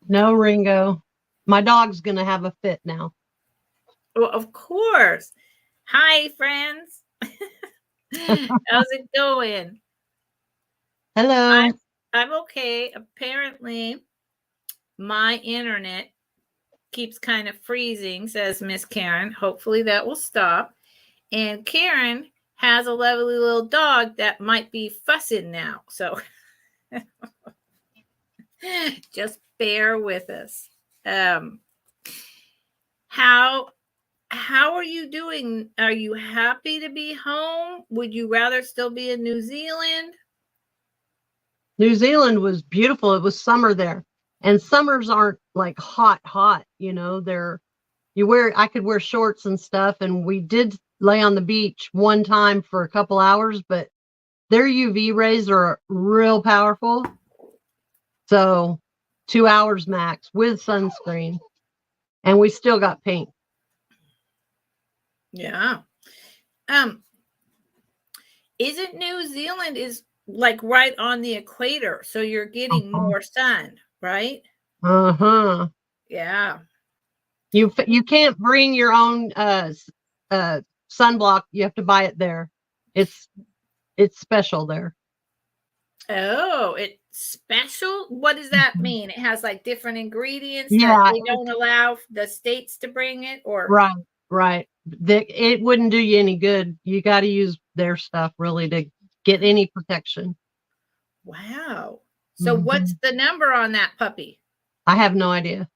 No, Ringo. My dog's going to have a fit now. Well, of course. Hi, friends. How's it going? Hello. I'm okay. Apparently, my internet keeps kind of freezing, says Miss Karen. Hopefully that will stop. And Karen has a lovely little dog that might be fussing now. So just bear with us. Um, how how are you doing? Are you happy to be home? Would you rather still be in New Zealand? New Zealand was beautiful. It was summer there. And summers aren't like hot, you know, I could wear shorts and stuff. And we did lay on the beach one time for a couple hours, but their UV rays are real powerful. So 2 hours max with sunscreen. And we still got pink. Yeah. Um, isn't New Zealand is like right on the equator, so you're getting more sun, right? Uh-huh. Yeah. You can't bring your own sunblock. You have to buy it there. It's special there. Oh, it's special? What does that mean? It has like different ingredients that Yeah, they don't allow the states to bring it, or right. It wouldn't do you any good. You got to use their stuff really to get any protection. wow. So what's the number on that puppy? I have no idea.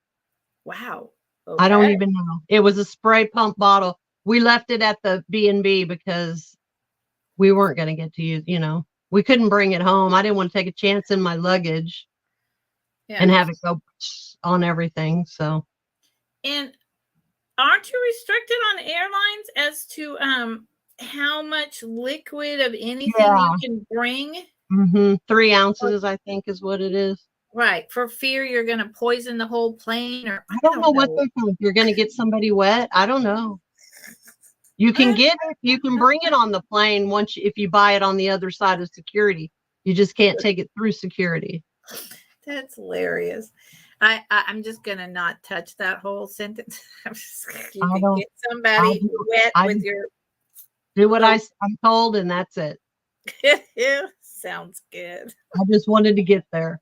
Wow. I don't Okay. even know. It was a spray pump bottle. We left it at the B&B because we weren't going to get to use, we couldn't bring it home. I didn't want to take a chance in my luggage and have it go on everything. So, and aren't you restricted on airlines as to how much liquid of anything you can bring? 3 ounces, I think, is what it is. Right, for fear you're going to poison the whole plane, or I don't know what they're doing. You're going to get somebody wet. I don't know. You can bring it on the plane if you buy it on the other side of security. You just can't take it through security. That's hilarious. I'm just gonna not touch that whole sentence. You can get somebody wet with your. Do what I'm told, and that's it. Sounds good. I just wanted to get there.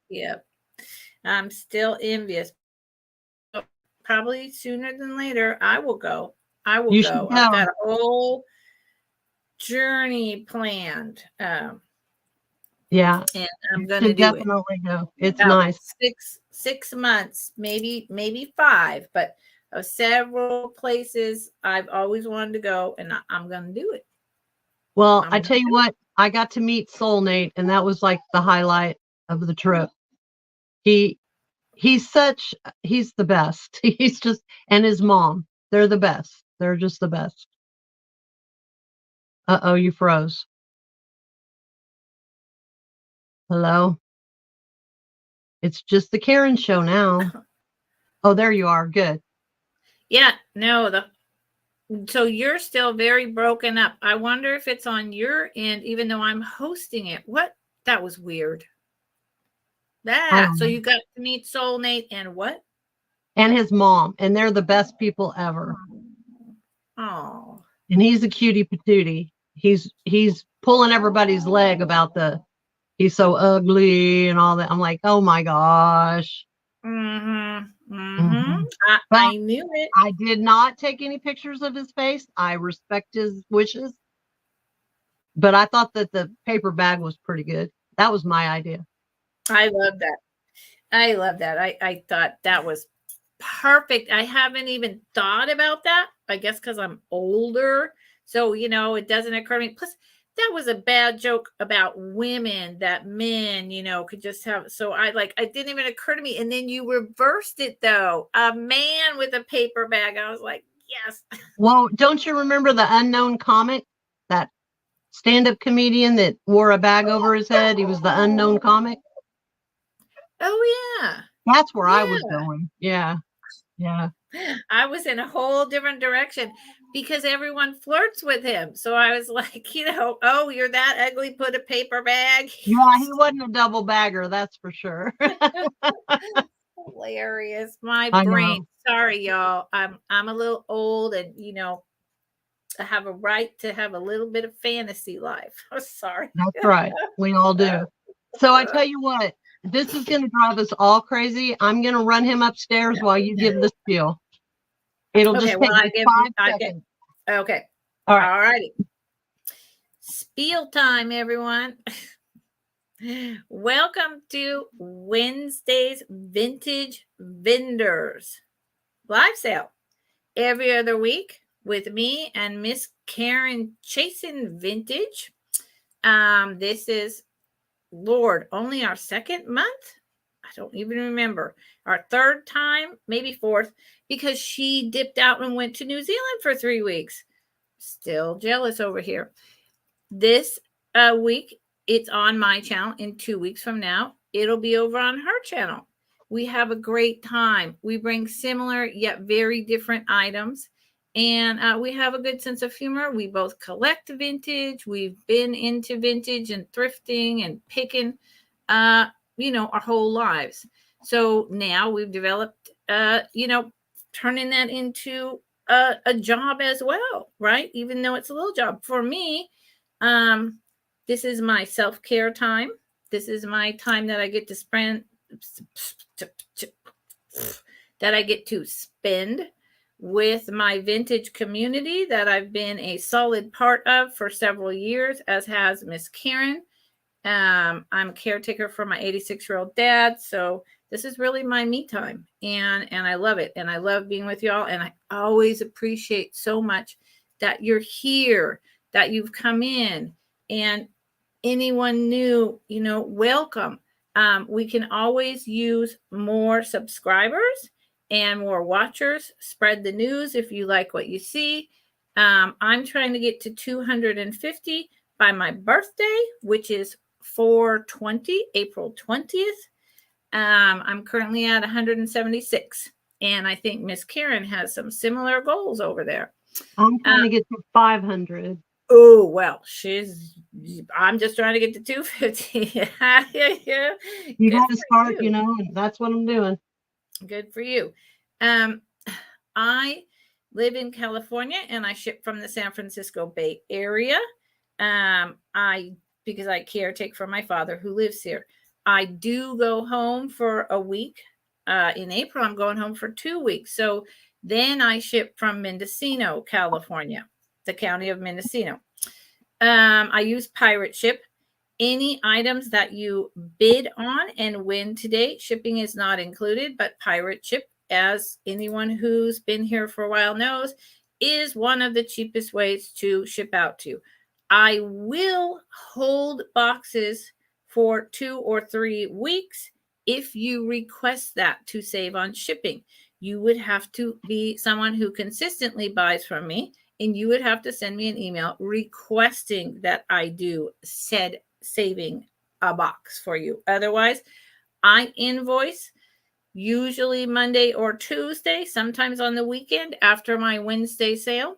Yep. I'm still envious. Probably sooner than later, I will go. I've got a whole journey planned. Yeah, and I'm gonna definitely go. It's nice. 6 months, maybe 5, but several places I've always wanted to go, and I'm gonna do it. Well, I tell you what, I got to meet Soulmate, and that was like the highlight of the trip. He's the best. He's just, and his mom, they're the best. They're just the best. Uh-oh, you froze. Hello? It's just the Karen show now. Oh, there you are. Good. Yeah, no, so you're still very broken up. I wonder if it's on your end, even though I'm hosting it. That was weird. So you got to meet Soulmate and what? And his mom, and they're the best people ever. Oh. And he's a cutie patootie. He's pulling everybody's leg about he's so ugly and all that. I'm like, oh my gosh. I knew it. I did not take any pictures of his face. I respect his wishes. But I thought that the paper bag was pretty good. That was my idea. I love that. I thought that was perfect. I haven't even thought about that. I guess because I'm older. So, it doesn't occur to me. Plus, that was a bad joke about women that men, could just have. So it didn't even occur to me. And then you reversed it though. A man with a paper bag. I was like, yes. Well, don't you remember the Unknown comic? That stand-up comedian that wore a bag over his head? He was the Unknown comic. Oh yeah. That's where I was going. Yeah. Yeah. I was in a whole different direction. because everyone flirts with him. So I was like, oh, you're that ugly, put a paper bag. Yeah, he wasn't a double bagger, that's for sure. Hilarious. My I brain. know. Sorry, y'all. I'm a little old, and I have a right to have a little bit of fantasy life. I'm sorry. That's right. We all do. So I tell you what, this is going to drive us all crazy. I'm going to run him upstairs while you give the spiel. It'll Okay, just well, take me 5 seconds. okay. All right. All righty. Spiel time, everyone. Welcome to Wednesday's Vintage Vendors live sale every other week with me and Miss Karen chasing vintage. This is, Lord, only our second month. I don't even remember. Our third time, maybe fourth, because she dipped out and went to New Zealand for 3 weeks. Still jealous over here. This week, it's on my channel. In 2 weeks from now, it'll be over on her channel. We have a great time. We bring similar yet very different items. And we have a good sense of humor. We both collect vintage. We've been into vintage and thrifting and picking, our whole lives. So now we've developed, turning that into a job as well, right? Even though it's a little job. For me, this is my self-care time. This is my time that I get to spend with my vintage community that I've been a solid part of for several years, as has Miss Karen. I'm a caretaker for my 86-year-old dad, so this is really my me time, and I love it, and I love being with y'all, and I always appreciate so much that you're here, that you've come in, and anyone new, welcome. We can always use more subscribers and more watchers. Spread the news if you like what you see. I'm trying to get to 250 by my birthday, which is April 20th. I'm currently at 176, and I think Miss Karen has some similar goals over there. I'm trying to get to 500. Oh, well, I'm just trying to get to 250. Yeah. You got to start, and that's what I'm doing. Good for you. I live in California, and I ship from the San Francisco Bay Area. Because I caretake for my father who lives here. I do go home for a week. In April, I'm going home for 2 weeks. So then I ship from Mendocino, California, the county of Mendocino. I use Pirate Ship. Any items that you bid on and win today, shipping is not included, but Pirate Ship, as anyone who's been here for a while knows, is one of the cheapest ways to ship out to. I will hold boxes for 2 or 3 weeks if you request that to save on shipping. You would have to be someone who consistently buys from me, and you would have to send me an email requesting that I do said saving a box for you. Otherwise, I invoice usually Monday or Tuesday, sometimes on the weekend after my Wednesday sale,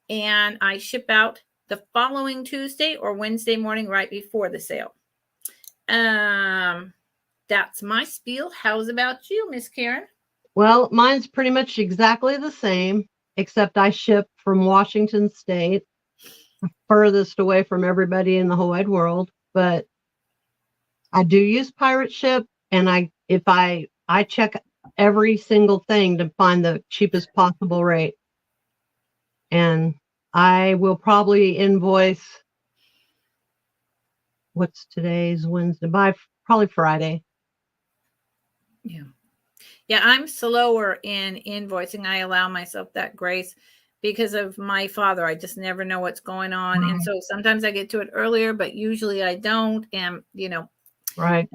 and I ship out the following Tuesday or Wednesday morning right before the sale. That's my spiel. How's about you, Miss Karen? Well, mine's pretty much exactly the same, except I ship from Washington State, furthest away from everybody in the whole wide world. But I do use Pirate Ship, and I check every single thing to find the cheapest possible rate. And I will probably invoice, what's today's Wednesday, by probably Friday. Yeah, I'm slower in invoicing. I allow myself that grace because of my father. I just never know what's going on. Right. And so sometimes I get to it earlier, but usually I don't. And, right.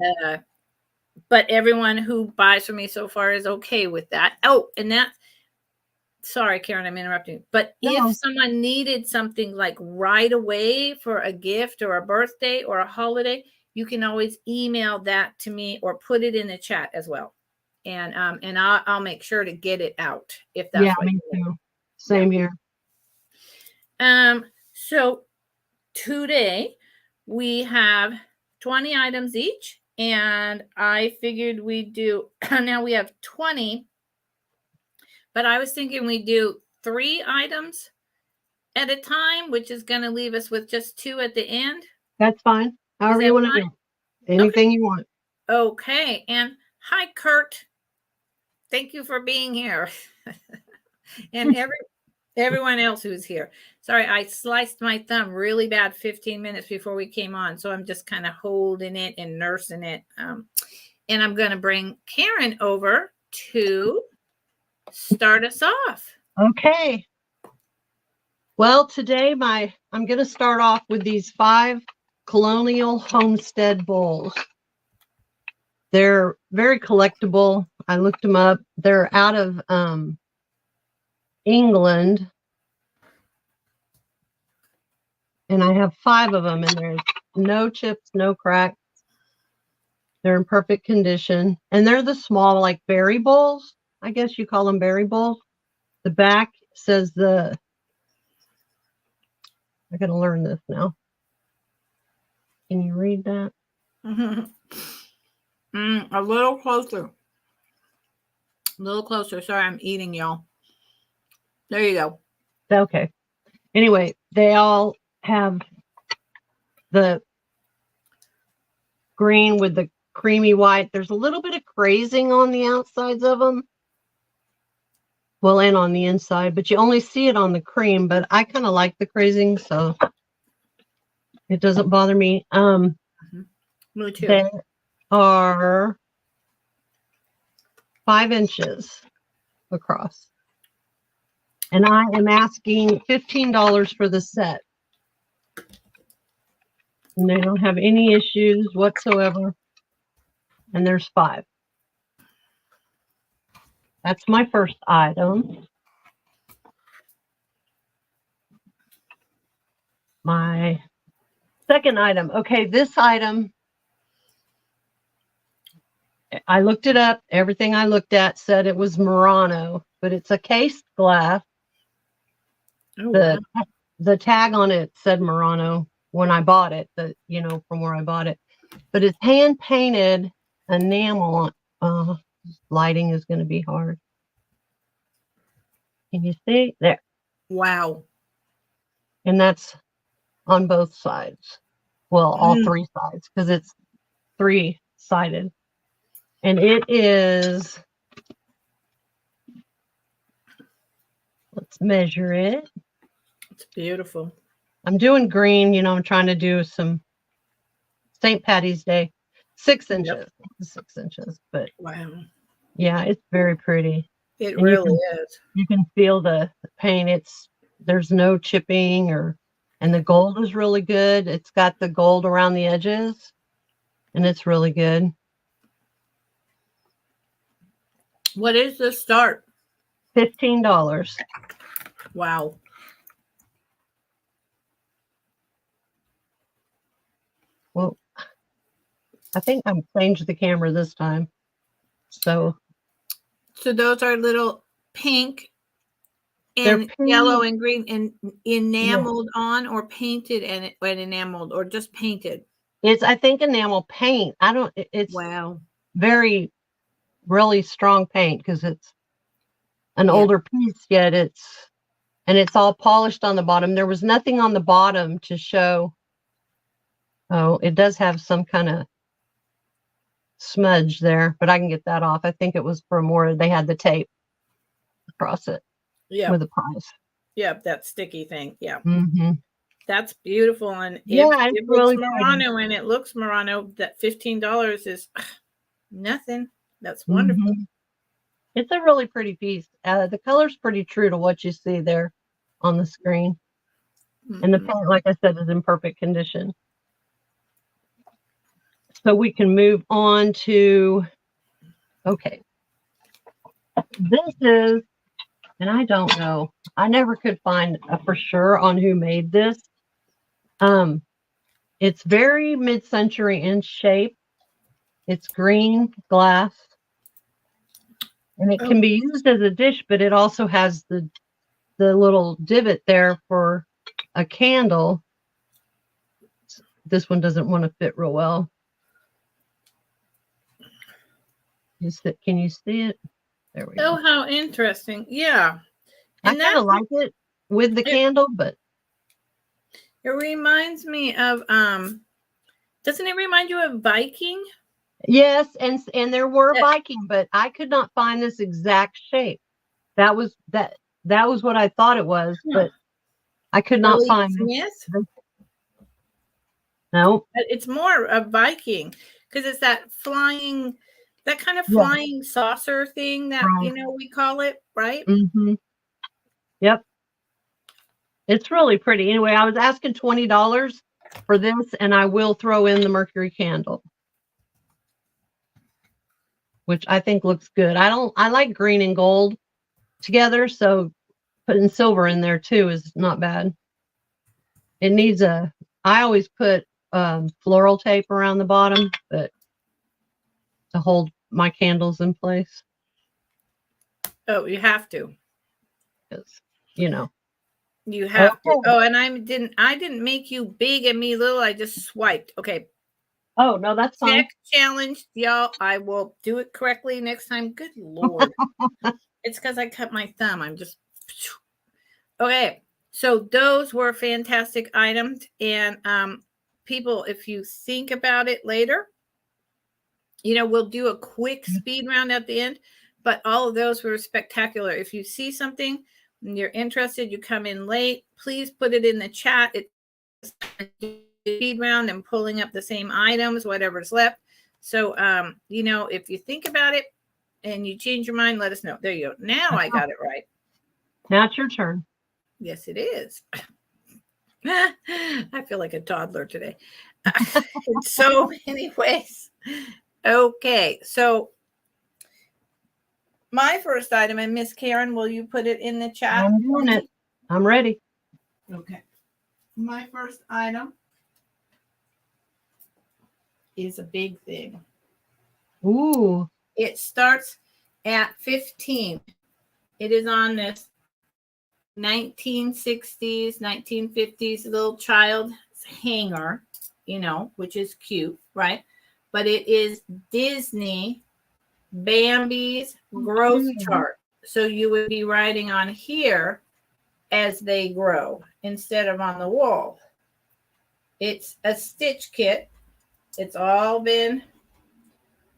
But everyone who buys from me so far is okay with that. Oh, and sorry, Karen, I'm interrupting. But if someone needed something like right away for a gift or a birthday or a holiday, you can always email that to me or put it in the chat as well. And I'll make sure to get it out if that's what me too. Same here. So today we have 20 items each, and I figured we'd do, now we have 20, but I was thinking we'd do 3 items at a time, which is going to leave us with just 2 at the end. That's fine. However you want to do. Anything you want. Okay. And hi, Kurt. Thank you for being here. And everyone else who's here. Sorry, I sliced my thumb really bad 15 minutes before we came on. So I'm just kind of holding it and nursing it. And I'm going to bring Karen over to start us off. Okay. Well, today I'm going to start off with these 5 colonial homestead bowls. They're very collectible. I looked them up. They're out of England. And I have 5 of them, and there's no chips, no cracks. They're in perfect condition. And they're the small, like berry bowls. I guess you call them berry bowls. The back says I got to learn this now. Can you read that? A little closer. A little closer. Sorry, I'm eating, y'all. There you go. Okay. Anyway, they all have the green with the creamy white. There's a little bit of crazing on the outsides of them. Well, and on the inside, but you only see it on the cream. But I kind of like the crazing, so it doesn't bother me. Me too. They are 5 inches across. And I am asking $15 for the set. And they don't have any issues whatsoever. And there's 5. That's my first item. My second item. Okay, this item, I looked it up. Everything I looked at said it was Murano, but it's a cased glass. Oh, wow. The tag on it said Murano when I bought it, from where I bought it. But it's hand painted enamel. Lighting is going to be hard. Can you see? There. Wow. And that's on both sides. Well, all 3 sides, because it's 3-sided. And it is, let's measure it. It's beautiful. I'm doing green, I'm trying to do some St. Patty's Day. 6 inches. Yep. 6 inches. But wow. Yeah, it's very pretty. It And really is. You can feel the paint. There's no chipping and the gold is really good. It's got the gold around the edges and it's really good. What is the start? $15. Wow. Well, I think I'm changed the camera this time. So those are little pink and yellow and green and enameled on, or painted and enameled, or just painted? It's, I think, enamel paint. It's wow. Very, really strong paint because it's an older piece, yet it's all polished on the bottom. There was nothing on the bottom to show. Oh, it does have some kind of smudge there, but I can get that off. I think it was from where they had the tape across it. Yeah. With the prize. Yep, that sticky thing. Yeah. Mm-hmm. That's beautiful. And it's really Murano and it looks Murano, that $15 is nothing. That's wonderful. Mm-hmm. It's a really pretty piece. The color's pretty true to what you see there on the screen. Mm-hmm. And the paint, like I said, is in perfect condition. So we can move on to, okay. This is, and I don't know, I never could find for sure on who made this. It's very mid-century in shape. It's green glass. And it can be used as a dish, but it also has the little divot there for a candle. This one doesn't want to fit real well. Can you see it? There we go. Oh, how interesting. Yeah. I kind of like it with the candle, but it reminds me of doesn't it remind you of Viking? yes, and there were Viking, but I could not find this exact shape. That was what I thought it was, but I could not find it. No. It's more a Viking because it's that kind of flying saucer thing that we call it, right? Mm-hmm. Yep. It's really pretty. Anyway, I was asking $20 for this, and I will throw in the mercury candle, which I think looks good. I like green and gold together, so putting silver in there too is not bad. It needs I always put floral tape around the bottom, but to hold my candles in place. Oh, you have to. Because, You have to. Oh, and I didn't make you big and me little. I just swiped. Okay. Oh, no, that's fine. Challenge, y'all. I will do it correctly next time. Good Lord. It's because I cut my thumb. I'm just okay. So those were fantastic items. And people, if you think about it later, we'll do a quick speed round at the end. But all of those were spectacular. If you see something and you're interested, you come in late, please put it in the chat. It's speed round and pulling up the same items, whatever's left. So, if you think about it and you change your mind, let us know. There you go. Now I got it right. Now it's your turn. Yes, it is. I feel like a toddler today. In so many ways. Okay, so my first item, and Miss Karen, will you put it in the chat? I'm doing it. I'm ready. Okay. My first item is a big thing. Ooh. It starts at 15. It is on this 1960s, 1950s little child hanger, which is cute, right? But it is Disney Bambi's growth chart. So you would be writing on here as they grow instead of on the wall. It's a stitch kit. It's all been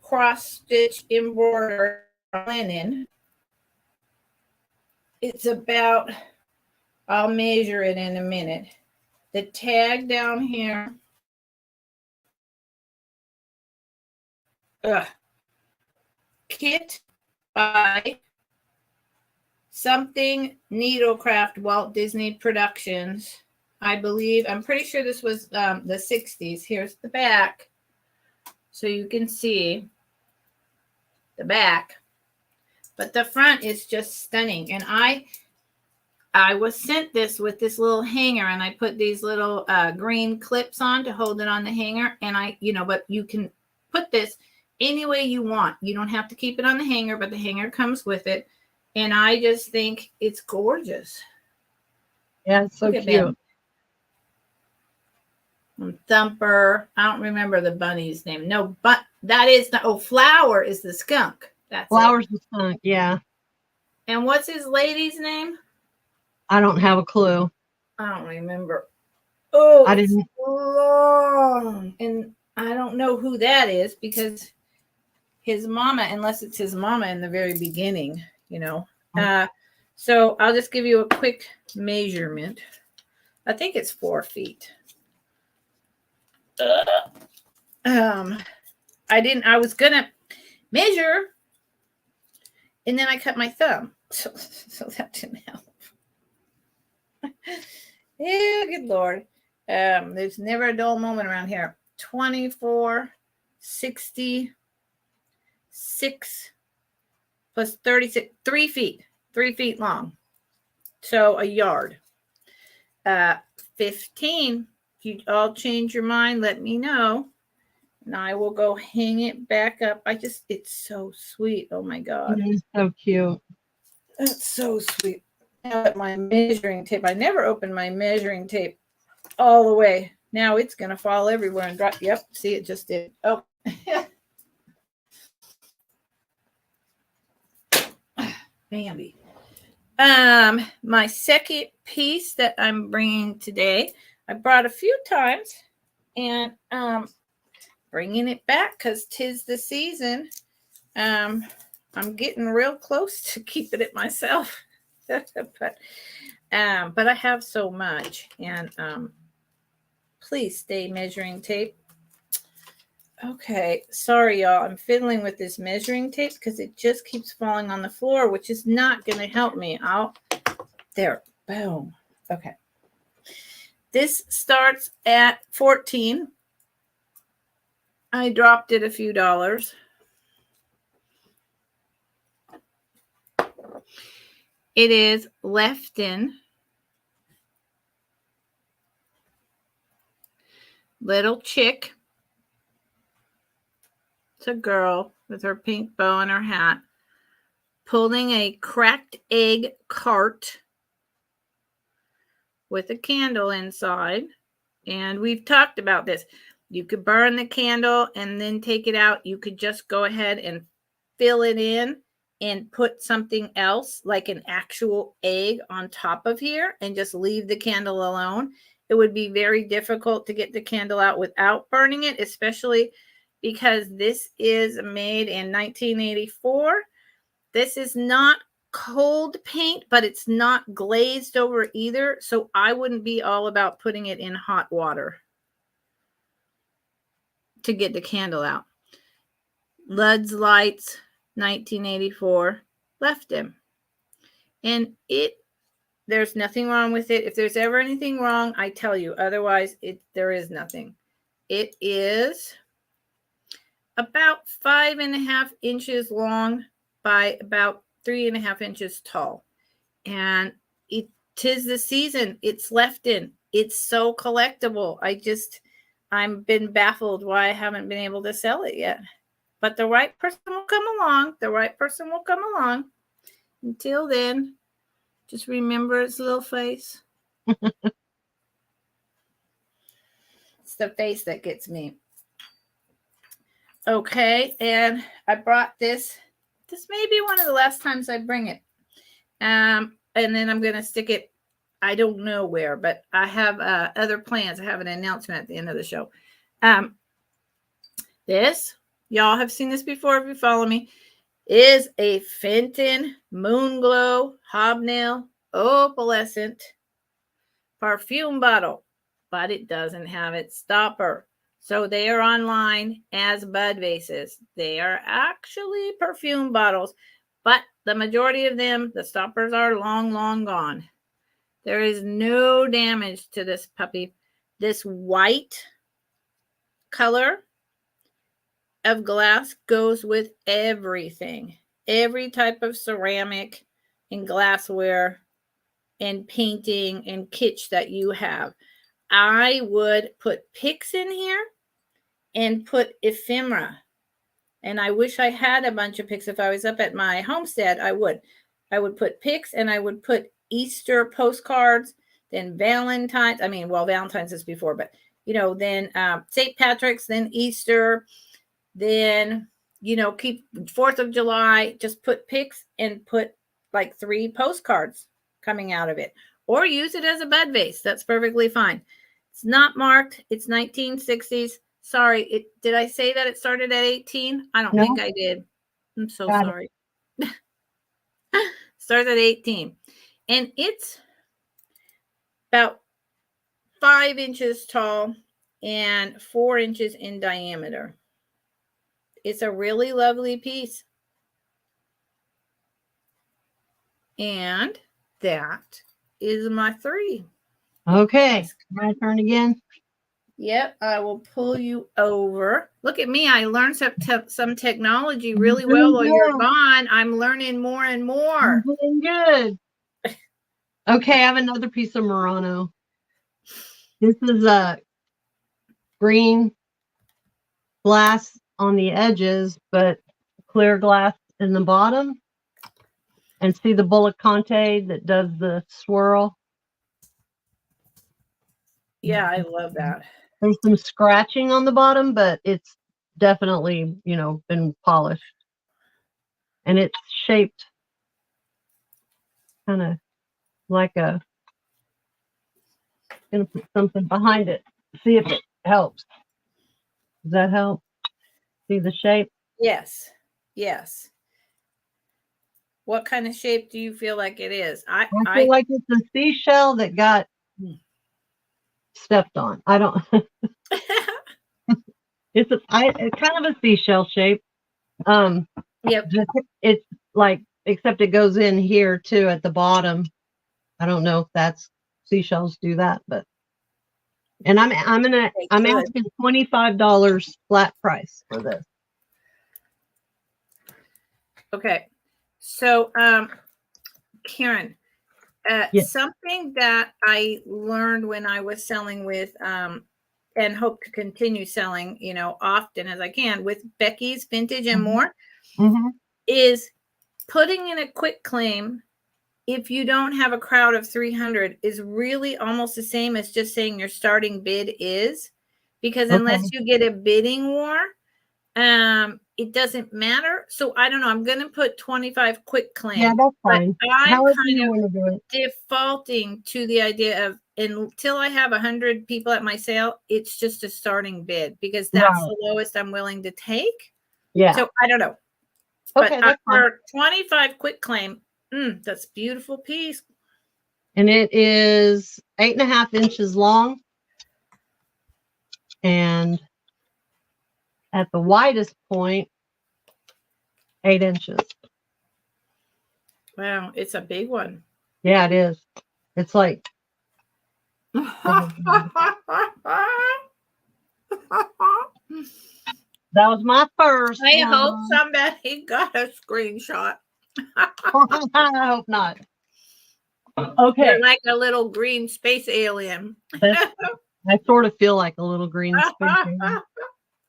cross-stitch embroidered linen. It's about, I'll measure it in a minute. The tag down here. Kit by Something Needlecraft Walt Disney Productions. I'm pretty sure this was the 60s. Here's the back. So you can see the back. But the front is just stunning. And I was sent this with this little hanger, and I put these little green clips on to hold it on the hanger. And but you can put this any way you want. You don't have to keep it on the hanger, but the hanger comes with it. And I just think it's gorgeous. Yeah, it's so cute. Thumper. I don't remember the bunny's name. No, but that is Flower is the skunk. That's Flower's the skunk, yeah. And what's his lady's name? I don't have a clue. I don't remember. Oh, I didn't. Long. And I don't know who that is because his mama, unless it's his mama in the very beginning, So I'll just give you a quick measurement. I think it's 4 feet. I was gonna measure, and then I cut my thumb, so that didn't help. Yeah, good Lord. There's never a dull moment around here. 24, 66 plus 36, 3 feet, 3 feet long. So a yard. 15. If you all change your mind, let me know. And I will go hang it back up. It's so sweet. Oh my God. It is so cute. That's so sweet. Now at my measuring tape. I never opened my measuring tape all the way. Now it's going to fall everywhere and drop. Yep. See, it just did. Oh. Bambi. My second piece that I'm bringing today, I brought a few times, and bringing it back because 'tis the season. I'm getting real close to keeping it myself, but I have so much, and please stay measuring tape. Okay, sorry y'all, I'm fiddling with this measuring tape because it just keeps falling on the floor, which is not going to help me. There, boom. Okay. This starts at 14. I dropped it a few dollars. It is Lefton Little Chick. It's a girl with her pink bow and her hat, pulling a cracked egg cart with a candle inside. And we've talked about this. You could burn the candle and then take it out. You could just go ahead and fill it in and put something else like an actual egg on top of here and just leave the candle alone. It would be very difficult to get the candle out without burning it, especially because this is made in 1984. This is not cold paint, but it's not glazed over either. So I wouldn't be all about putting it in hot water to get the candle out. Lud's Lights, 1984, left him. And there's nothing wrong with it. If there's ever anything wrong, I tell you. Otherwise, there is nothing. It is about 5.5 inches long by about 3.5 inches tall. And tis the season. It's Lefton. It's so collectible. I'm been baffled why I haven't been able to sell it yet. But the right person will come along. The right person will come along. Until then, just remember its little face. It's the face that gets me. Okay, and I brought this. This may be one of the last times I bring it. And then I'm going to stick it, I don't know where, but I have other plans. I have an announcement at the end of the show. This, y'all have seen this before if you follow me, is a Fenton Moonglow Hobnail Opalescent perfume bottle, but it doesn't have its stopper. So they are online as bud vases. They are actually perfume bottles, but the majority of them, the stoppers are long, long gone. There is no damage to this puppy. This white color of glass goes with everything. Every type of ceramic and glassware and painting and kitsch that you have. I would put picks in here and put ephemera. And I wish I had a bunch of picks. If I was up at my homestead, I would. I would put picks and I would put Easter postcards, then Valentine's. Valentine's is before, but, then St. Patrick's, then Easter, then, keep 4th of July. Just put picks and put like 3 postcards coming out of it. Or use it as a bud vase. That's perfectly fine. It's not marked. It's 1960s. Sorry, did I say that it started at 18? I don't think I did. I'm so sorry. Starts at 18. And it's about 5 inches tall and 4 inches in diameter. It's a really lovely piece. And that is my 3. Okay, my turn again. Yep, I will pull you over. Look at me. I learned some technology really well while you're gone. I'm learning more and more. Doing good. Okay, I have another piece of Murano. This is a green glass on the edges, but clear glass in the bottom. And see the bullet Conte that does the swirl? Yeah, I love that. There's some scratching on the bottom, but it's definitely, you know, been polished. And it's shaped kind of like a, gonna put something behind it. See if it helps. Does that help? See the shape? Yes. Yes. What kind of shape do you feel like it is? I feel like it's a seashell that got stepped on. I don't. It's kind of a seashell shape. Yep. It's like, except it goes in here too at the bottom. I don't know if that's seashells do that, but. And I'm asking $25 flat price for this. Okay. So, Karen, Yes. something that I learned when I was selling with, and hope to continue selling, you know, often as I can with Becky's Vintage and More, is putting in a quick claim. If you don't have a crowd of 300 is really almost the same as just saying your starting bid is, because unless you get a bidding war, it doesn't matter. So I don't know. I'm going to put 25 quick claim. Yeah, that's fine. But I'm However kind you of want to do it. defaulting to the idea of until I have 100 people at my sale, it's just a starting bid because that's the lowest I'm willing to take. Yeah. So I don't know. Okay, But after 25 quick claim, that's a beautiful piece. And it is 8.5 inches long. And at the widest point, 8 inches. Wow, it's a big one. Yeah, it is. It's like. That was my first. I hope somebody got a screenshot. I hope not. Okay. You're like a little green space alien. I sort of feel like a little green space alien.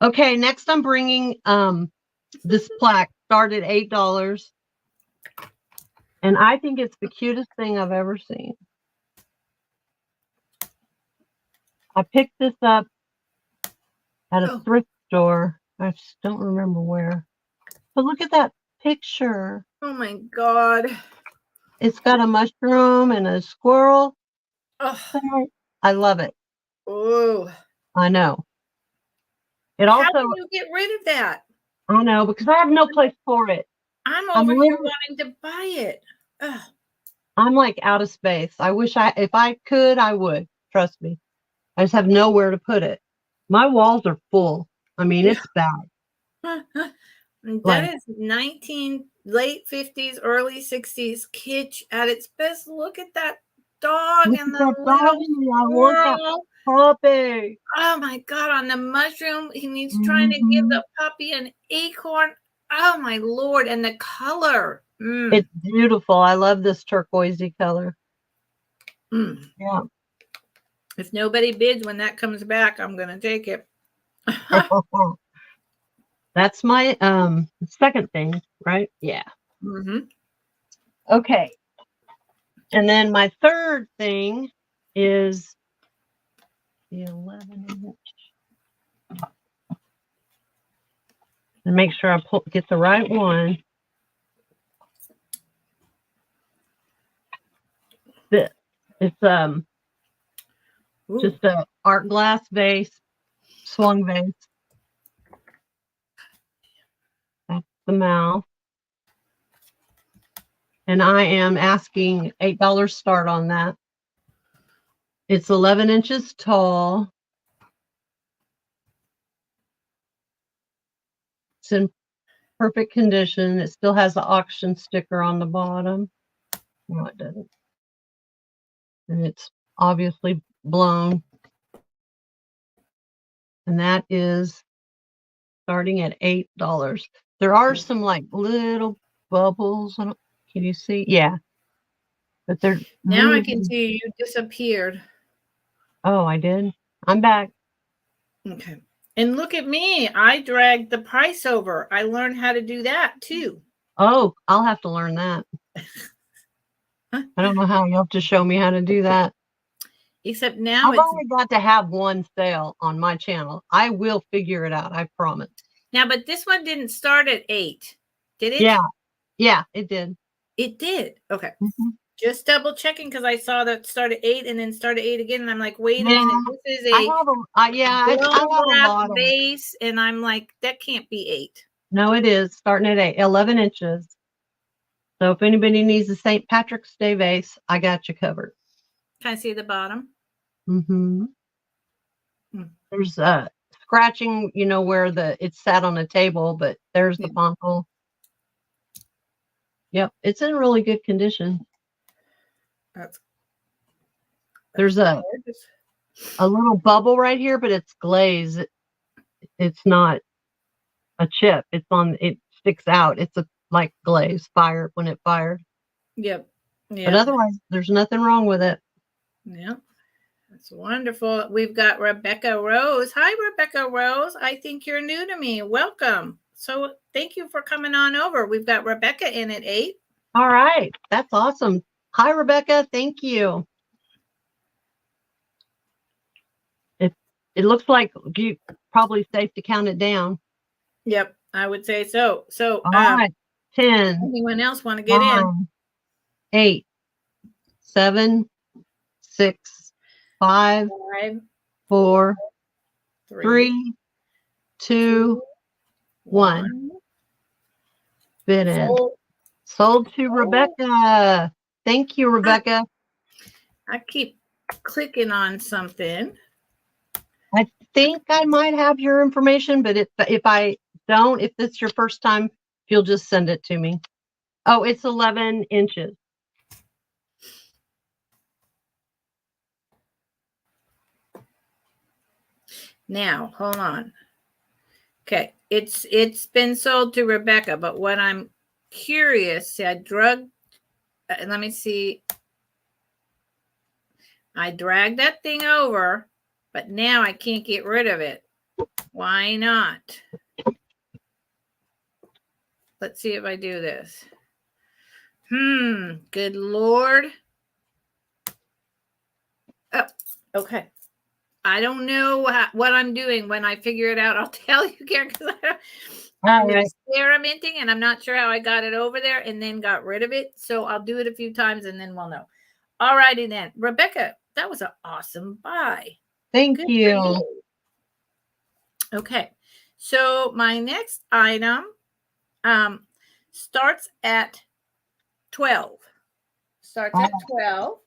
Okay, next I'm bringing this plaque. Started $8. And I think it's the cutest thing I've ever seen. I picked this up at a thrift store. I just don't remember where. But look at that picture. Oh my God. It's got a mushroom and a squirrel. Oh. I love it. Oh. I know. How can you get rid of that? I know, because I have no place for it. I'm over here wanting to buy it. Ugh. I'm like out of space. I wish if I could, I would. Trust me. I just have nowhere to put it. My walls are full. I mean, it's bad. That is late 50s, early 60s kitsch at its best. Look at that dog and the little puppy. Oh my God, on the mushroom. He's trying to give the puppy an acorn. Oh my Lord. And the color. It's beautiful. I love this turquoisey color. Yeah. If nobody bids when that comes back, I'm going to take it. That's my second thing, right? Yeah. Okay. And then my third thing is the 11 inch. And make sure I get the right one. It's just a art glass vase, swung vase. That's the mouth. And I am asking $8 start on that. It's 11 inches tall. It's in perfect condition. It still has the auction sticker on the bottom. No, it doesn't. And it's obviously blown. And that is starting at $8. There are some like little bubbles. Can you see? Yeah. But they're now really, I can see you disappeared. Oh, I did. I'm back. Okay. And look at me. I dragged the price over. I learned how to do that too. Oh, I'll have to learn that. I don't know how. You'll have to show me how to do that. Except now I've only got to have one sale on my channel. I will figure it out. I promise. Now, but this one didn't start at 8, did it? Yeah. Yeah, it did. It did. Okay. Mm-hmm. Just double checking because I saw that start at 8 and then start at 8 again. And I'm like, wait a Yeah, minute. This is I a have I have a glass lot of. base. And I'm like, that can't be 8. No, it is starting at 11 inches. So if anybody needs a St. Patrick's Day vase, I got you covered. Can I see the bottom? Mm-hmm. There's scratching, you know, where it's sat on a table, but there's the poncle. Yep, it's in really good condition. There's a little bubble right here, but it's glaze. It's not a chip. It sticks out. It's like glaze when it fired. Yep. But otherwise, there's nothing wrong with it. Yep. That's wonderful. We've got Rebecca Rose. Hi, Rebecca Rose. I think you're new to me. Welcome. So thank you for coming on over. We've got Rebecca in at 8. All right. That's awesome. Hi, Rebecca. Thank you. It looks like you probably safe to count it down. Yep, I would say so. So, all right. 10. Anyone else want to get in? 8, 7, 6, 5, 4, 3, 2, 1. Bid in. Sold to Rebecca. Thank you, Rebecca. I keep clicking on something. I think I might have your information, but if I don't, if this is your first time, you'll just send it to me. Oh, it's 11 inches. Now, hold on. Okay, it's been sold to Rebecca, but what I'm curious, see, let me see. I dragged that thing over, but now I can't get rid of it. Why not? Let's see if I do this. Good Lord. Oh, okay. I don't know what I'm doing. When I figure it out, I'll tell you, Karen, because I'm experimenting and I'm not sure how I got it over there and then got rid of it. So I'll do it a few times and then we'll know. All righty then. Rebecca, that was an awesome buy. Thank you. Okay. So my next item starts at 12. Starts at 12.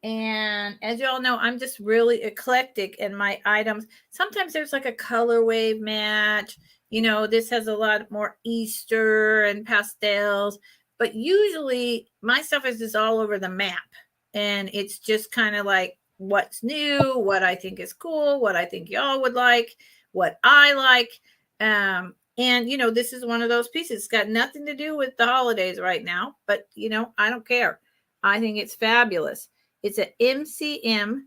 And as you all know, I'm just really eclectic in my items. Sometimes there's like a color wave match. You know, this has a lot more Easter and pastels. But usually my stuff is just all over the map. And it's just kind of like what's new, what I think is cool, what I think y'all would like, what I like. And, you know, this is one of those pieces. It's got nothing to do with the holidays right now. But, you know, I don't care. I think it's fabulous. It's an MCM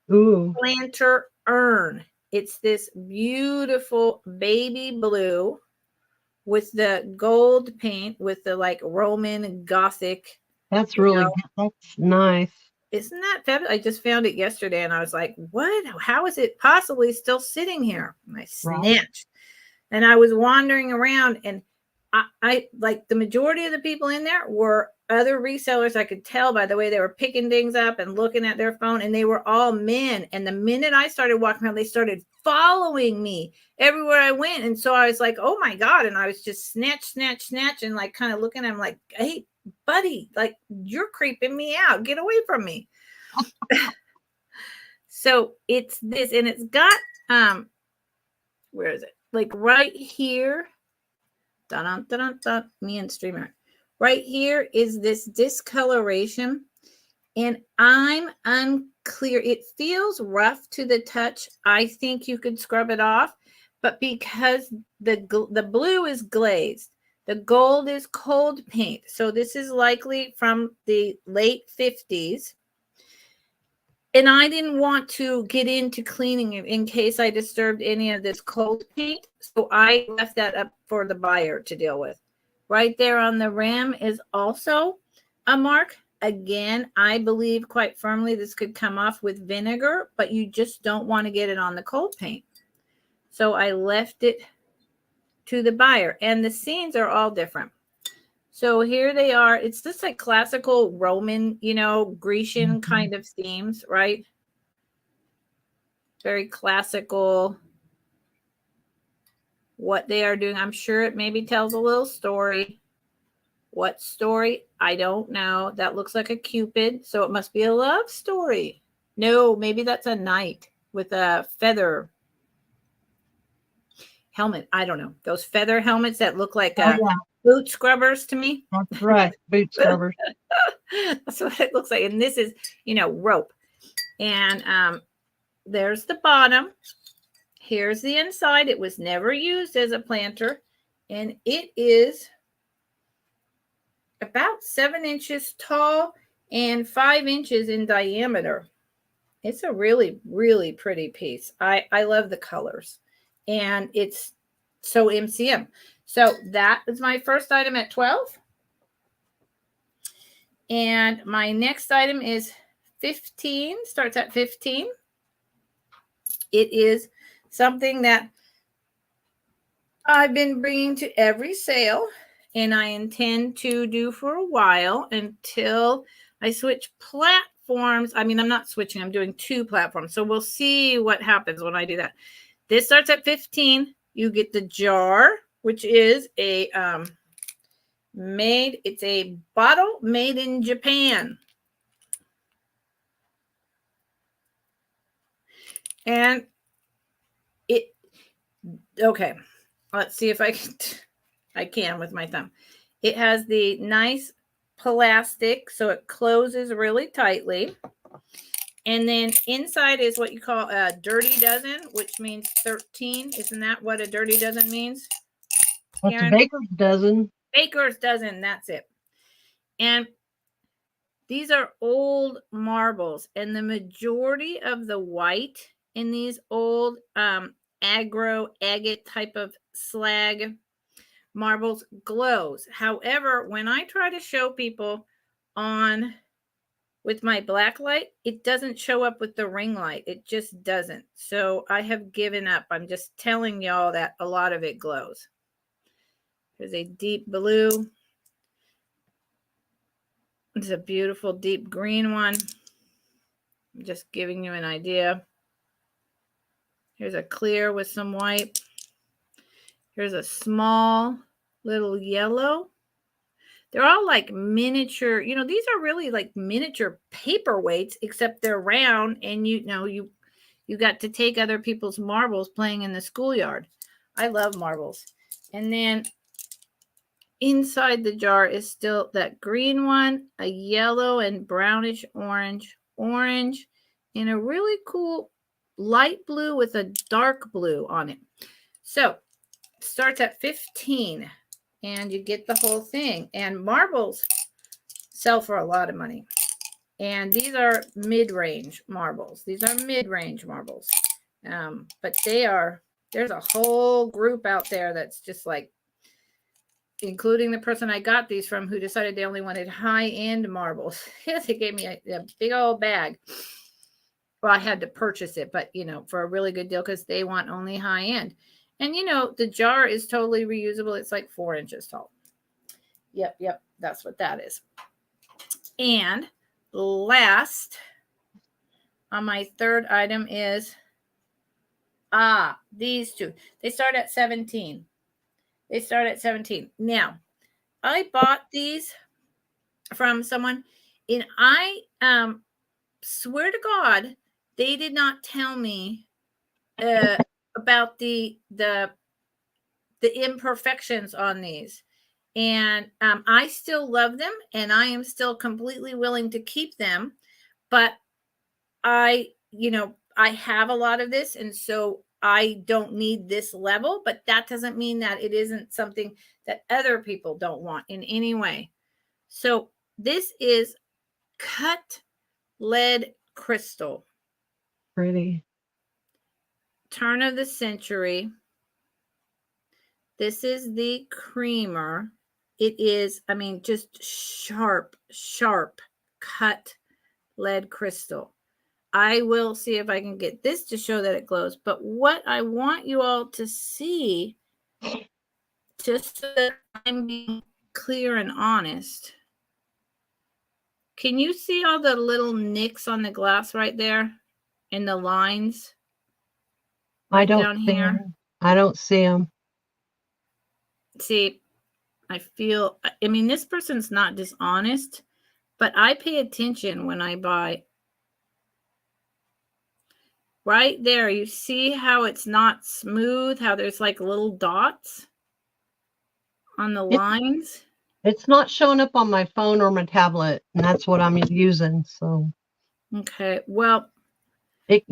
planter urn. It's this beautiful baby blue with the gold paint with the like Roman Gothic. That's really good. That's nice. Isn't that fabulous? I just found it yesterday and I was like, what? How is it possibly still sitting here? And I snatched. And I was wandering around and I like the majority of the people in there were other resellers. I could tell by the way they were picking things up and looking at their phone, and they were all men. And the minute I started walking around, they started following me everywhere I went. And so I was like, oh my God. And I was just snatch, and like kind of looking at him like, hey, buddy, like you're creeping me out. Get away from me. So it's this, and it's got, where is it? Like right here. Dun, dun, dun, dun, me and Streamer. Right here is this discoloration, and I'm unclear. It feels rough to the touch. I think you could scrub it off, but because the blue is glazed, the gold is cold paint. So this is likely from the late 50s. And I didn't want to get into cleaning it in case I disturbed any of this cold paint. So I left that up for the buyer to deal with. Right there on the rim is also a mark. Again, I believe quite firmly this could come off with vinegar, but you just don't want to get it on the cold paint. So I left it to the buyer, and the scenes are all different. So here they are. It's just like classical Roman, Grecian kind of themes, right? Very classical. What they are doing, I'm sure it maybe tells a little story. What story? I don't know. That looks like a Cupid, so it must be a love story. No, maybe that's a knight with a feather helmet. I don't know. Those feather helmets that look like boot scrubbers to me. That's right. Boot scrubbers. That's what it looks like. And this is, rope. And there's the bottom. Here's the inside. It was never used as a planter. And it is about 7 inches tall and 5 inches in diameter. It's a really, really pretty piece. I love the colors. And it's so MCM. So that is my first item at 12. And my next item is 15, starts at 15. It is something that I've been bringing to every sale, and I intend to do for a while until I switch platforms. I mean, I'm not switching. I'm doing 2 platforms. So we'll see what happens when I do that. This starts at 15. You get the jar, which is a it's a bottle made in Japan. And okay, let's see if I can with my thumb. It has the nice plastic, so it closes really tightly. And then inside is what you call a dirty dozen, which means 13. Isn't that what a dirty dozen means? What's a baker's dozen? Baker's dozen, that's it. And these are old marbles, and the majority of the white in these old agate type of slag marbles glows. However, when I try to show people on with my black light, it doesn't show up with the ring light. It just doesn't. So I have given up. I'm just telling y'all that a lot of it glows. There's a deep blue. It's a beautiful deep green one. I'm just giving you an idea. Here's a clear with some white. Here's a small little yellow. They're all like miniature, these are really like miniature paperweights, except they're round, and you got to take other people's marbles playing in the schoolyard. I love marbles. And then inside the jar is still that green one, a yellow and brownish orange, and a really cool light blue with a dark blue on it. So it starts at 15. And you get the whole thing. And marbles sell for a lot of money. And these are mid-range marbles. But there's a whole group out there that's just like, including the person I got these from, who decided they only wanted high-end marbles. They gave me a big old bag. Well, I had to purchase it, but, for a really good deal, because they want only high-end. And, the jar is totally reusable. It's like 4 inches tall. Yep. That's what that is. And last on my third item is, these 2. They start at 17. Now, I bought these from someone, and I swear to God, they did not tell me about the imperfections on these. And I still love them, and I am still completely willing to keep them. But I have a lot of this, and so I don't need this level, but that doesn't mean that it isn't something that other people don't want in any way. So this is cut lead crystal. Pretty. Turn of the century. This is the creamer. it is, I mean, just sharp, sharp cut lead crystal. I will see if I can get this to show that it glows. But what I want you all to see, just so that I'm being clear and honest, can you see all the little nicks on the glass right there and the lines right down here? I don't see them. See, I feel, I mean, this person's not dishonest, but I pay attention when I buy. Right there, you see how it's not smooth, how there's like little dots on the lines? It's not showing up on my phone or my tablet, and that's what I'm using. So, okay, well, it,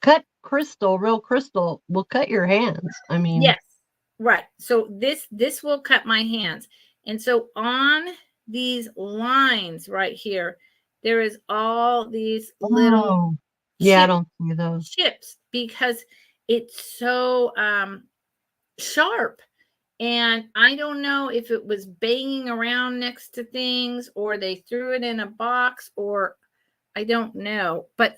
cut crystal, real crystal will cut your hands. I mean, yes, right. So this will cut my hands. And so on these lines right here, there is all these little yeah, I don't see those chips because it's so sharp. And I don't know if it was banging around next to things or they threw it in a box or I don't know. But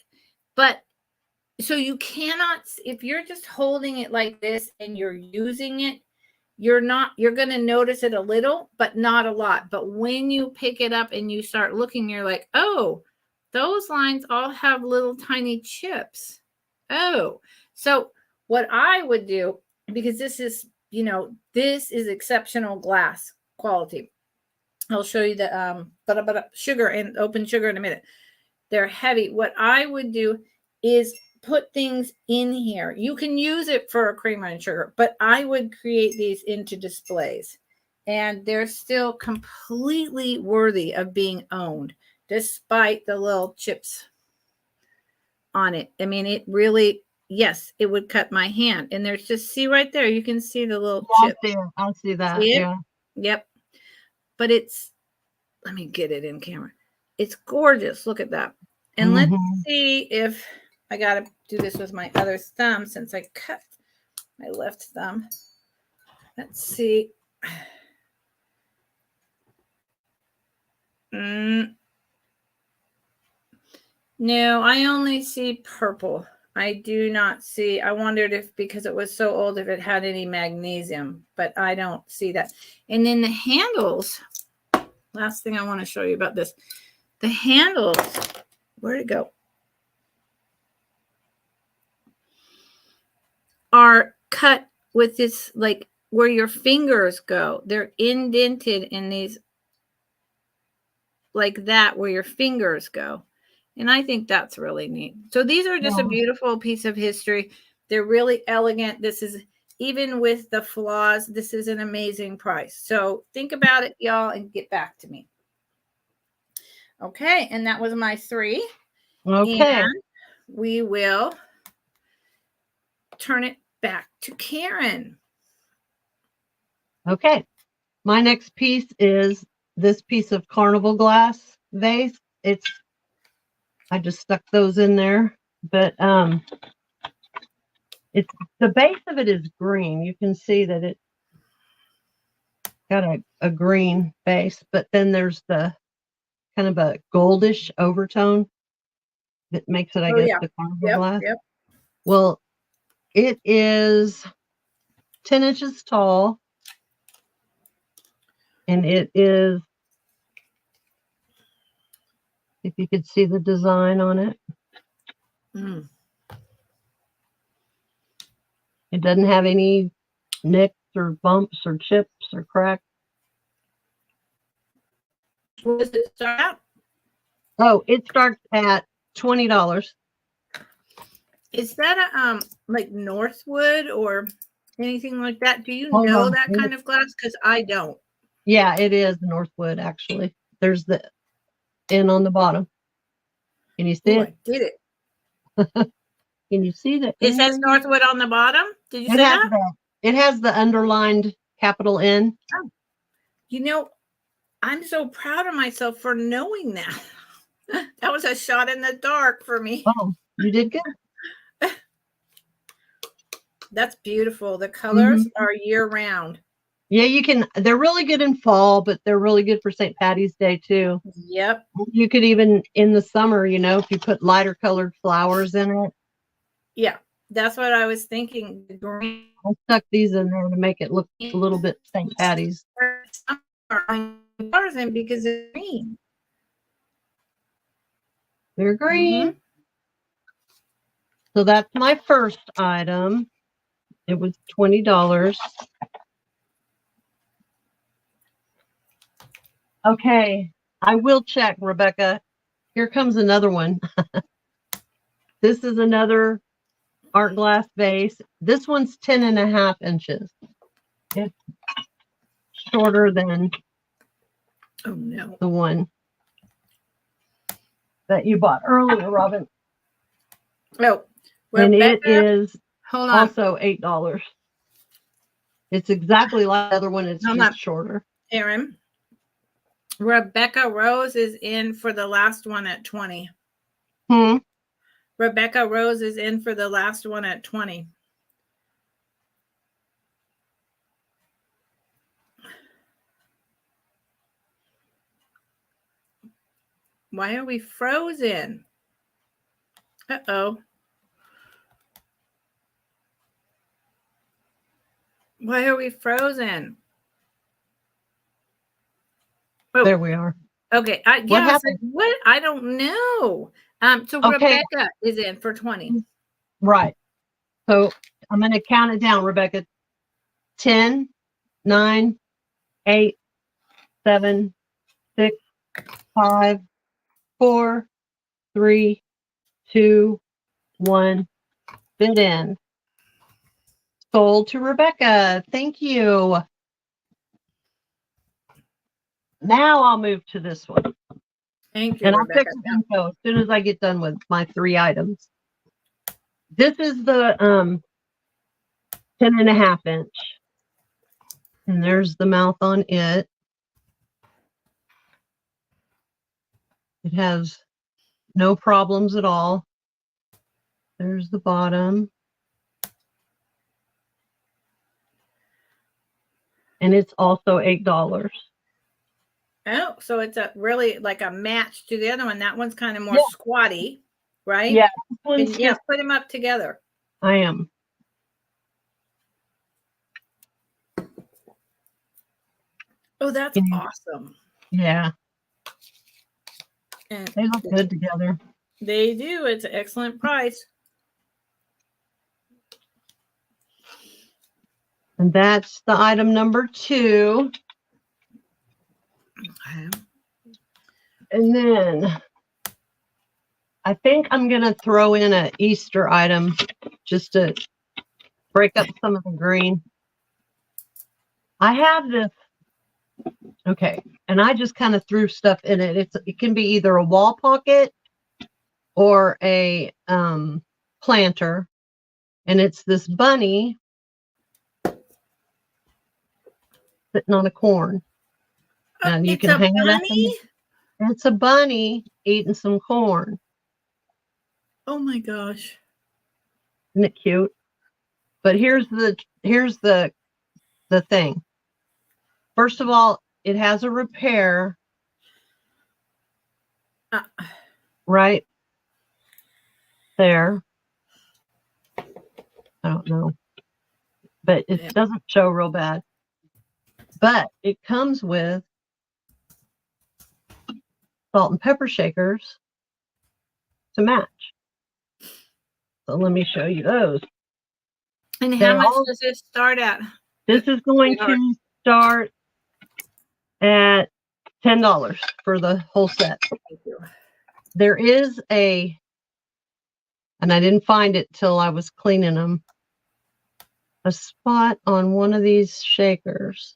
so you cannot, if you're just holding it like this and you're using it, you're going to notice it a little, but not a lot. But when you pick it up and you start looking, you're like, oh, those lines all have little tiny chips. Oh, so what I would do, because this is, this is exceptional glass quality. I'll show you the sugar and open sugar in a minute. They're heavy. What I would do is put things in here. You can use it for a creamer and sugar, but I would create these into displays. And they're still completely worthy of being owned, despite the little chips on it. I mean, it really, yes, it would cut my hand. And there's just, see right there, you can see the little chip. I see that. See it? Yeah. Yep. But it's, let me get it in camera. It's gorgeous. Look at that. And let's see if I got to do this with my other thumb since I cut my left thumb. Let's see. No, I only see purple. I do not see. I wondered if, because it was so old, if it had any magnesium, but I don't see that. And then the handles, last thing I want to show you about this. The handles, where'd it go? Are cut with this, like where your fingers go. They're indented in these, like that, where your fingers go. And I think that's really neat. So these are just a beautiful piece of history. They're really elegant. This is, even with the flaws, this is an amazing price. So think about it, y'all, and get back to me. Okay, and that was my 3. Okay. And we will turn it back to Karen. Okay. My next piece is this piece of carnival glass vase. I just stuck those in there, but it's, the base of it is green. You can see that it got a green base, but then there's the kind of a goldish overtone that makes it, I guess, the carnival glass. Yep. Well, it is 10 inches tall, and it is, if you could see the design on it. It doesn't have any nicks or bumps or chips or cracks. What does it start at? Oh, it starts at $20. Is that a like Northwood or anything like that? Do you know that kind of glass? Because I don't. Yeah, it is Northwood, actually. There's the N on the bottom. Can you see it? I did it. Can you see that? It says Northwood on the bottom. Did you say that? It has the underlined capital N. Oh. You know, I'm so proud of myself for knowing that. That was a shot in the dark for me. Oh, you did good. That's beautiful. The colors are year round. Yeah, you can. They're really good in fall, but they're really good for St. Patty's Day too. Yep. You could even in the summer, if you put lighter colored flowers in it. Yeah, that's what I was thinking. The green I stuck these in there to make it look a little bit St. Patty's. flowers in because it's green. They're green. So that's my first item. It was $20. Okay, I will check, Rebecca. Here comes another one. This is another art glass vase. This one's 10.5 inches. It's shorter than the one that you bought earlier, Robin. Oh, and Rebecca, it is hold on. also $8. It's exactly like the other one. It's just shorter. Erin, Rebecca Rose is in for the last one at 20. Rebecca Rose is in for the last one at 20. Why are we frozen? Uh-oh. Why are we frozen? Oh, there we are. Okay. What happened? What? I don't know. So okay. Rebecca is in for 20. Right. So I'm going to count it down, Rebecca. 10, 9, 8, 7, 6, 5, 4, 3, 2, 1. Bid in. Sold to Rebecca. Thank you. Now I'll move to this one. Thank you, and Rebecca. I'll check the info as soon as I get done with my 3 items. This is the 10.5 inch. And there's the mouth on it. It has no problems at all. There's the bottom. And it's also $8. Oh, so it's a really like a match to the other one. That one's kind of more squatty, right? Yeah. Yeah, put them up together. I am. Oh, that's awesome. Yeah. And they look good together. They do. It's an excellent price. And that's the item number 2. Okay. And then I think I'm going to throw in an Easter item just to break up some of the green. I have this. Okay. And I just kind of threw stuff in it. It can be either a wall pocket or a planter. And it's this bunny sitting on a corn. And you can hang it up. It's a bunny eating some corn. Oh my gosh. Isn't it cute? But here's the thing. First of all, it has a repair right there. I don't know, but it doesn't show real bad. But it comes with salt and pepper shakers to match. So let me show you those. And how much does this start at? This is going to start at $10 for the whole set. Thank you. There is and I didn't find it till I was cleaning them, a spot on one of these shakers.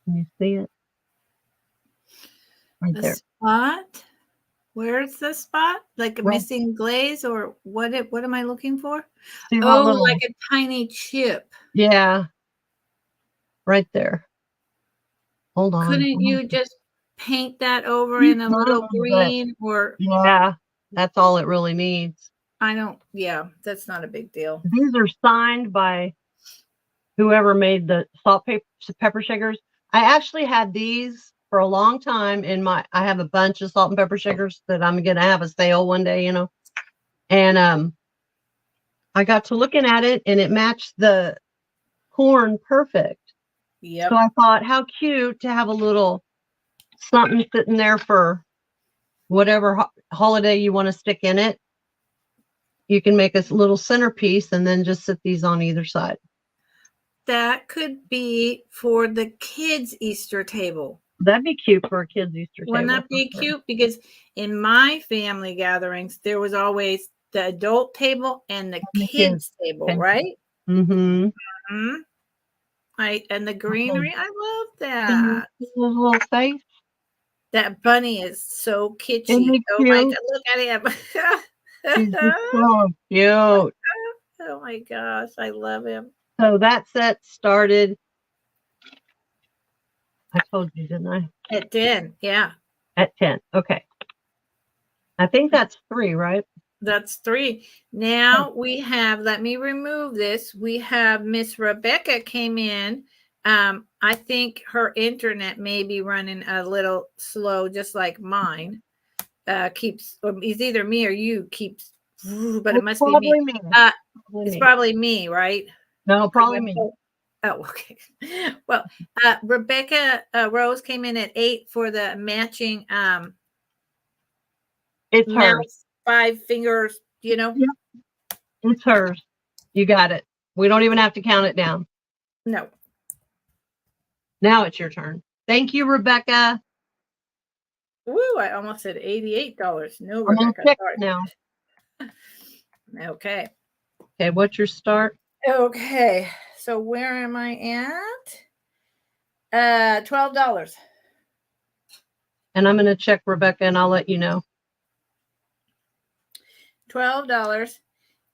Can you see it? Right there. Spot? Where's the spot? Like a missing glaze, or what am I looking for? Oh, like a tiny chip. Yeah. Right there. Hold on. Couldn't you just paint that over in a little green or? Yeah. That's all it really needs. Yeah, that's not a big deal. These are signed by whoever made the pepper shakers. I actually had these for a long time I have a bunch of salt and pepper shakers that I'm going to have a sale one day, and I got to looking at it and it matched the corn perfect. Yep. So I thought, how cute to have a little something sitting there for whatever holiday you want to stick in it. You can make a little centerpiece and then just sit these on either side. That could be for the kids' Easter table. That'd be cute for a kid's Easter table. Wouldn't that be cute? Because in my family gatherings, there was always the adult table and the kids table, right? Mm-hmm. Mm-hmm. And the greenery, I love that. His little face. That bunny is so kitschy. Oh my God, look at him. He's just so cute. Oh my gosh, I love him. So that set started, I told you, didn't I? At 10, yeah. At 10, okay. I think that's 3, right? That's 3. Now we have, let me remove this. We have Miss Rebecca came in. I think her internet may be running a little slow, just like mine. It's either me or you keeps, but it must be me. It's probably me, right? No, probably me. Oh, okay. Well, Rebecca Rose came in at 8 for the matching. It's hers. 5 fingers, Yep. It's hers. You got it. We don't even have to count it down. No. Now it's your turn. Thank you, Rebecca. Woo, I almost said $88. No, I'm Rebecca. check now. Okay. Okay, what's your start? Okay. So where am I at? $12. And I'm going to check Rebecca and I'll let you know. $12.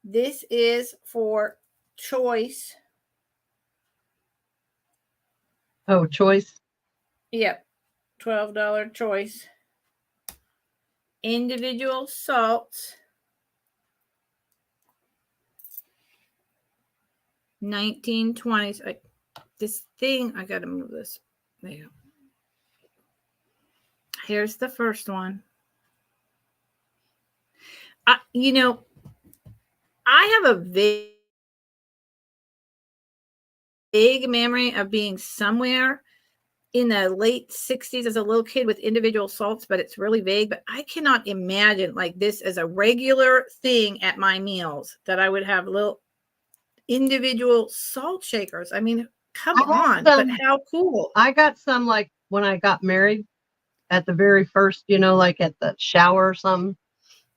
This is for choice. Oh, choice. Yep. $12 choice. Individual salts. 1920s. This thing, I got to move this. There you go. Here's the first one. I have a vague memory of being somewhere in the late 60s as a little kid with individual salts, but it's really vague. But I cannot imagine like this as a regular thing at my meals, that I would have little individual salt shakers. I mean, come on, but how cool. I got some like when I got married at the very first, like at the shower or something.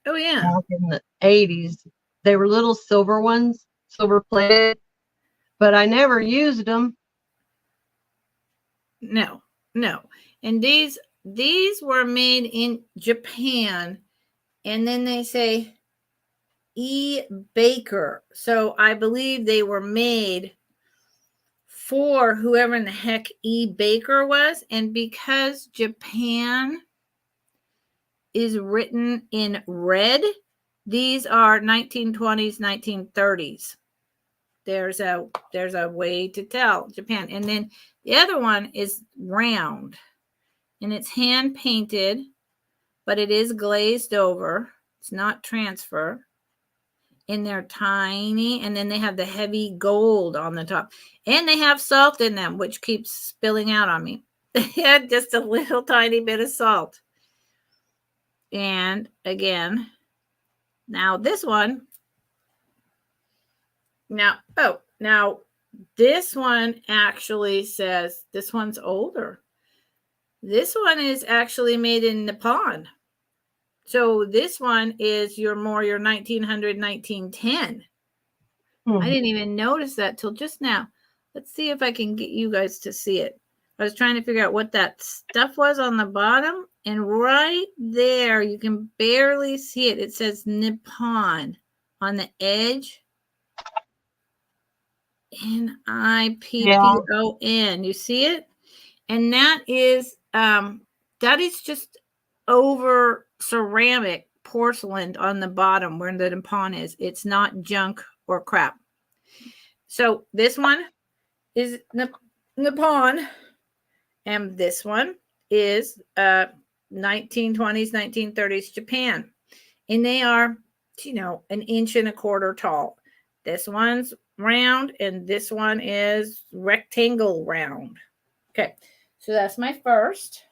Oh, yeah. Back in the 80s. They were little silver ones, silver plated, but I never used them. No. And these were made in Japan, and then they say E. Baker. So I believe they were made for whoever in the heck E. Baker was. And because Japan is written in red, these are 1920s, 1930s. There's a way to tell Japan. And then the other one is round, and it's hand painted, but it is glazed over. It's not transfer. And they're tiny, and then they have the heavy gold on the top, and they have salt in them, which keeps spilling out on me. They had just a little tiny bit of salt. And again, now this one, now this one actually says this one's older. This one is actually made in Nippon. So this one is your 1900, 1910. I didn't even notice that till just now. Let's see if I can get you guys to see it. I was trying to figure out what that stuff was on the bottom, and right there, you can barely see it. It says Nippon on the edge. Nippon. You see it? And that is just over ceramic porcelain on the bottom where the Nippon is. It's not junk or crap. So this one is Nippon, and this one is 1920s, 1930s Japan. And they are, you know, 1.25 inches tall. This one's round, and this one is rectangle round. Okay, so that's my first.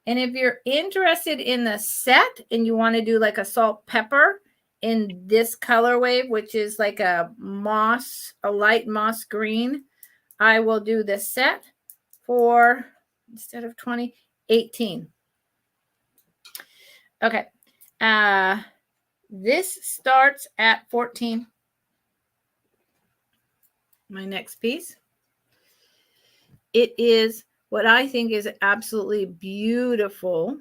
And if you're interested in the set and you want to do like a salt pepper in this colorway, which is like a light moss green, I will do the set for, instead of 20, 18. Okay. This starts at 14. My next piece. It is what I think is absolutely beautiful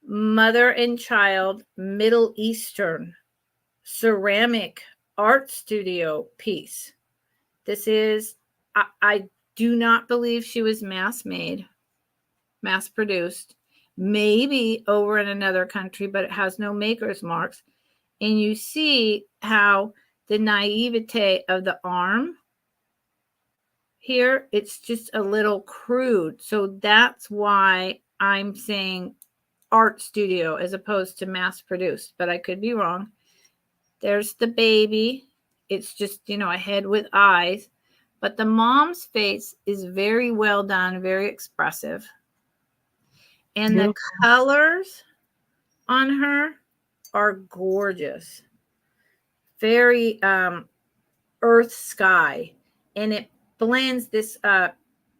mother and child Middle Eastern ceramic art studio piece. This is, I do not believe she was mass made, mass produced, maybe over in another country, but it has no maker's marks. And you see how the naivete of the arm here, it's just a little crude. So that's why I'm saying art studio as opposed to mass produced, but I could be wrong. There's the baby. It's just, you know, a head with eyes, but the mom's face is very well done, very expressive. And beautiful. The colors on her are gorgeous. Very earth sky. And it blends this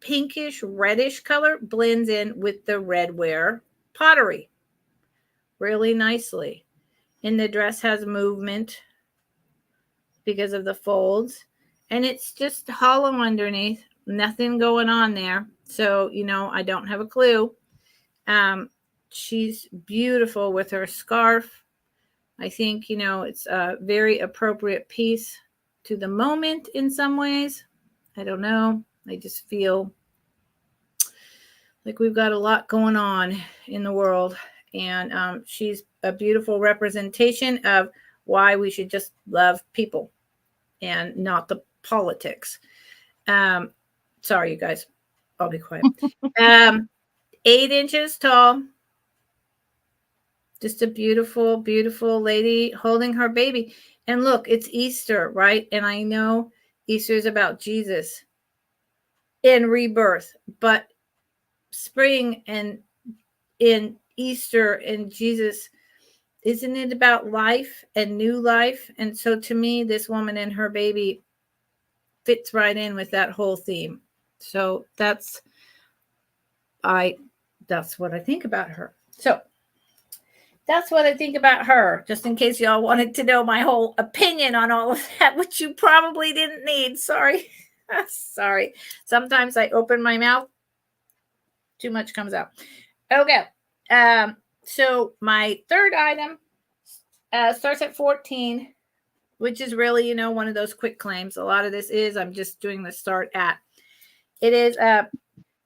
pinkish reddish color blends in with the redware pottery really nicely. And the dress has movement because of the folds, and it's just hollow underneath, nothing going on there. So, you know, I don't have a clue. She's beautiful with her scarf. I think, you know, it's a very appropriate piece to the moment in some ways. I don't know. I just feel like we've got a lot going on in the world. And she's a beautiful representation of why we should just love people and not the politics. Sorry, you guys. I'll be quiet. 8 inches tall. Just a beautiful, beautiful lady holding her baby. And look, it's Easter, right? And I know Easter is about Jesus and rebirth, but spring and in Easter and Jesus, isn't it about life and new life? And so to me, this woman and her baby fits right in with that whole theme. So that's what I think about her. So that's what I think about her, just in case y'all wanted to know my whole opinion on all of that, which you probably didn't need. Sorry. Sorry. Sometimes I open my mouth, too much comes out. Okay. So my third item starts at 14, which is really, you know, one of those quick claims. A lot of this is, I'm just doing the start at. It is a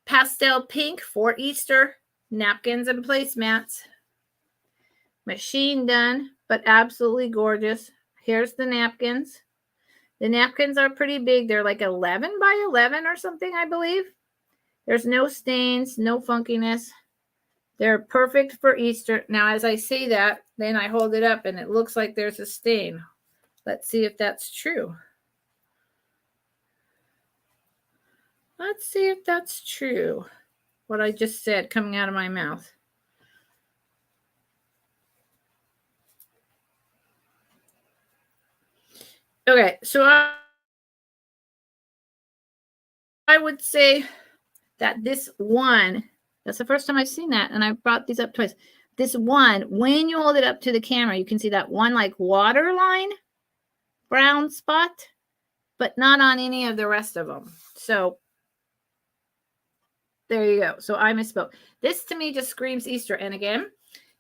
pastel pink for Easter, napkins and placemats. Machine done, but absolutely gorgeous. Here's the napkins. The napkins are pretty big. They're like 11 by 11 or something, I believe. There's no stains, no funkiness. They're perfect for Easter. Now, as I say that, then I hold it up and it looks like there's a stain. Let's see if that's true. Let's see if that's true. What I just said coming out of my mouth. Okay, so I would say that this one, that's the first time I've seen that, and I brought these up twice. This one, when you hold it up to the camera, you can see that one like water line brown spot, but not on any of the rest of them. So there you go. So I misspoke. This to me just screams Easter. And again,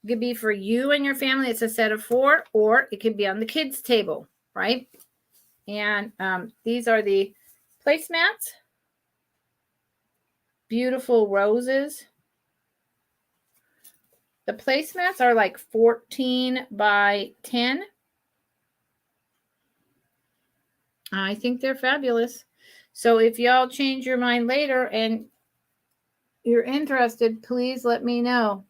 it could be for you and your family. It's a set of 4, or it could be on the kids' table, right? And these are the placemats. Beautiful roses. The placemats are like 14 by 10. I think they're fabulous. So if y'all change your mind later and you're interested, please let me know.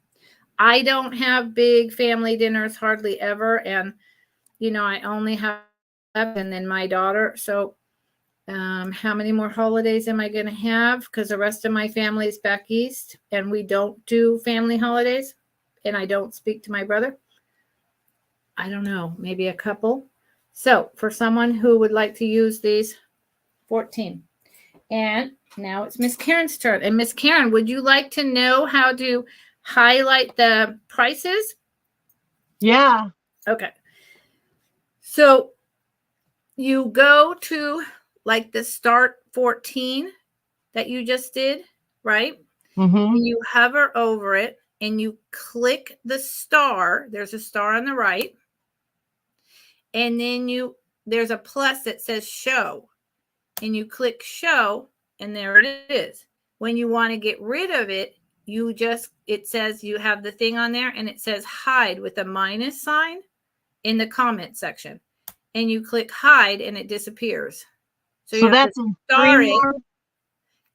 I don't have big family dinners hardly ever. And, you know, I only have and then my daughter. So how many more holidays am I going to have? Because the rest of my family is back east and we don't do family holidays. And I don't speak to my brother. I don't know, maybe a couple. So for someone who would like to use these, 14. And now it's Miss Karen's turn. And Miss Karen, would you like to know how to highlight the prices? Yeah. Okay. So you go to like the start 14 that you just did, right? Mm-hmm. And you hover over it and you click the star. There's a star on the right. And then there's a plus that says show. And you click show, and there it is. When you want to get rid of it, it says you have the thing on there and it says hide with a minus sign in the comment section. And you click hide and it disappears. So you have that's to in star it. StreamYard?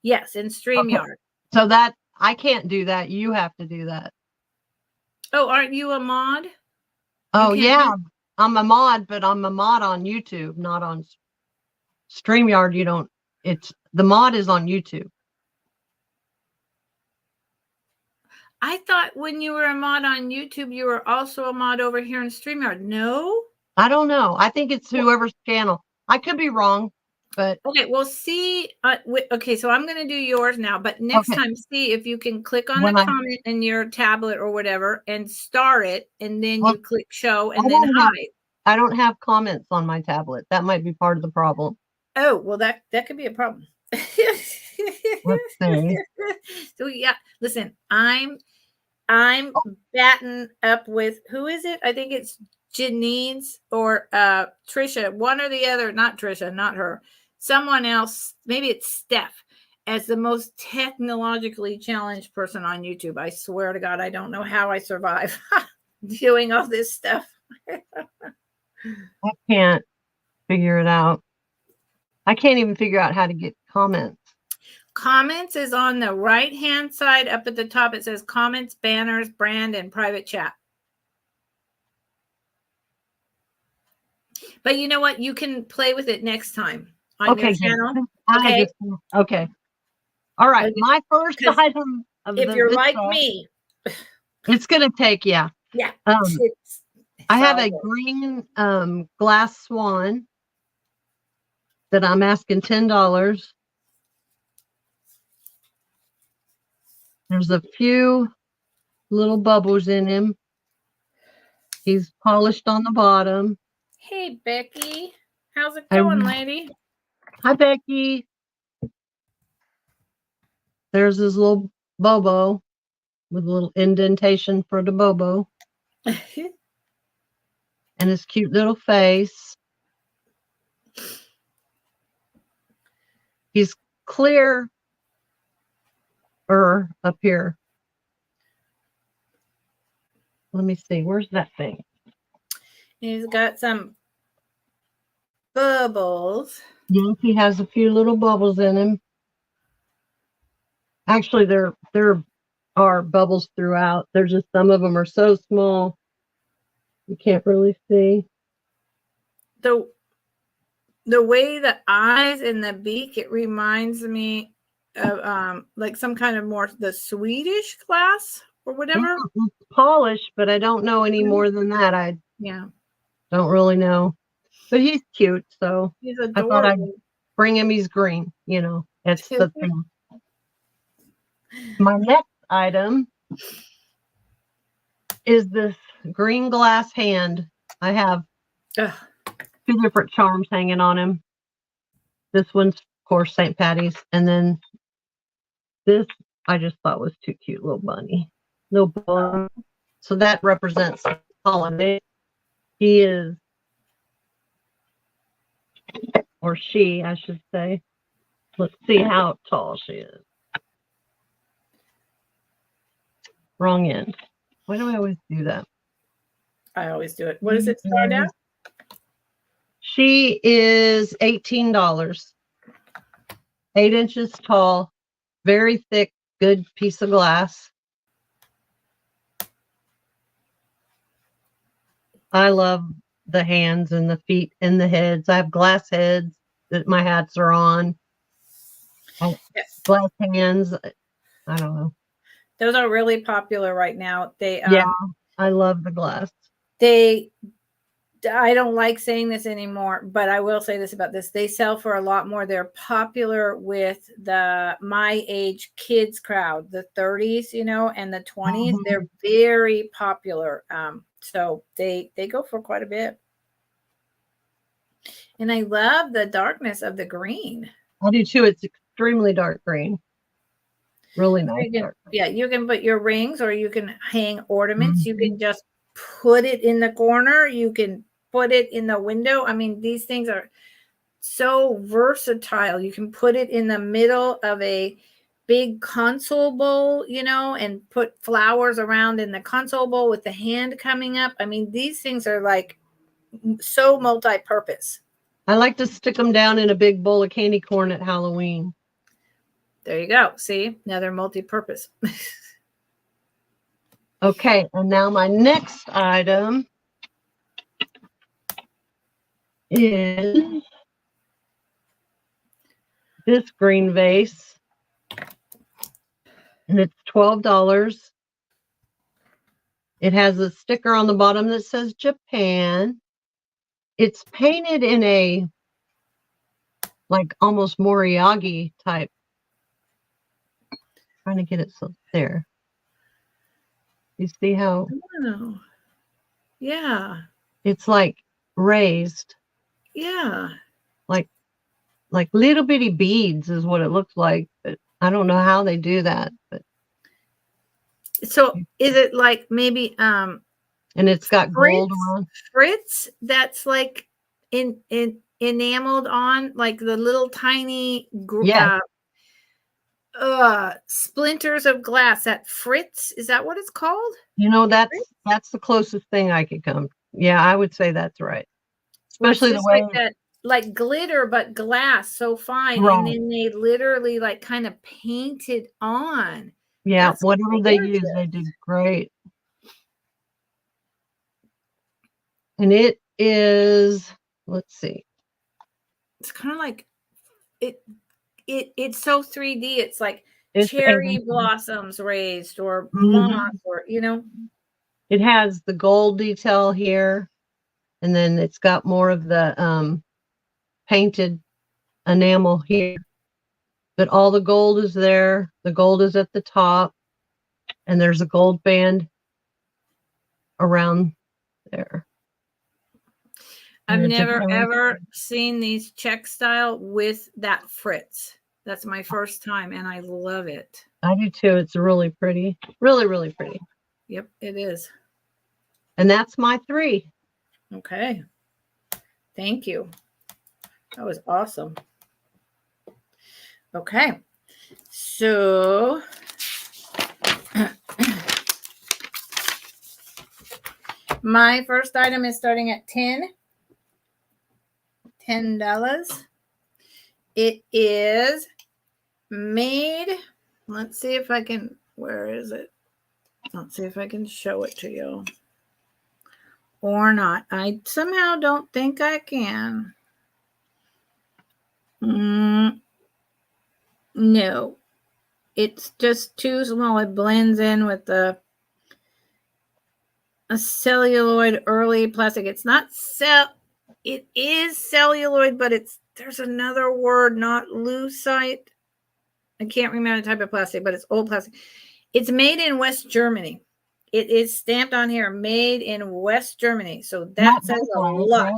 Yes, in StreamYard. Okay. So that I can't do that. You have to do that. Oh, aren't you a mod? Oh, yeah. I'm a mod, but I'm a mod on YouTube, not on StreamYard. The mod is on YouTube. I thought when you were a mod on YouTube, you were also a mod over here in StreamYard. No? I don't know. I think it's whoever's channel. I could be wrong, but okay. Well, see. Okay, so I'm going to do yours now, but next time, see if you can click on the comment in your tablet or whatever and star it, and then you click show and then hide. I don't have comments on my tablet. That might be part of the problem. Oh, well, that could be a problem. Let's see. So yeah, listen, I'm batting up with, who is it? I think it's Janine's or Trisha, one or the other, not Trisha, not her, someone else, maybe it's Steph, as the most technologically challenged person on YouTube. I swear to God, I don't know how I survive doing all this stuff. I can't figure it out. I can't even figure out how to get comments. Comments is on the right-hand side. Up at the top, it says comments, banners, brand, and private chat. But you know what? You can play with it next time on your channel. Okay. Okay. All right. My first item of if you're like me, it's going to take, yeah. I have a green glass swan that I'm asking $10. There's a few little bubbles in him. He's polished on the bottom. Hey, Becky. How's it going, lady? Hi, Becky. There's his little bobo with a little indentation for the bobo. And his cute little face. He's clear up here. Let me see. Where's that thing? He's got some bubbles. Yes, he has a few little bubbles in him. Actually, there are bubbles throughout. There's just some of them are so small you can't really see. The way the eyes and the beak, it reminds me of like some kind of more the Swedish glass or whatever. It's polished, but I don't know any more than that. I don't really know. But he's cute, so he's adorable. I thought I'd bring him. He's green, It's the thing. My next item is this green glass hand. I have 2 different charms hanging on him. This one's, of course, St. Patty's, and then this I just thought was too cute, little bunny. So that represents holiday. He is, or she, I should say. Let's see how tall she is. Wrong end. Why do I always do that? I always do it. What does it start at? She is $18. 8 inches tall, very thick, good piece of glass. I love the hands and the feet and the heads. I have glass heads that my hats are on. Glass hands. I don't know. Those are really popular right now. Yeah, I love the glass. I don't like saying this anymore, but I will say this about this. They sell for a lot more. They're popular with the my age kids crowd, the 30s, and the 20s. Mm-hmm. They're very popular. So they go for quite a bit. And I love the darkness of the green. I do too. It's extremely dark green. Really nice. You can put your rings or you can hang ornaments. Mm-hmm. You can just put it in the corner. You can put it in the window. I mean, these things are so versatile. You can put it in the middle of a big console bowl, and put flowers around in the console bowl with the hand coming up. I mean, these things are like so multi-purpose. I like to stick them down in a big bowl of candy corn at Halloween. There you go. See, now they're multi-purpose. Okay, and now my next item is this green vase, and it's $12. It has a sticker on the bottom that says Japan. It's painted in a like almost Moriagi type. Trying to get it so there. You see how? Oh, yeah. It's like raised. Yeah. Like little bitty beads is what it looks like, but I don't know how they do that. But so is it like maybe and it's got gold on Fritz that's like enameled on like the little tiny splinters of glass. That Fritz, is that what it's called? That's the closest thing I could come. Yeah, I would say that's right. Especially the way like that, like glitter but glass, so fine, right. And then they literally like kind of painted on. Yeah, that's whatever gorgeous. They use, they did great. And it is, let's see. It's kind of like it's so 3D. It's like cherry blossoms raised or moss or It has the gold detail here, and then it's got more of the painted enamel here. But all the gold is there. The gold is at the top, and there's a gold band around there. I've never ever seen these check style with that Fritz. That's my first time, and I love it. I do too. It's really pretty. Really, really pretty. Yep, it is. And that's my 3. Okay. Thank you. That was awesome. Okay. So my first item is starting at $10. It is made. Let's see if I can. Where is it? Let's see if I can show it to you. Or not. I somehow don't think I can. No. It's just too small. It blends in with a celluloid early plastic. It's not it is celluloid, but there's another word, not lucite. I can't remember the type of plastic, but it's old plastic. It's made in West Germany. It is stamped on here, made in West Germany. So that says a lot.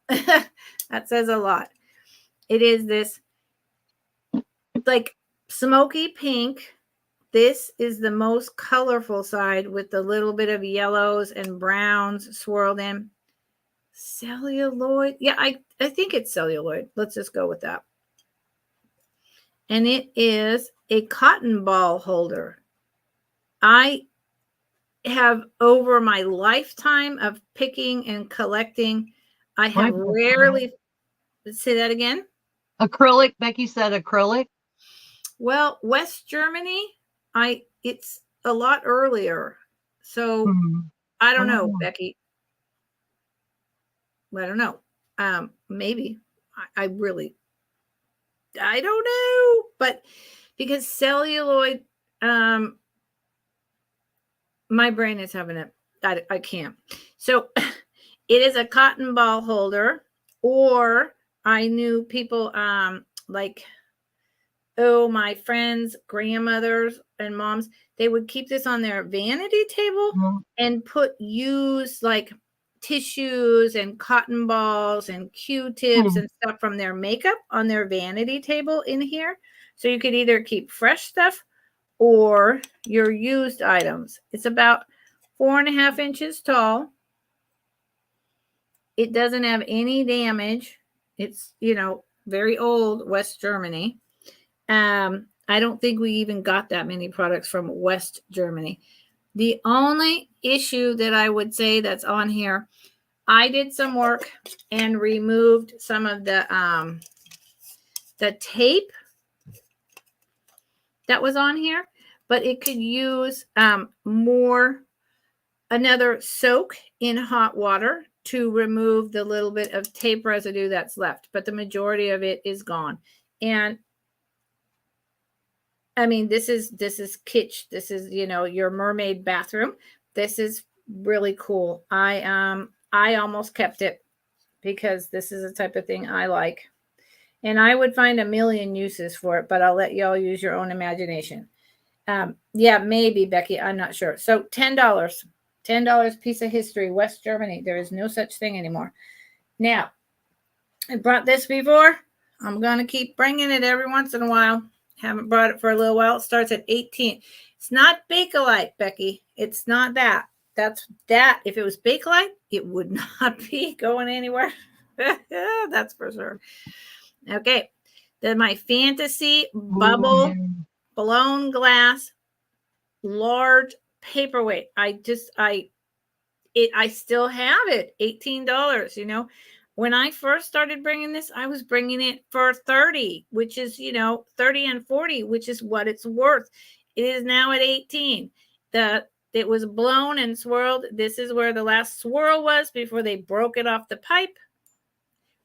That says a lot. It is this like smoky pink. This is the most colorful side with the little bit of yellows and browns swirled in. Celluloid. Yeah, I think it's celluloid. Let's just go with that. And it is a cotton ball holder. I have, over my lifetime of picking and collecting, I have rarely, say that again. Acrylic. Becky said acrylic. Well, West Germany, it's a lot earlier. So I don't know, Becky. I don't know. Maybe. I really, I don't know. But because celluloid, my brain is having it. I can't. So it is a cotton ball holder, or I knew people like, oh, my friends, grandmothers and moms, they would keep this on their vanity table and put used like tissues and cotton balls and Q-tips and stuff from their makeup on their vanity table in here. So you could either keep fresh stuff or your used items. It's about 4.5 inches tall. It doesn't have any damage. It's, very old West Germany. I don't think we even got that many products from West Germany. The only issue that I would say that's on here, I did some work and removed some of the tape that was on here, but it could use another soak in hot water to remove the little bit of tape residue that's left, but the majority of it is gone. And I mean, this is kitsch. This is, your mermaid bathroom. This is really cool. I almost kept it because this is the type of thing I like. And I would find a million uses for it, but I'll let y'all use your own imagination. Yeah, maybe, Becky. I'm not sure. So $10 piece of history, West Germany. There is no such thing anymore. Now, I brought this before. I'm going to keep bringing it every once in a while. Haven't brought it for a little while. It starts at 18. It's not Bakelite, Becky. It's not that. That's that. If it was Bakelite, it would not be going anywhere. That's for sure. Okay. Then my Fantasy Bubble Blown Glass large paperweight. I still have it. $18, When I first started bringing this, I was bringing it for 30, which is, 30 and 40, which is what it's worth. It is now at 18. It was blown and swirled. This is where the last swirl was before they broke it off the pipe.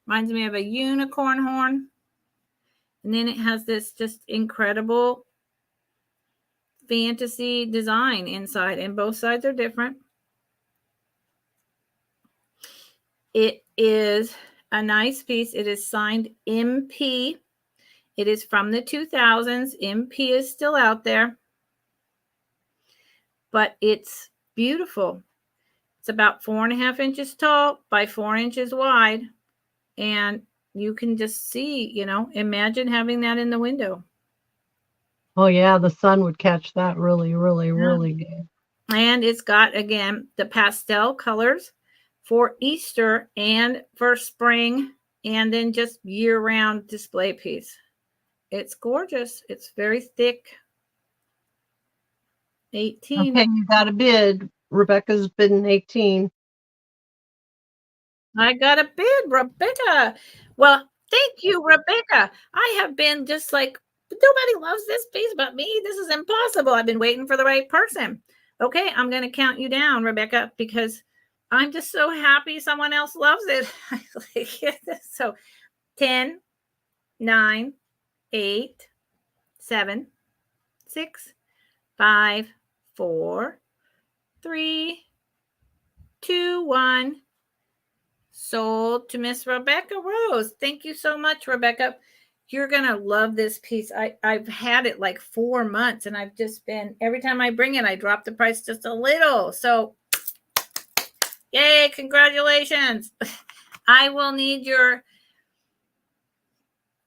Reminds me of a unicorn horn. And then it has this just incredible fantasy design inside, and both sides are different. It is a nice piece. It is signed MP. It is from the 2000s. MP is still out there, but it's beautiful. It's about 4.5 inches tall by 4 inches wide. And you can just see, imagine having that in the window. Oh, yeah. The sun would catch that really, really, really good. And it's got, again, the pastel colors for Easter and for spring, and then just year-round display piece. It's gorgeous. It's very thick. 18. Okay, you got a bid. Rebecca's bidding 18. I got a bid, Rebecca. Well, thank you, Rebecca. I have been just like, nobody loves this piece but me. This is impossible. I've been waiting for the right person. Okay, I'm going to count you down, Rebecca, because I'm just so happy someone else loves it. So 10, 9, 8, 7, 6, 5, 4, 3, 2, 1. Sold to Miss Rebecca Rose. Thank you so much, Rebecca. You're going to love this piece. I've had it like 4 months, and I've just been, every time I bring it, I drop the price just a little. So, yay, congratulations. I will need your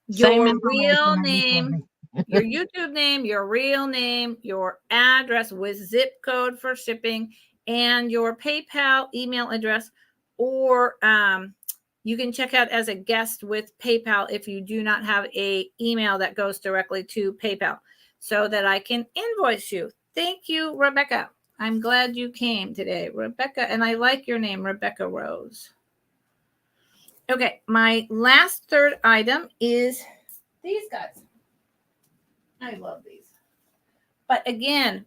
real name, your YouTube name, your real name, your address with zip code for shipping, and your PayPal email address, or you can check out as a guest with PayPal if you do not have an email that goes directly to PayPal, so that I can invoice you. Thank you, Rebecca. I'm glad you came today, Rebecca. And I like your name, Rebecca Rose. Okay, my last third item is these guys. I love these. But again,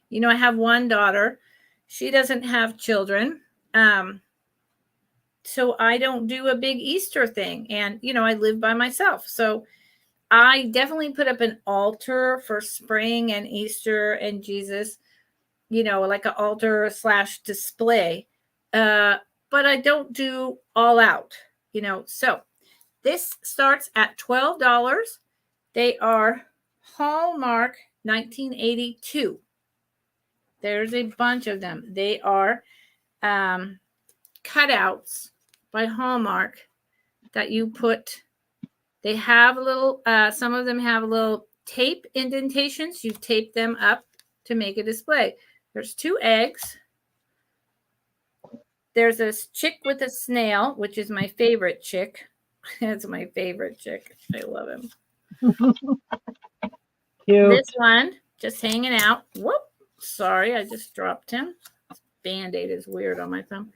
you know, I have one daughter. She doesn't have children. So I don't do a big Easter thing. And, you know, I live by myself. So I definitely put up an altar for spring and Easter and Jesus, you know, like an altar / display. But I don't do all out, you know. So this starts at $12. They are Hallmark 1982. There's a bunch of them. They are cutouts by Hallmark that you put. They have a little, some of them have a little tape indentations. You tape them up to make a display. There's 2 eggs. There's a chick with a snail, which is my favorite chick. That's my favorite chick. I love him. Cute. This one just hanging out. Whoop. Sorry, I just dropped him. This Band-Aid is weird on my thumb.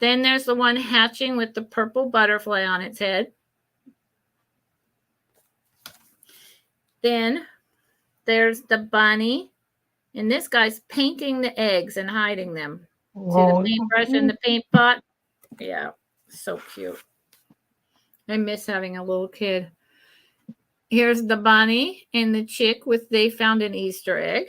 Then there's the one hatching with the purple butterfly on its head. Then there's the bunny. And this guy's painting the eggs and hiding them. See the paintbrush and the paint pot? Yeah, so cute. I miss having a little kid. Here's the bunny and the chick with they found an Easter egg.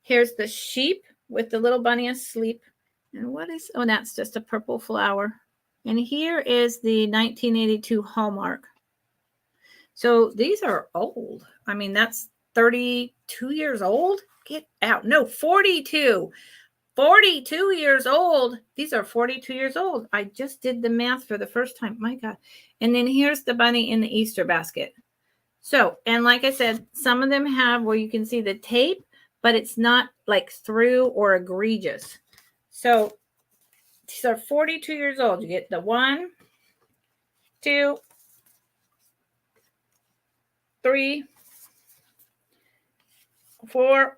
Here's the sheep with the little bunny asleep. And what is, oh, that's just a purple flower. And here is the 1982 Hallmark. So these are old. I mean, that's 32 years old. Get out. No, 42. 42 years old. These are 42 years old. I just did the math for the first time. My God. And then here's the bunny in the Easter basket. So, and like I said, some of them have where you can see the tape, but it's not like through or egregious. So these are 42 years old. You get the 1, 2, 3, 4,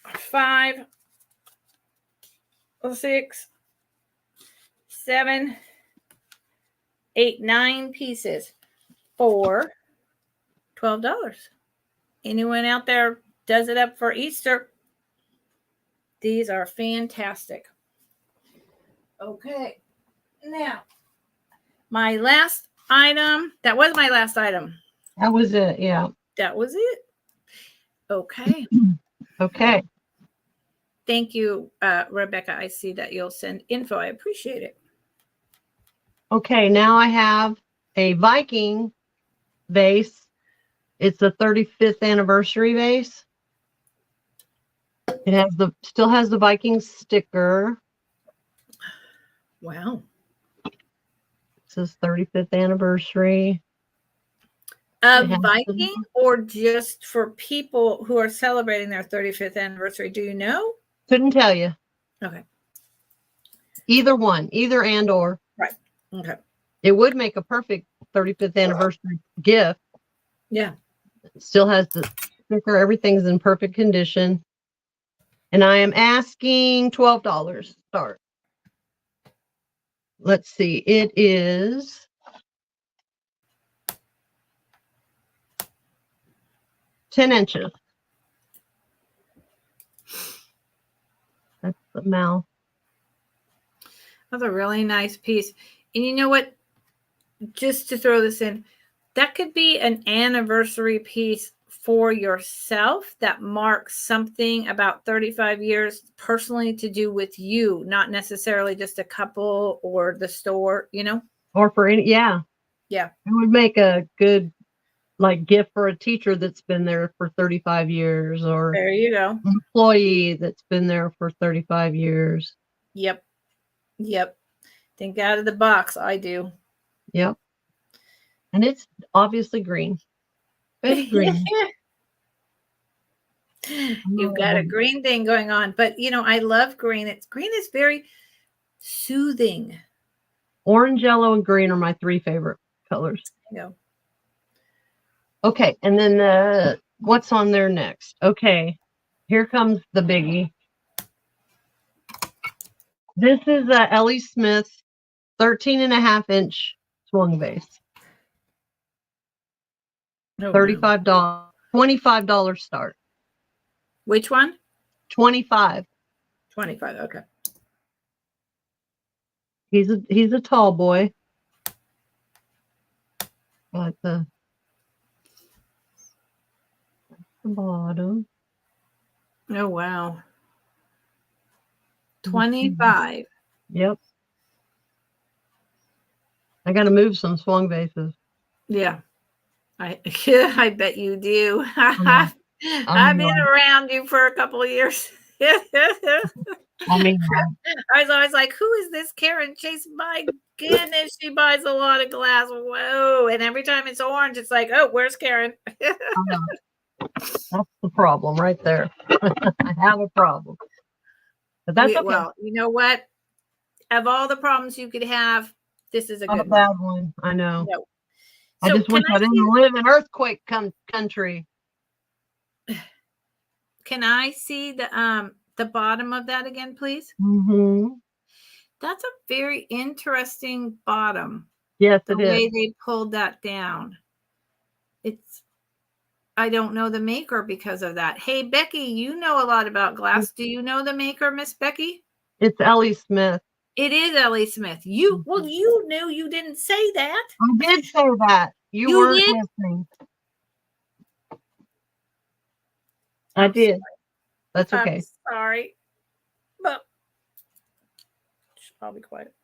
5, 6, 7, 8, 9 pieces for $12. Anyone out there does it up for Easter? These are fantastic. Okay. Now, my last item. That was my last item. That was it. Yeah. That was it. Okay. Okay. Thank you, Rebecca. I see that you'll send info. I appreciate it. Okay. Now I have a Viking vase. It's the 35th anniversary vase. It has still has the Viking sticker. Wow. It says 35th anniversary. Viking or just for people who are celebrating their 35th anniversary? Do you know? Couldn't tell you. Okay. Either one, either and or. Right. Okay. It would make a perfect 35th anniversary gift. Yeah. It still has the sticker. Everything's in perfect condition. And I am asking $12 start. Let's see. It is $10. That's the mouth. That's a really nice piece. And you know what? Just to throw this in, that could be an anniversary piece for yourself that marks something about 35 years personally to do with you, not necessarily just a couple or the store, you know? Or for any, yeah. Yeah. It would make a good like gift for a teacher that's been there for 35 years or there you go. An employee that's been there for 35 years. Yep. Yep. Think out of the box. I do. Yep. And it's obviously green. Very green. You've got a green thing going on, but you know, I love green. Green is very soothing. Orange, yellow, and green are my 3 favorite colors. You know. Okay, and then what's on there next? Okay, here comes the biggie. This is a Ellie Smith 13.5-inch swung base. Oh, $35, $25 start. Which one? 25. 25. Okay. He's a tall boy. Got the bottom. Oh, wow. 25. Yep. I got to move some swung bases. Yeah. I bet you do. I've been around you for a couple of years. I mean, I was always like, who is this Karen Chase? My goodness, she buys a lot of glass. Whoa. And every time it's orange, it's like, oh, where's Karen? that's the problem right there. I have a problem. But that's okay. Well, you know what? Of all the problems you could have, this is a good bad one. I know. No. I just wish I didn't live in earthquake country. Can I see the bottom of that again, please? Mm-hmm. That's a very interesting bottom. Yes, the way they pulled that down. I don't know the maker because of that. Hey, Becky, you know a lot about glass. Do you know the maker, Miss Becky? It's Ellie Smith. It is Ellie Smith. You knew. You didn't say that. I did say that. You weren't listening. I did. That's okay. I'm sorry. But I'll be quiet.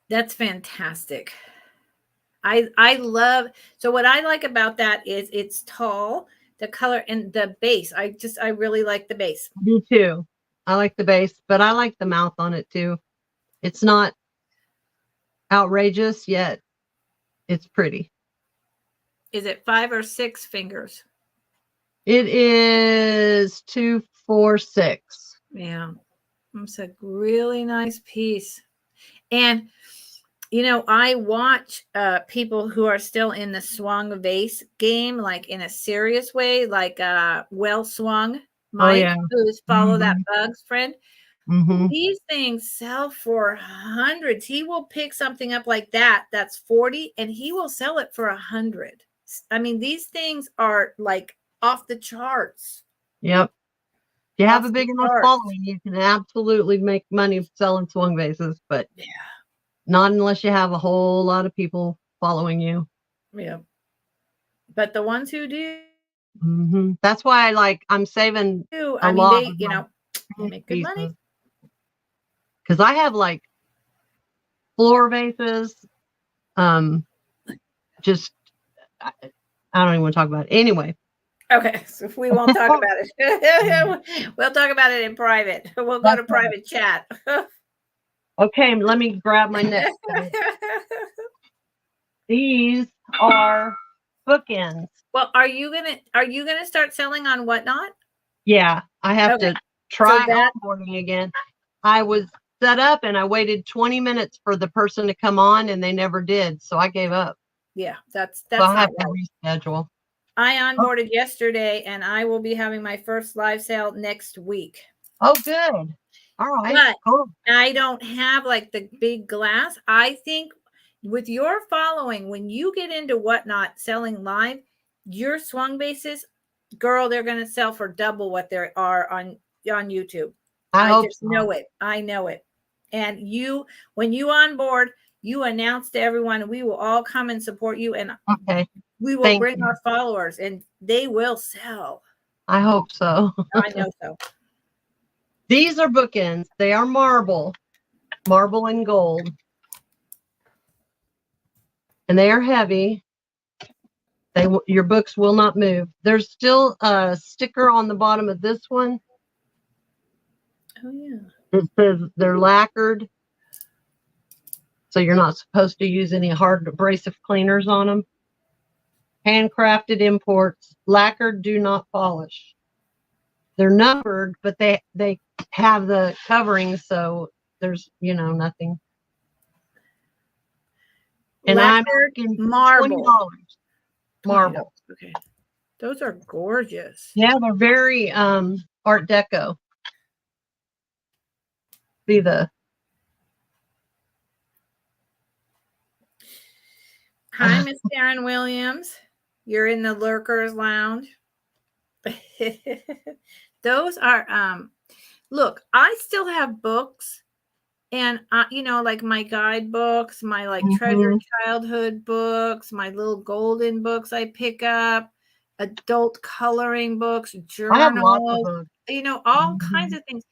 That's fantastic. I love, so what I like about that is it's tall, the color and the base. I really like the base. Me too. I like the base, but I like the mouth on it too. It's not outrageous yet. It's pretty. Is it 5 or 6 fingers? It is 2, 4, 6. Yeah. It's a really nice piece. And you know, I watch people who are still in the swung vase game, like in a serious way, like Well Swung Mike, who's Follow That Bugs friend. Mm-hmm. These things sell for hundreds. He will pick something up like that, that's 40, and he will sell it for 100. I mean, these things are like off the charts. Yep. If you have a big enough following, you can absolutely make money selling swung vases, but yeah. Not unless you have a whole lot of people following you. Yeah. But the ones who do. Mm-hmm. That's why I'm saving a lot. They make good money. Because I have like floor vases. Just, I don't even want to talk about it. Anyway. Okay. So we won't talk about it. We'll talk about it in private. We'll go to private chat. Okay, let me grab my next thing. These are bookends. Well, are you gonna start selling on Whatnot? Yeah, I have to try onboarding again. I was set up and I waited 20 minutes for the person to come on and they never did, so I gave up. Yeah, that's so I have to reschedule. I onboarded yesterday and I will be having my first live sale next week. Oh, good. All right. But cool. I don't have like the big glass. I think with your following, when you get into Whatnot selling live, your swung bases, girl, they're going to sell for double what they are on YouTube. I just know it. I know it. And when you onboard, you announce to everyone, and we will all come and support you. And we will bring our followers and they will sell. I hope so. I know so. These are bookends. They are marble and gold. And they are heavy. Your books will not move. There's still a sticker on the bottom of this one. Oh, yeah. It says they're lacquered. So you're not supposed to use any hard abrasive cleaners on them. Handcrafted imports. Lacquered, do not polish. They're numbered, but they have the covering, so there's nothing. And I'm Leopard asking marble. $20. $20. Marble. Okay. Those are gorgeous. Yeah, they're very Art Deco. See the Hi, Miss Karen Williams. You're in the Lurkers Lounge. Those are look, I still have books, and you know, like my guidebooks, my like treasure childhood books, my little golden books I pick up, adult coloring books, I have lots of journals, books. you know, all kinds of things.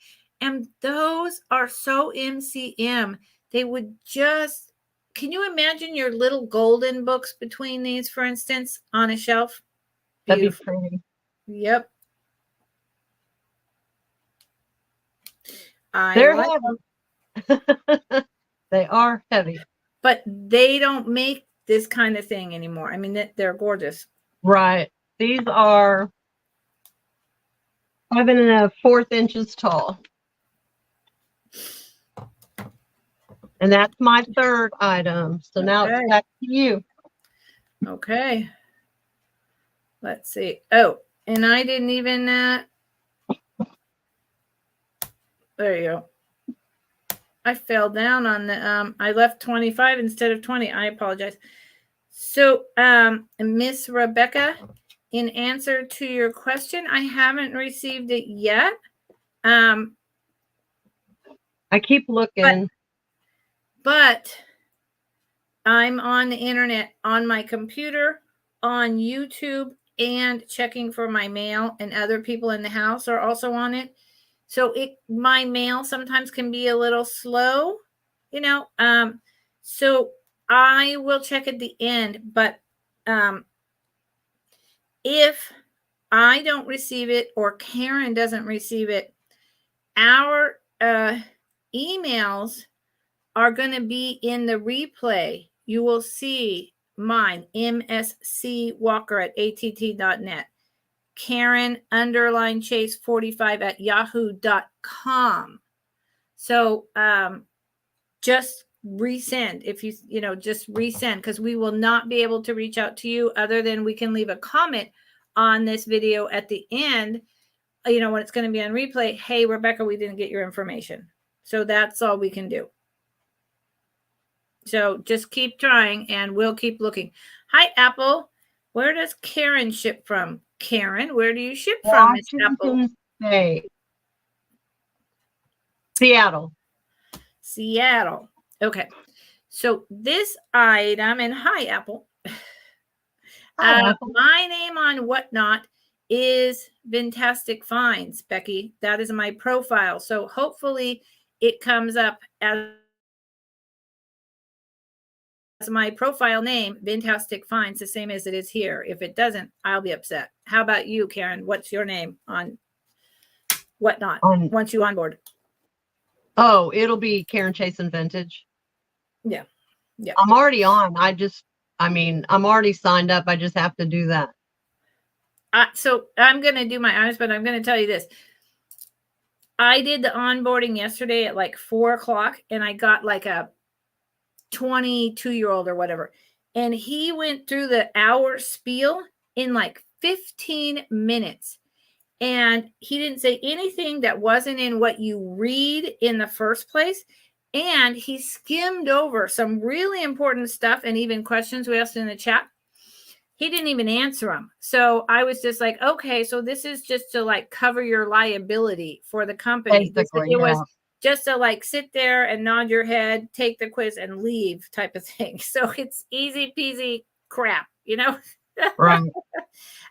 And those are so MCM. They would just, can you imagine your little golden books between these, for instance, on a shelf? Beautiful. That'd be pretty. Yep. They're like heavy. They are heavy. But they don't make this kind of thing anymore. I mean, they're gorgeous. Right. These are 5 1/4 inches tall. And that's my third item. So now it's back to you. Okay. Let's see. Oh, and I didn't even, there you go. I fell down on the, I left 25 instead of 20. I apologize. So, Miss Rebecca, in answer to your question, I haven't received it yet. I keep looking. But I'm on the internet, on my computer, on YouTube, and checking for my mail, and other people in the house are also on it. So my mail sometimes can be a little slow, you know. So I will check at the end, but if I don't receive it or Karen doesn't receive it, our emails are going to be in the replay. You will see mine, mscwalker@att.net, Karen _ Chase45 at yahoo.com. So just resend if you know, just resend, because we will not be able to reach out to you other than we can leave a comment on this video at the end, you know, when it's going to be on replay. Hey, Rebecca, we didn't get your information. So that's all we can do. So just keep trying and we'll keep looking. Hi, Apple. Where does Karen ship from? Karen, where do you ship from, Miss Apple? State. Seattle. Seattle. Okay. So this item, and hi, Apple. Hi, Apple. My name on Whatnot is Fantastic Finds, Becky. That is my profile. So hopefully it comes up as my profile name, Fantastic Finds, the same as it is here. If it doesn't, I'll be upset. How about you, Karen? What's your name on Whatnot once you onboard? Oh, it'll be Karen Chase and Vintage. Yeah. Yeah. I'm already on. I'm already signed up. I just have to do that. So I'm going to do my honest, but I'm going to tell you this. I did the onboarding yesterday at like 4:00, and I got like a 22-year-old or whatever. And he went through the hour spiel in like 15 minutes. And he didn't say anything that wasn't in what you read in the first place. And he skimmed over some really important stuff and even questions we asked in the chat. He didn't even answer them. So I was just like, okay, so this is just to like cover your liability for the company. It was just to like sit there and nod your head, take the quiz and leave type of thing. So it's easy peasy crap, you know? Right.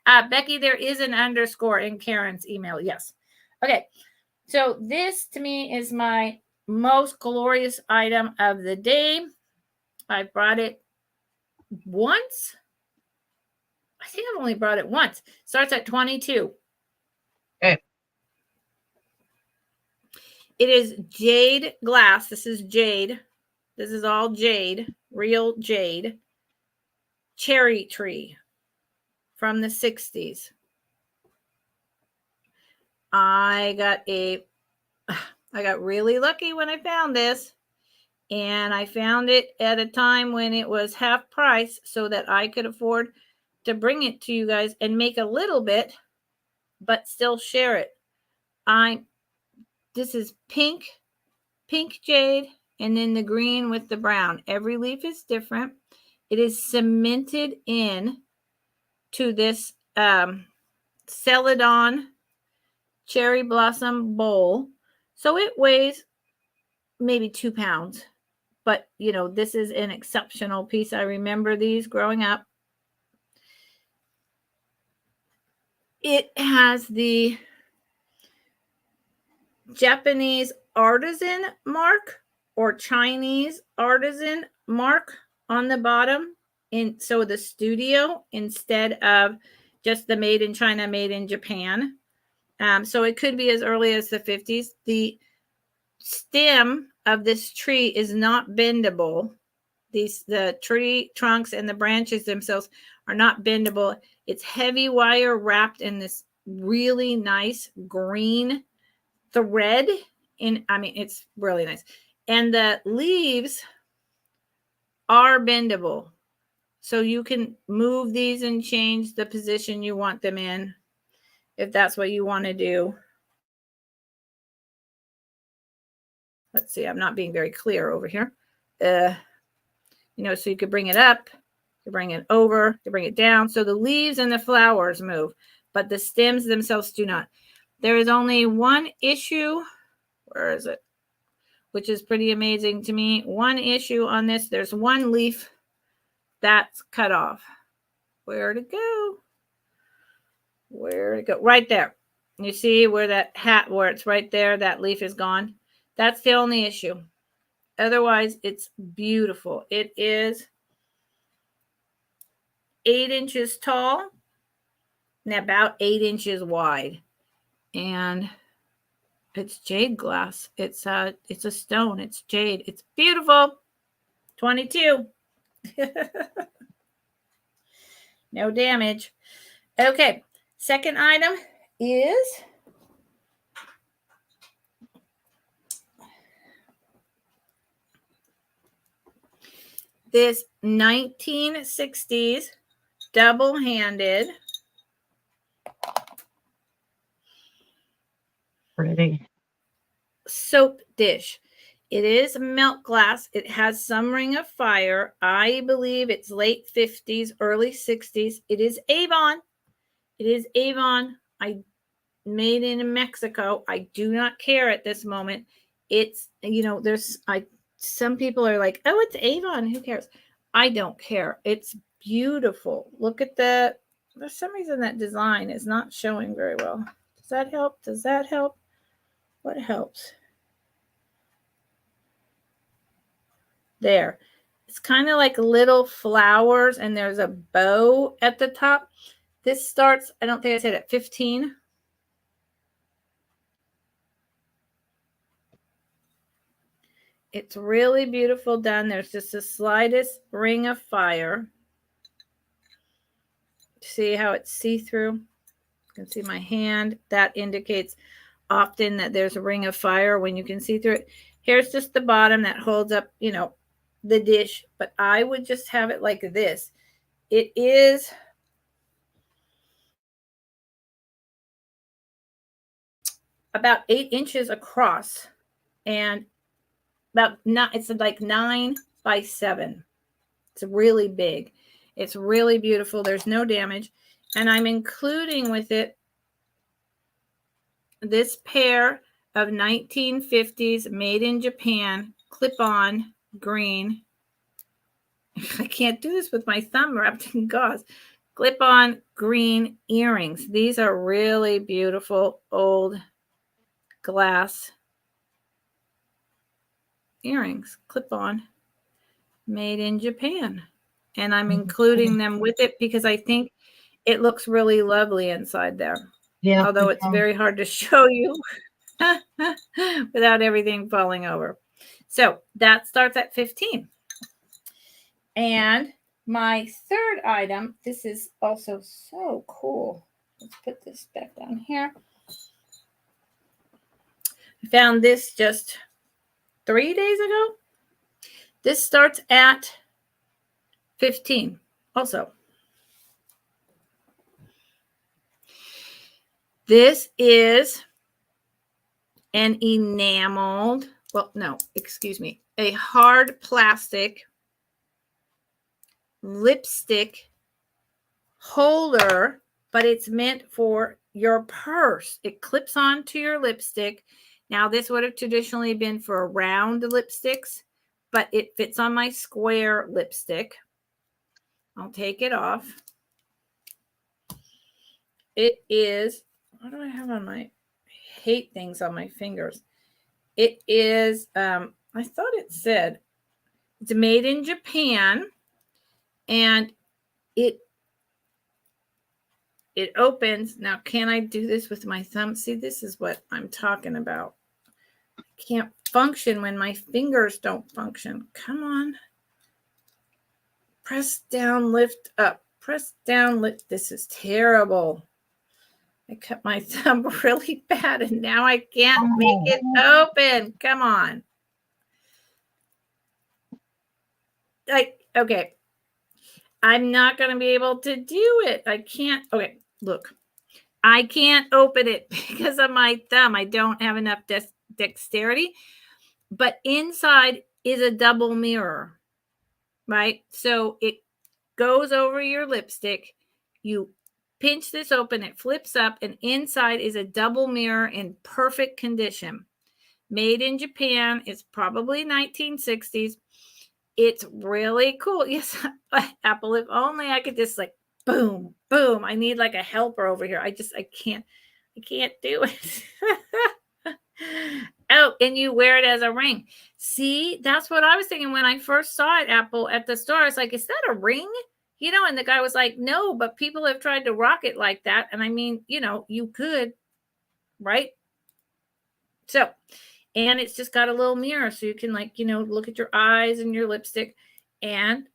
Becky, there is an underscore in Karen's email. Yes. Okay. So this to me is my most glorious item of the day. I brought it once. I think I've only brought it once. Starts at 22. Okay. It is jade glass. This is jade. This is all jade, real jade. Cherry tree from the 60s. I got really lucky when I found this. And I found it at a time when it was half price so that I could afford to bring it to you guys and make a little bit, but still share it. This is pink jade, and then the green with the brown. Every leaf is different. It is cemented in to this Celadon cherry blossom bowl. So it weighs maybe 2 pounds. But, you know, this is an exceptional piece. I remember these growing up. It has the Japanese artisan mark or Chinese artisan mark on the bottom. So the studio instead of just the made in China, made in Japan. So it could be as early as the 50s. The stem of this tree is not bendable. The tree trunks and the branches themselves are not bendable. It's heavy wire wrapped in this really nice green thread. It's really nice. And the leaves are bendable. So you can move these and change the position you want them in if that's what you want to do. Let's see, I'm not being very clear over here. So you could bring it up, you bring it over, you bring it down. So the leaves and the flowers move, but the stems themselves do not. There is only one issue. Where is it? Which is pretty amazing to me. One issue on this. There's one leaf that's cut off. Where'd it go? Where'd it go? Right there. You see where where it's right there, that leaf is gone. That's the only issue. Otherwise, it's beautiful. It is 8 inches tall and about 8 inches wide. And it's jade glass. It's a stone. It's jade. It's beautiful. 22. No damage. Okay. Second item is this 1960s double-handed Pretty soap dish. It is milk glass. It has some ring of fire. I believe it's late 50s, early 60s. It is Avon. It is Avon. I made in Mexico. I do not care at this moment. It's, some people are like, oh, it's Avon. Who cares? I don't care. It's beautiful. Look at there's some reason that design is not showing very well. Does that help? Does that help? What helps? There. It's kind of like little flowers and there's a bow at the top. This starts, I don't think I said at 15. It's really beautiful done. There's just the slightest ring of fire. See how it's see-through? You can see my hand. That indicates often that there's a ring of fire when you can see through it. Here's just the bottom that holds up, the dish. But I would just have it like this. It is about 8 inches across and it's like 9 by 7. It's really big. It's really beautiful. There's no damage. And I'm including with it this pair of 1950s made in Japan clip-on green. I can't do this with my thumb wrapped in gauze. Clip-on green earrings. These are really beautiful old glass earrings, clip-on, made in Japan. And I'm including them with it because I think it looks really lovely inside there. Yeah. Although it's very hard to show you without everything falling over. So that starts at 15. And my third item, this is also so cool. Let's put this back down here. I found this just 3 days ago. This starts at $15 also. This is an enameled, well, no, excuse me, a hard plastic lipstick holder, but it's meant for your purse. It clips onto your lipstick. Now, this would have traditionally been for round lipsticks, but it fits on my square lipstick. I'll take it off. It is, what do I have on my, I hate things on my fingers. It is, I thought it said, it's made in Japan, and it opens. Now, can I do this with my thumb? See, this is what I'm talking about. I can't function when my fingers don't function. Come on. Press down, lift up. Press down, lift. This is terrible. I cut my thumb really bad, and now I can't make it open. Come on. Okay. I'm not going to be able to do it. I can't. Okay, look. I can't open it because of my thumb. I don't have enough dexterity. But inside is a double mirror, right? So it goes over your lipstick. You pinch this open, it flips up, and inside is a double mirror in perfect condition. Made in Japan. It's probably 1960s. It's really cool. Yes, Apple, if only I could just like, boom, boom. I need like a helper over here. I can't do it. Oh, and you wear it as a ring. See, that's what I was thinking when I first saw it, Apple, at the store. It's like, is that a ring? You know, and the guy was like, no, but people have tried to rock it like that. And I mean, you know, you could, right? So, and it's just got a little mirror so you can, like, you know, look at your eyes and your lipstick. And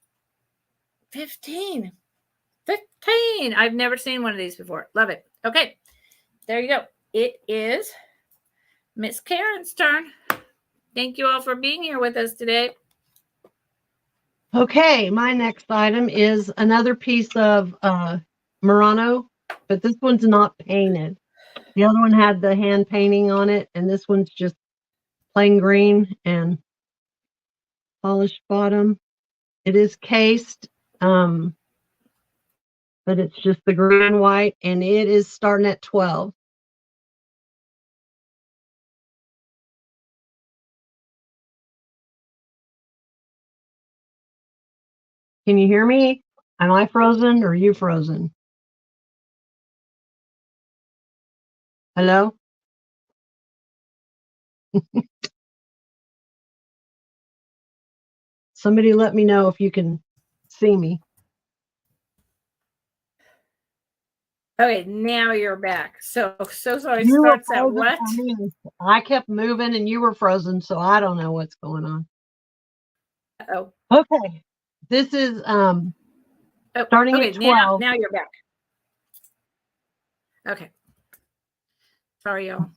15. I've never seen one of these before. Love it. Okay, there you go. It is Miss Karen's turn. Thank you all for being here with us today. Okay, my next item is another piece of Murano, but this one's not painted. The other one had the hand painting on it, and this one's just plain green and polished bottom. It is cased, but it's just the green and white, and it is starting at 12. Can you hear me? Am I frozen or are you frozen? Hello? Somebody let me know if you can see me. Okay, now you're back. So sorry. You were Starts at what? I kept moving and you were frozen, so I don't know what's going on. Oh. Okay. This is starting at 12. Now you're back. Okay. Sorry, y'all.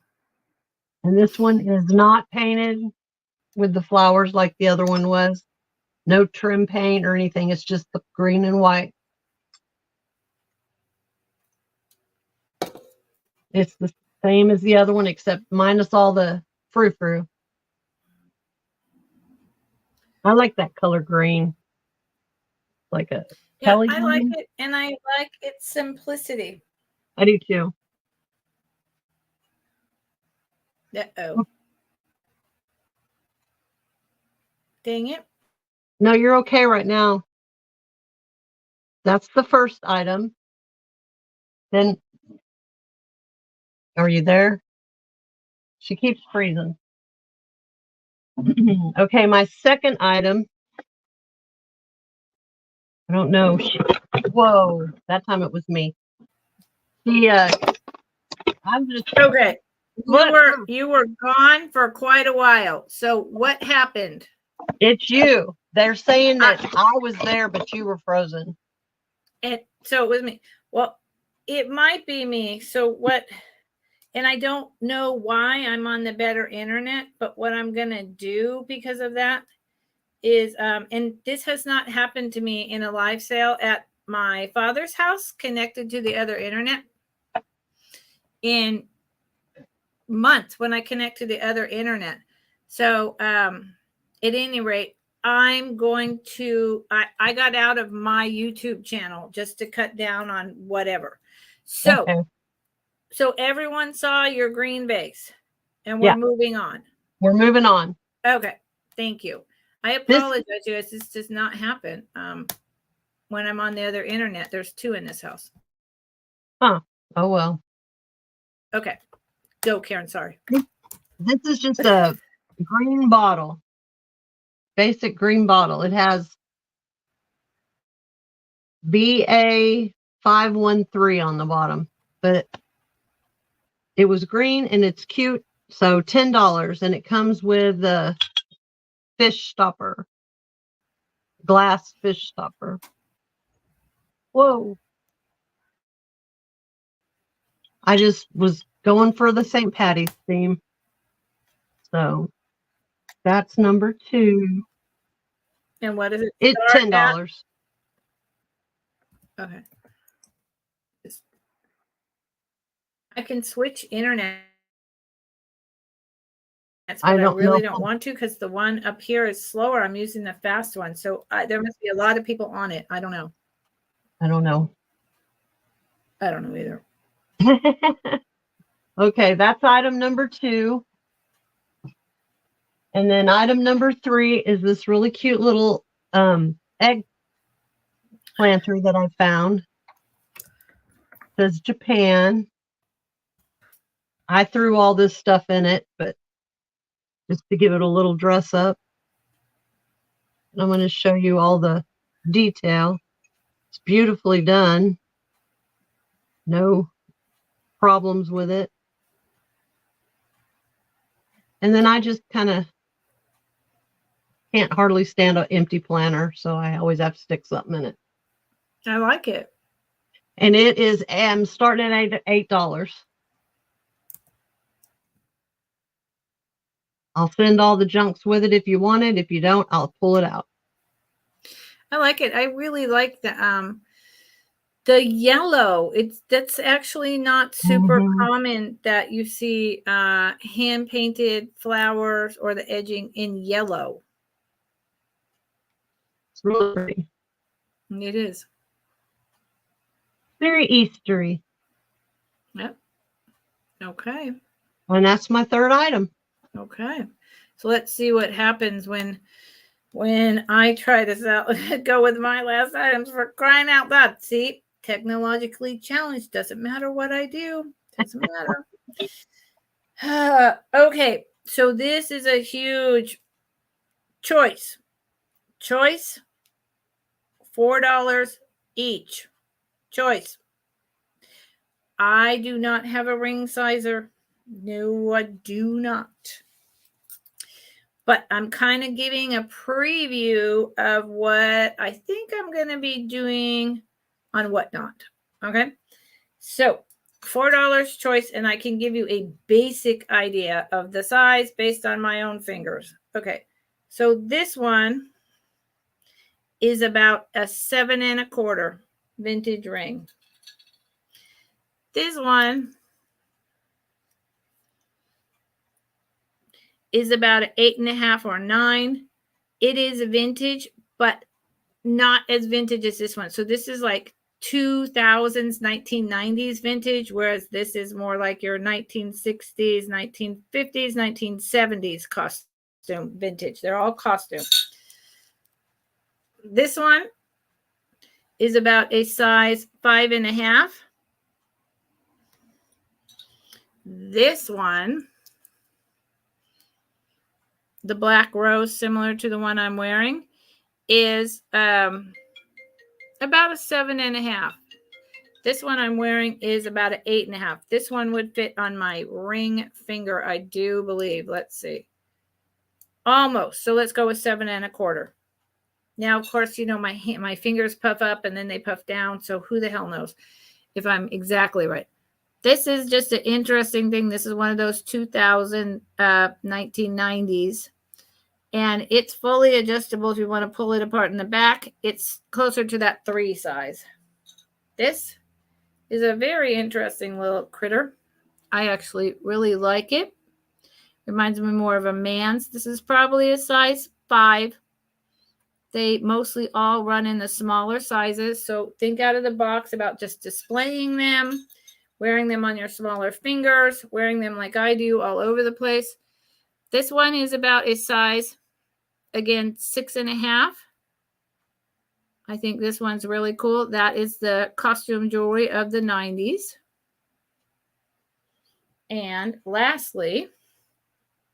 And this one is not painted with the flowers like the other one was. No trim paint or anything. It's just the green and white. It's the same as the other one, except minus all the frou-frou. I like that color green. Like a Kelly green. I like it, and I like its simplicity. I do too. Uh-oh. Dang it. No, you're okay right now. That's the first item. Then, are you there? She keeps freezing. Okay, my second item. I don't know. Whoa, that time it was me. I'm just okay. You were gone for quite a while. So what happened? It's you. They're saying that I was there, but you were frozen. And so it was me. Well, it might be me. So what? And I don't know why I'm on the better internet, but what I'm going to do because of that is, and this has not happened to me in a live sale at my father's house connected to the other internet in months when I connect to the other internet. So at any rate, I'm going to, I got out of my YouTube channel just to cut down on whatever. So, Okay. so everyone saw your green vase and we're Yeah. moving on. We're moving on. Okay. Thank you. I apologize, you guys. This does not happen when I'm on the other internet. There's 2 in this house. Huh. Oh, well. Okay. Go, Karen. Sorry. This is just a green bottle. Basic green bottle. It has BA513 on the bottom, but it was green and it's cute. So $10, and it comes with the fish stopper, glass fish stopper. Whoa. I just was going for the St. Patty's theme. So that's number 2. And what is it? It's $10. Okay. I can switch internet. But I really don't want to because the one up here is slower. I'm using the fast one. So there must be a lot of people on it. I don't know. I don't know. I don't know either. Okay, that's item number 2. And then item number 3 is this really cute little egg planter that I found. It says Japan. I threw all this stuff in it, but just to give it a little dress up. And I'm going to show you all the detail. It's beautifully done. No problems with it. And then I just kind of can't hardly stand an empty planter, so I always have to stick something in it. I like it. And it is, I'm starting at $8. I'll send all the junks with it if you want it. If you don't, I'll pull it out. I like it. I really like the yellow. That's actually not super common that you see hand painted flowers or the edging in yellow. It's really pretty. It is. Very Eastery. Yep. Okay. And that's my 3rd item. Okay. So let's see what happens when I try this out. Go with my last items, for crying out loud. See, technologically challenged. Doesn't matter what I do. Doesn't matter. Okay. So this is a huge choice. Choice. $4 each. Choice. I do not have a ring sizer. No, I do not. But I'm kind of giving a preview of what I think I'm going to be doing on Whatnot. Okay. So $4 choice, and I can give you a basic idea of the size based on my own fingers. Okay. So this one is about a 7 1/4 vintage ring. This one is about an 8 1/2 or 9. It is vintage, but not as vintage as this one. So this is like 2000s, 1990s vintage, whereas this is more like your 1960s, 1950s, 1970s costume vintage. They're all costume. This one is about a size 5 1/2. This one, the black rose, similar to the one I'm wearing, is about a 7 1/2. This one I'm wearing is about an 8 1/2. This one would fit on my ring finger, I do believe. Let's see. Almost. So let's go with 7 1/4. Now, of course, you know, my fingers puff up and then they puff down. So who the hell knows if I'm exactly right. This is just an interesting thing. This is one of those 1990s. And it's fully adjustable if you want to pull it apart in the back. It's closer to that 3 size. This is a very interesting little critter. I actually really like it. Reminds me more of a man's. This is probably a size 5. They mostly all run in the smaller sizes. So think out of the box about just displaying them, wearing them on your smaller fingers, wearing them like I do all over the place. This one is about a size, again, 6.5. I think this one's really cool. That is the costume jewelry of the 90s. And lastly,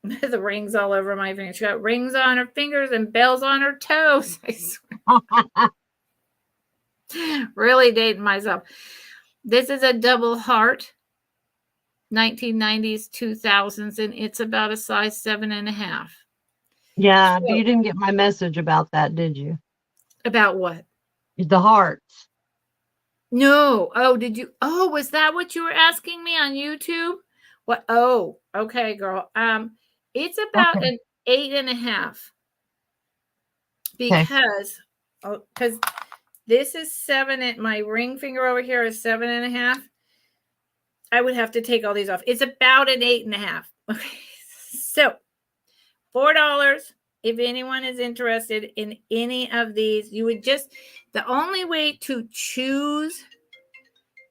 the rings all over my fingers. She got rings on her fingers and bells on her toes. I swear. Really dating myself. This is a double heart, 1990s, 2000s, and it's about a size 7.5. Yeah, So, you didn't get my message about that, did you? about what? The hearts. No. Oh, did you? Oh, was that what you were asking me on YouTube? What? Oh, okay, girl. It's about Okay. an 8.5 Okay. because this is 7 at my ring finger over here is 7.5. I would have to take all these off. It's about an 8.5. Okay. So $4. If anyone is interested in any of these, you would just, the only way to choose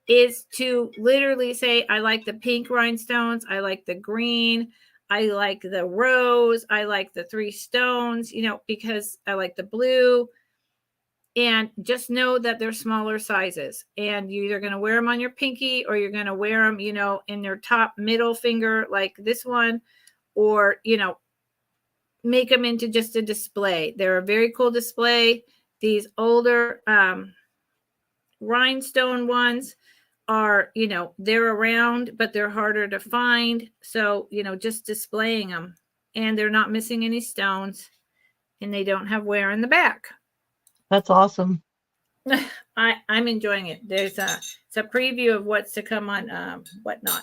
is to literally say, I like the pink rhinestones, I like the green, I like the rose, I like the 3 stones, because I like the blue. And just know that they're smaller sizes. And you're either going to wear them on your pinky or you're going to wear them, in your top middle finger, like this one, or, make them into just a display. They're a very cool display. These older rhinestone ones are, they're around, but they're harder to find. So, just displaying them, and they're not missing any stones, and they don't have wear in the back. That's awesome. I'm enjoying it. It's a preview of what's to come on whatnot.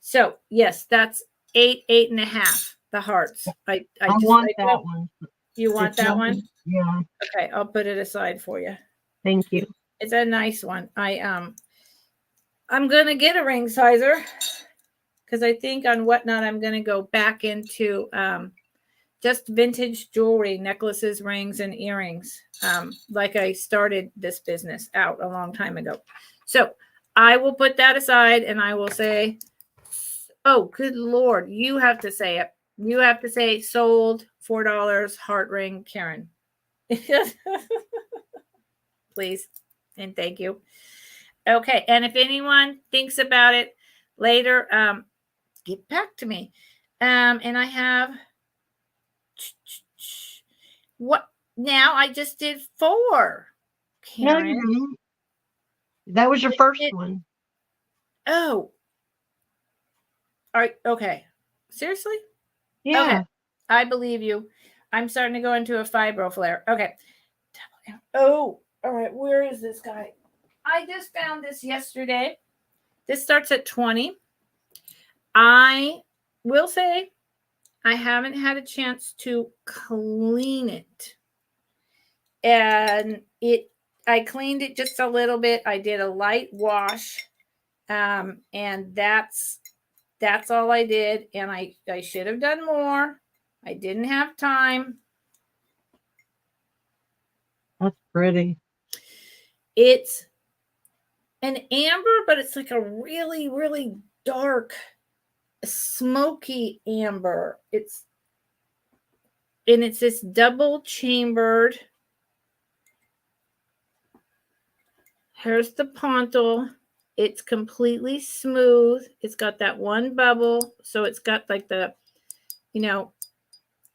So yes, that's 8.5. The hearts. I want that one. You want that one? Yeah. Okay, I'll put it aside for you. Thank you. It's a nice one. I'm gonna get a ring sizer because I think on whatnot I'm gonna go back into just vintage jewelry, necklaces, rings, and earrings. Like I started this business out a long time ago. So I will put that aside and I will say, oh, good Lord, you have to say it. You have to say sold $4 heart ring, Karen. Please. And thank you. Okay. And if anyone thinks about it later, get back to me. And I have what now? I just did 4. Karen. No, you didn't. That was your first one. Oh. All right. Okay. Seriously? Yeah. Okay. I believe you. I'm starting to go into a fibro flare. Okay. Oh, all right. Where is this guy? I just found this yesterday. This starts at 20. I will say I haven't had a chance to clean it. And I cleaned it just a little bit. I did a light wash. And that's all I did. And I should have done more. I didn't have time. That's pretty. It's an amber, but it's like a really, really dark, smoky amber. It's this double chambered. Here's the pontil. It's completely smooth. It's got that one bubble. So it's got like the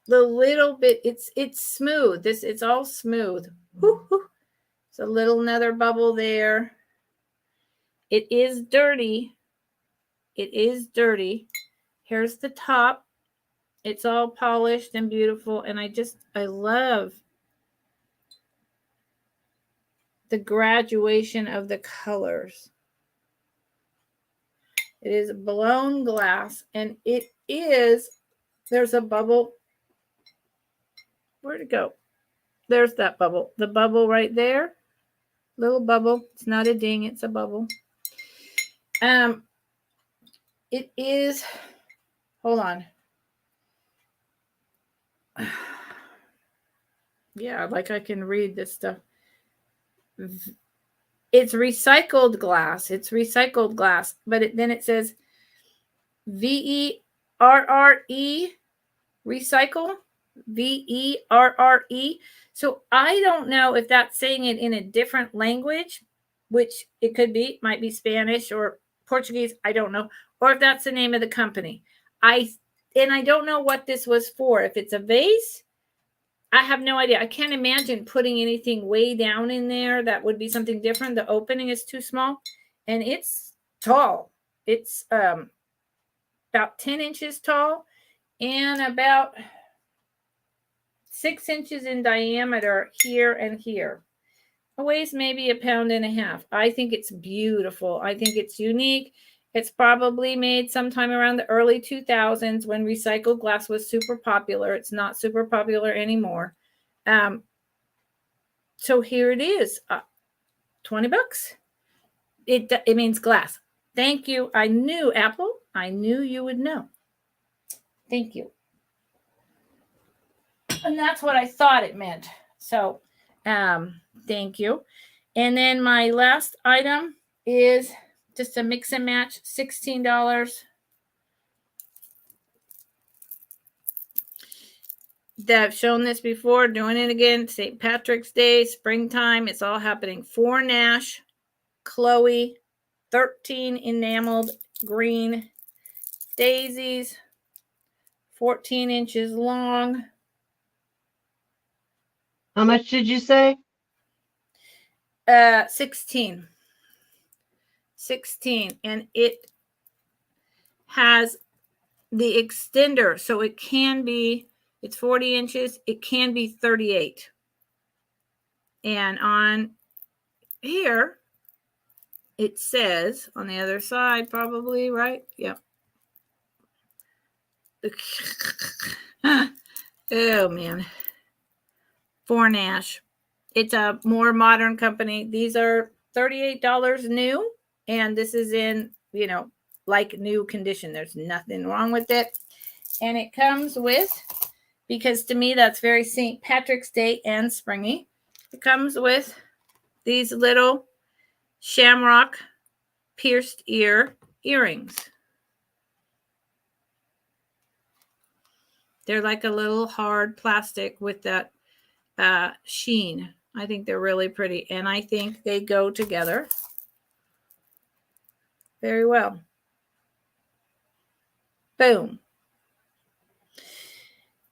little bit, it's smooth. It's all smooth. It's a little another bubble there. It is dirty. It is dirty. Here's the top. It's all polished and beautiful. And I love the graduation of the colors. It is blown glass, and there's a bubble Where'd it go? There's that bubble. The bubble right there. Little bubble. It's not a ding, it's a bubble. It is, hold on. Yeah, like I can read this stuff. It's recycled glass. It's recycled glass. But then it says VERRE, recycle, VERRE. So I don't know if that's saying it in a different language, which it could be, might be Spanish or Portuguese, I don't know, or if that's the name of the company. I don't know what this was for. If it's a vase, I have no idea. I can't imagine putting anything way down in there. That would be something different. The opening is too small, and it's tall. It's about 10 inches tall and about 6 inches in diameter here and here. It weighs maybe 1.5 pounds. I think it's beautiful. I think it's unique. It's probably made sometime around the early 2000s when recycled glass was super popular. It's not super popular anymore. So here it is, $20. It means glass. Thank you. I knew, Apple. I knew you would know. Thank you. And that's what I thought it meant. So, thank you. And then my last item is just a mix and match, $16. I've shown this before, doing it again. St. Patrick's Day, springtime, it's all happening. 4 Nash, Chloe, 13 enameled green daisies, 14 inches long. How much did you say? 16. And it has the extender, so it can be, it's 40 inches, it can be 38. And on here, it says on the other side, probably, right? Yep. Oh, man. 4 Nash. It's a more modern company. These are $38 new, and this is in, like new condition. There's nothing wrong with it. And it comes with, because to me that's very St. Patrick's Day and springy, it comes with these little shamrock pierced earrings. They're like a little hard plastic with that sheen. I think they're really pretty, and I think they go together very well. Boom.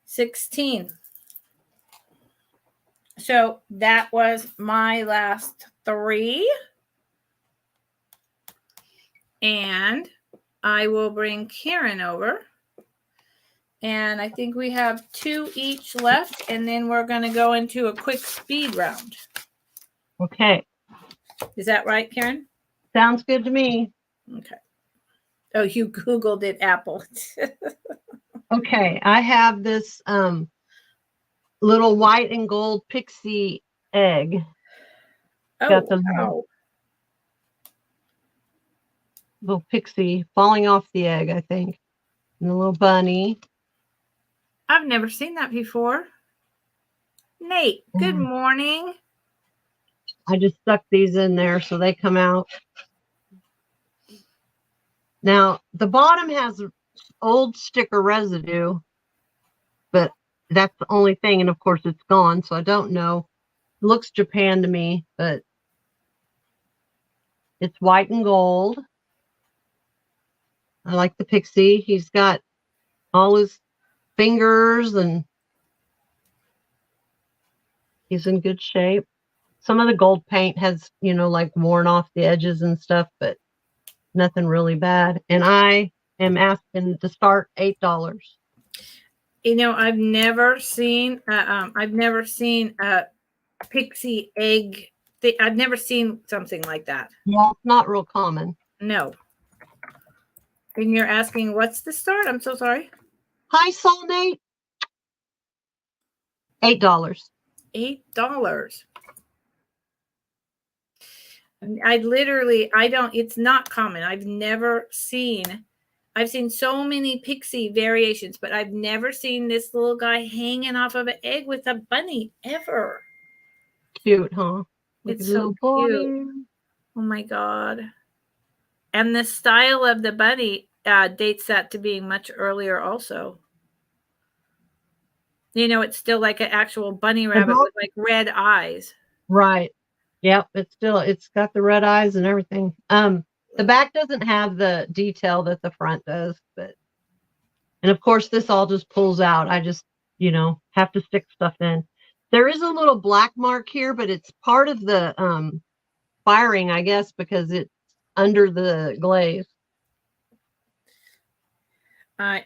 16. So that was my last 3. And I will bring Karen over. And I think we have 2 each left, and then we're going to go into a quick speed round. Okay. Is that right, Karen? Sounds good to me. Okay. Oh, you Googled it, Apple. Okay, I have this little white and gold pixie egg. Got the little pixie falling off the egg, I think. And the little bunny. I've never seen that before. Nate, good morning. I just stuck these in there so they come out. Now, the bottom has old sticker residue, but that's the only thing. And of course, it's gone, so I don't know. It looks Japan to me, but it's white and gold. I like the pixie. He's got all his fingers and he's in good shape. Some of the gold paint has, like worn off the edges and stuff, but nothing really bad. And I am asking to start $8. I've never seen a pixie egg. I've never seen something like that. Well, it's not real common. No. And you're asking, what's the start? I'm so sorry. Hi, Soul Nate. $8. $8. It's not common. I've seen so many pixie variations, but I've never seen this little guy hanging off of an egg with a bunny ever. Cute, huh? Look It's at so cute. Oh my God. And the style of the bunny dates that to being much earlier also. It's still like an actual bunny rabbit with like red eyes. Right. Yep. It's got the red eyes and everything. The back doesn't have the detail that the front does, and of course this all just pulls out. I just, have to stick stuff in. There is a little black mark here, but it's part of the firing, I guess, because it's under the glaze. And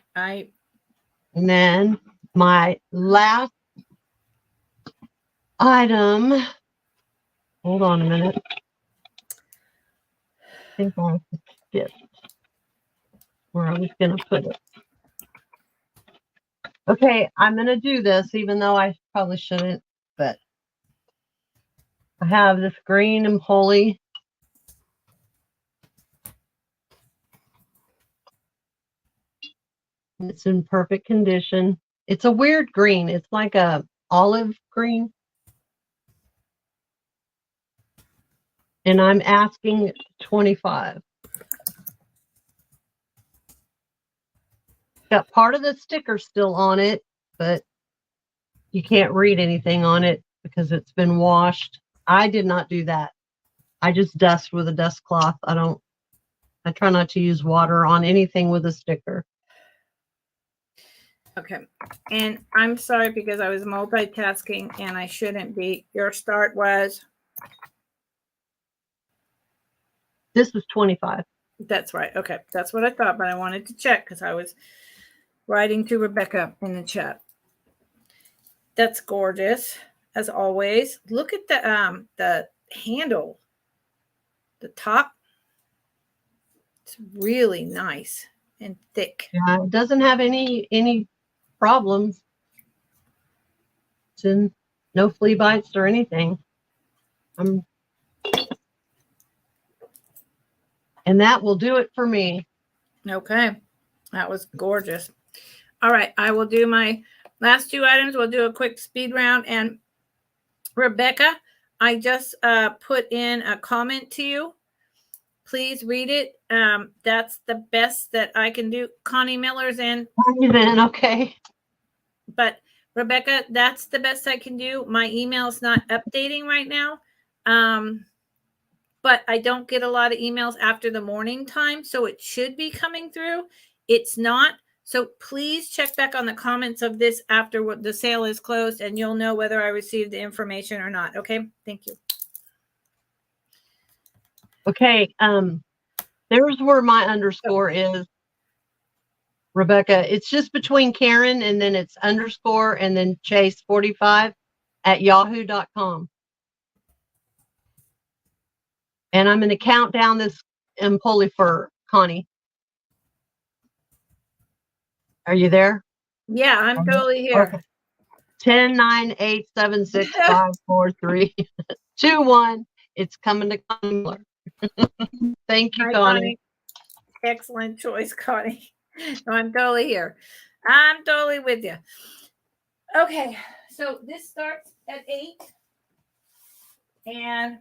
then my last item. Hold on a minute. I think I skipped where I was going to put it. Okay, I'm going to do this, even though I probably shouldn't, but I have this green and Holy. It's in perfect condition. It's a weird green. It's like a olive green. And I'm asking $25. Got part of the sticker still on it, but you can't read anything on it because it's been washed. I did not do that. I just dust with a dust cloth. I try not to use water on anything with a sticker. Okay. And I'm sorry because I was multitasking and I shouldn't be. Your start was? This was $25. That's right. Okay. That's what I thought, but I wanted to check because I was writing to Rebecca in the chat. That's gorgeous, as always. Look at the handle, the top. It's really nice and thick. Yeah, it doesn't have any problems. It's in no flea bites or anything. And that will do it for me. Okay. That was gorgeous. All right. I will do my last two items. We'll do a quick speed round. And Rebecca, I just put in a comment to you. Please read it. That's the best that I can do. Connie Miller's in. Okay. But Rebecca, that's the best I can do. My email is not updating right now. But I don't get a lot of emails after the morning time, so it should be coming through. It's not. So please check back on the comments of this after the sale is closed, and you'll know whether I received the information or not. Okay? Thank you. Okay. There's where my underscore is, Rebecca. It's just between Karen and then it's underscore and then Chase 45 at yahoo.com. And I'm going to count down this Empoli for Connie. Are you there? Yeah, I'm totally here. Okay. 10, 9, 8, 7, 6, 5, 4, 3, 2, 1. It's coming to Connie Miller. Thank you, Connie. Excellent choice, Connie. No, I'm totally here. I'm totally with you. Okay, so this starts at 8. And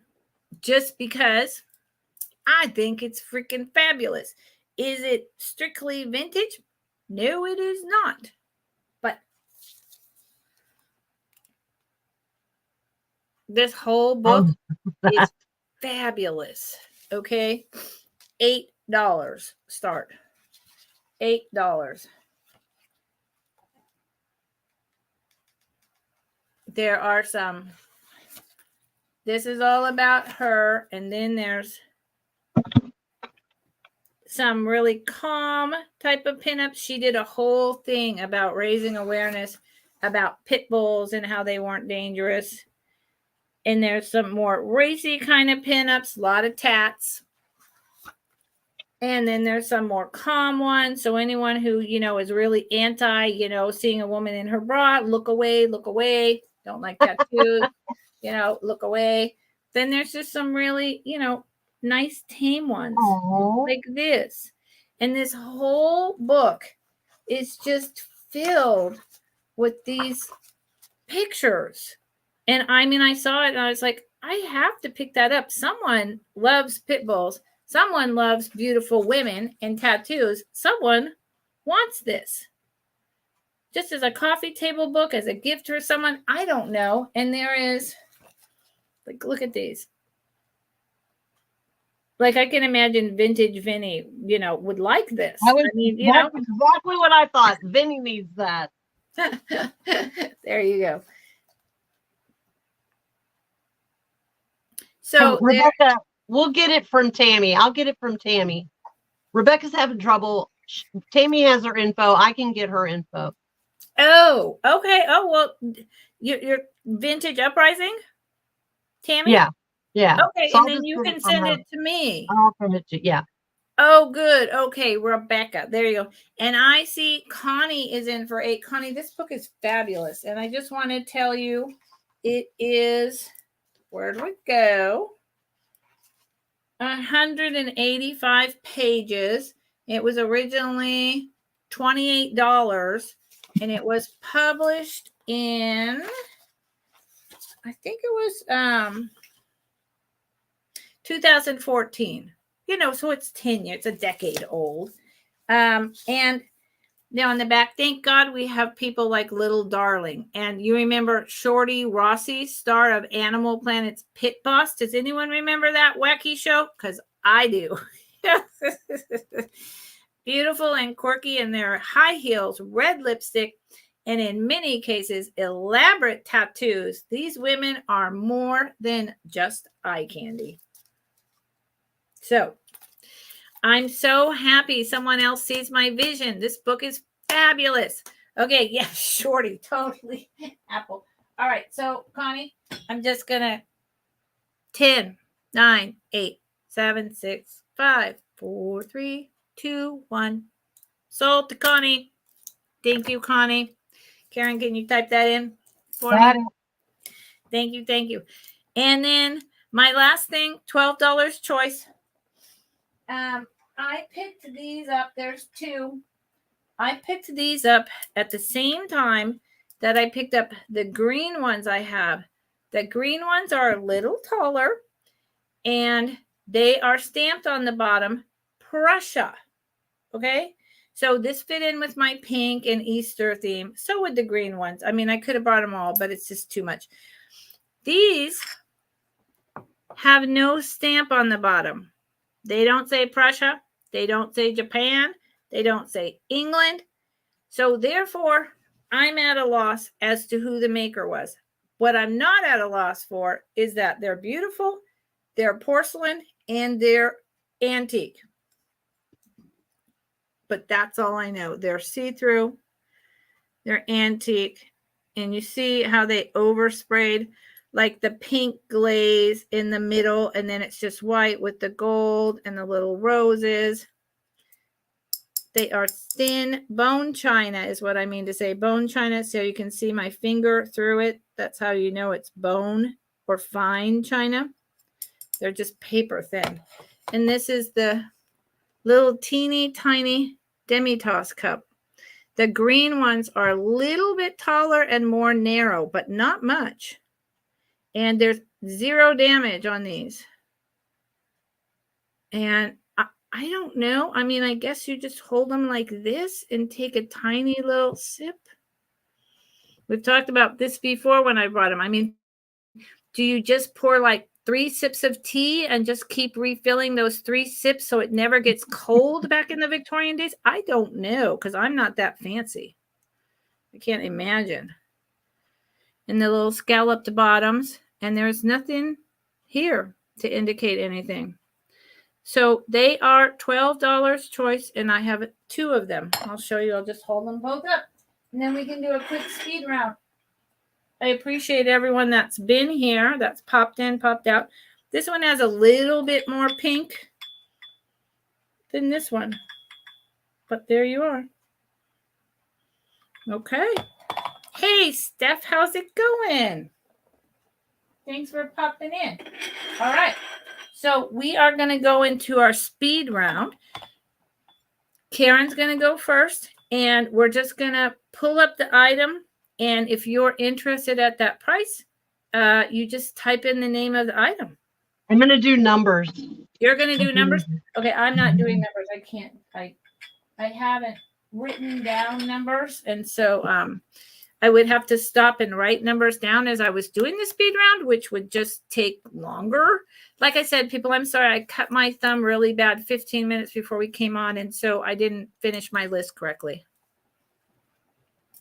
just because I think it's freaking fabulous. Is it strictly vintage? No, it is not. But this whole book is fabulous. Okay. $8 start. $8. There are some. This is all about her. And then there's some really calm type of pinups. She did a whole thing about raising awareness about pit bulls and how they weren't dangerous. And there's some more racy kind of pinups, a lot of tats. And then there's some more calm ones. So anyone who, is really anti, seeing a woman in her bra, look away, don't like tattoos, look away. Then there's just some really, nice tame ones like this. And this whole book is just filled with these pictures. And I mean, I saw it and I was like, I have to pick that up. Someone loves pit bulls. Someone loves beautiful women and tattoos. Someone wants this. Just as a coffee table book, as a gift for someone, I don't know. And there is, like, look at these. Like, I can imagine vintage Vinny, would like this. That's exactly what I thought. Vinny needs that. There you go. So Rebecca, we'll get it from Tammy. I'll get it from Tammy. Rebecca's having trouble. Tammy has her info. I can get her info. Oh, okay. Oh, well, your vintage uprising, Tammy? Yeah. Okay, so and then you can send it to me. I'll send it to you. Yeah. Oh, good. Okay, Rebecca. There you go. And I see Connie is in for 8. Connie, this book is fabulous. And I just want to tell you, it is, where do we go? 185 pages. It was originally $28. And it was published in, I think it was 2014. So it's 10 years, it's a decade old. And now on the back, thank God we have people like Little Darling. And you remember Shorty Rossi, star of Animal Planet's Pit Boss? Does anyone remember that wacky show? Because I do. Beautiful and quirky in their high heels, red lipstick, and in many cases, elaborate tattoos. These women are more than just eye candy. So I'm so happy someone else sees my vision. This book is fabulous. Okay, yeah, Shorty, totally. Apple. All right, so Connie, I'm just going to 10, 9, 8, 7, 6, 5, 4, 3, 2, 1. Sold to Connie. Thank you, Connie. Karen, can you type that in for me? Thank you. And then my last thing, $12 choice. I picked these up. There's 2. I picked these up at the same time that I picked up the green ones I have. The green ones are a little taller, and they are stamped on the bottom, Prussia. Okay? So this fit in with my pink and Easter theme. So would the green ones. I mean, I could have brought them all, but it's just too much. These have no stamp on the bottom. They don't say Prussia. They don't say Japan. They don't say England. So therefore, I'm at a loss as to who the maker was. What I'm not at a loss for is that they're beautiful, they're porcelain, and they're antique. But that's all I know. They're see-through, they're antique, and you see how they oversprayed like the pink glaze in the middle, and then it's just white with the gold and the little roses. They are thin bone china is what I mean to say. Bone china, so you can see my finger through it. That's how you know it's bone or fine china. They're just paper thin. And this is the little teeny tiny demi-tasse cup. The green ones are a little bit taller and more narrow, but not much. And there's 0 damage on these. And I don't know. I mean, I guess you just hold them like this and take a tiny little sip. We've talked about this before when I brought them. I mean, do you just pour like 3 sips of tea and just keep refilling those 3 sips so it never gets cold back in the Victorian days? I don't know, because I'm not that fancy. I can't imagine. And the little scalloped bottoms, and there's nothing here to indicate anything. So they are $12 choice, and I have 2 of them. I'll show you. I'll just hold them both up, and then we can do a quick speed round. I appreciate everyone that's been here, that's popped in, popped out. This one has a little bit more pink than this one. But there you are. Okay. Hey, Steph, how's it going? Thanks for popping in. All right. So we are going to go into our speed round. Karen's going to go first, and we're just going to pull up the item. And if you're interested at that price, you just type in the name of the item. I'm going to do numbers. You're going to do numbers? Okay, I'm not doing numbers. I can't. I haven't written down numbers, and so I would have to stop and write numbers down as I was doing the speed round, which would just take longer. Like I said, people, I'm sorry, I cut my thumb really bad 15 minutes before we came on, and so I didn't finish my list correctly.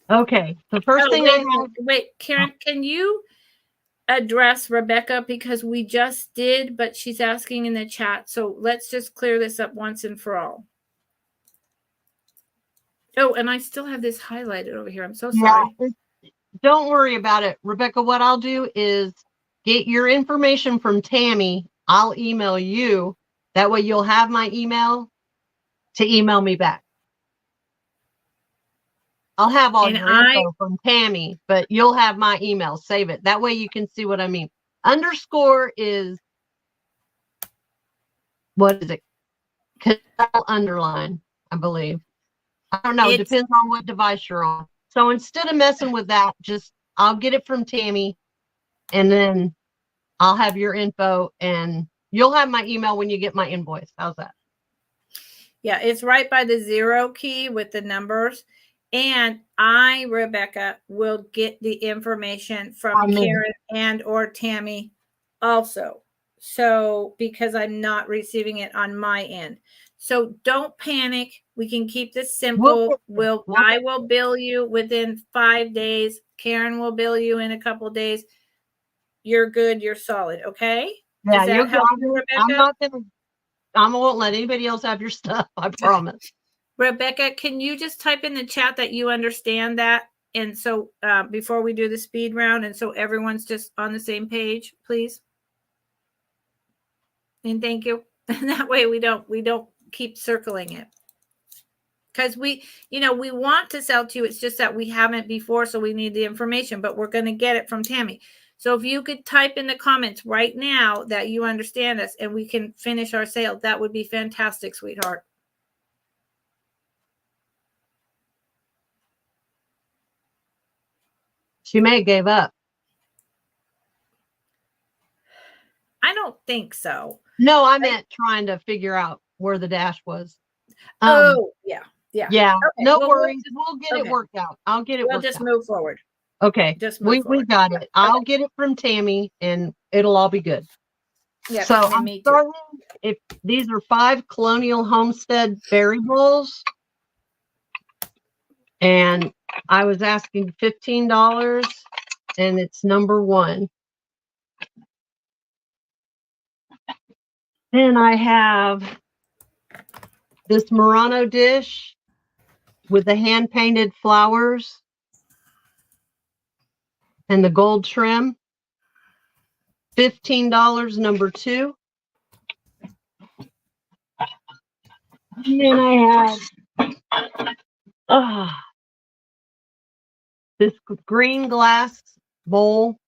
Okay, the first thing wait, Karen, can you address Rebecca, because we just did, but she's asking in the chat, so let's just clear this up once and for all. Oh, and I still have this highlighted over here. I'm so sorry. Yeah, don't worry about it, Rebecca. What I'll do is get your information from Tammy. I'll email you. That way you'll have my email to email me back. I'll have all your info from Tammy, but you'll have my email. Save it. That way you can see what I mean. Underscore is, what is it? Underline, I believe. I don't know. It depends on what device you're on. So instead of messing with that, I'll get it from Tammy, and then I'll have your info, and you'll have my email when you get my invoice. How's that? Yeah, it's right by the 0 key with the numbers. And I, Rebecca, will get the information from Karen and or Tammy also. So, because I'm not receiving it on my end. So don't panic. We can keep this simple. I will bill you within 5 days. Karen will bill you in a couple of days. You're good. You're solid. Okay? Yeah, you're good. I won't let anybody else have your stuff. I promise. Rebecca, can you just type in the chat that you understand that? And so before we do the speed round, and so everyone's just on the same page, please. And thank you. And that way we don't keep circling it. Because we want to sell to you. It's just that we haven't before, so we need the information, but we're going to get it from Tammy. So if you could type in the comments right now that you understand us and we can finish our sale, that would be fantastic, sweetheart. She may have gave up. I don't think so. No, I meant trying to figure out where the dash was. Yeah. Yeah. Okay. No worries. We'll get it worked out. I'll get it worked out. We'll just move forward. Okay. We got it. I'll get it from Tammy, and it'll all be good. Yeah. So I'm starting. If these are 5 Colonial Homestead berry bowls, and I was asking $15, and it's number 1. Then I have this Murano dish with the hand-painted flowers and the gold trim. $15, number 2. And then I have this green glass bowl,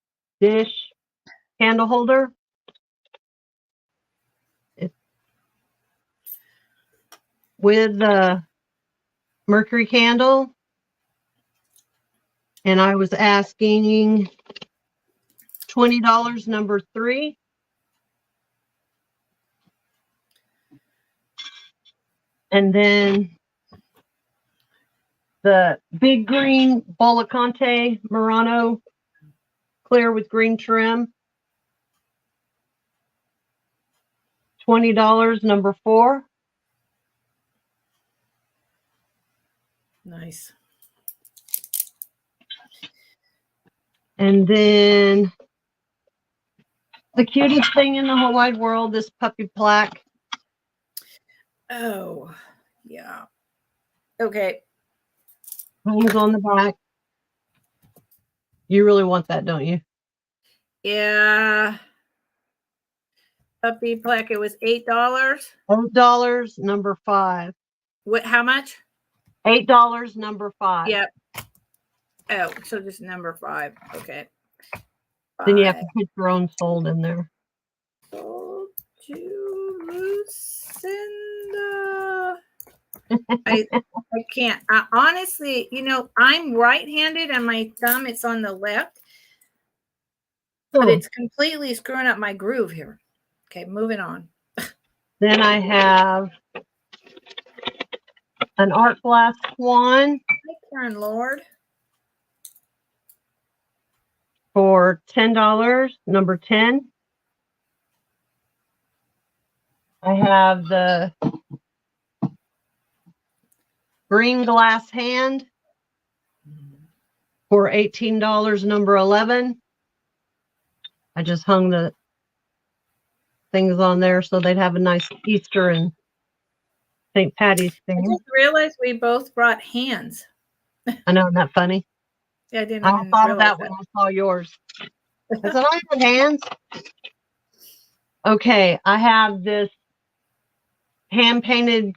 dish, candle holder. With the mercury candle. And I was asking $20, number 3. And then the big green Bollicante Murano clear with green trim. $20, number 4. Nice. And then the cutest thing in the whole wide world, this puppy plaque. Oh, yeah. Okay. Hangs on the back. You really want that, don't you? Yeah. puppy plaque. It was $8. $8, number 5. What? How much? $8, number 5. Yep. Oh, so just number 5. Okay. Then you have to put your own sold in there. Sold to Lucinda. I can't. Honestly, I'm right-handed and my thumb it's on the left, but it's completely screwing up my groove here. Okay, moving on. Then I have an art glass swan. Hi, Karen Lord. For $10, number 10. I have the green glass hand for $18, number 11. I just hung the things on there so they'd have a nice Easter and St. Patty's I thing. just realized we both brought hands. I know, isn't that funny? Yeah, I didn't I even thought of realize that when I saw yours. I said, I have hands. Okay, I have this hand-painted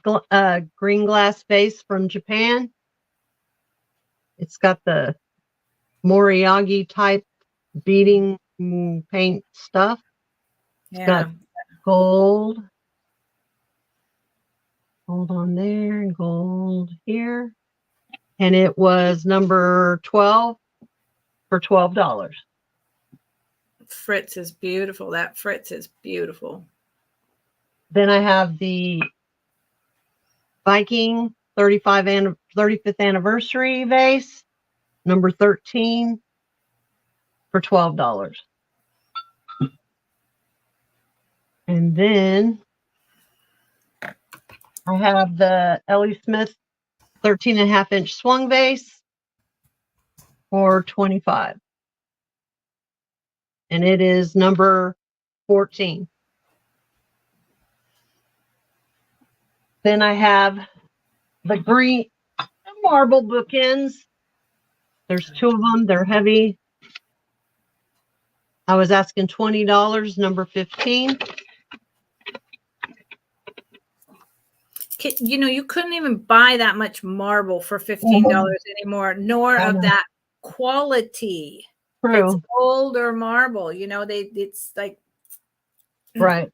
green glass vase from Japan. It's got the Moriagi type beading paint stuff. It's got gold. Gold on there and gold here. And it was number 12 for $12. Fritz is beautiful. That Fritz is beautiful. Then I have the Viking 35th anniversary vase, number 13 for $12. And then I have the Ellie Smith 13.5-inch swung vase for $25. And it is number 14. Then I have the green marble bookends. There's 2 of them. They're heavy. I was asking $20, number 15. You couldn't even buy that much marble for $15 anymore, nor of that quality. True. It's older marble. It's like right.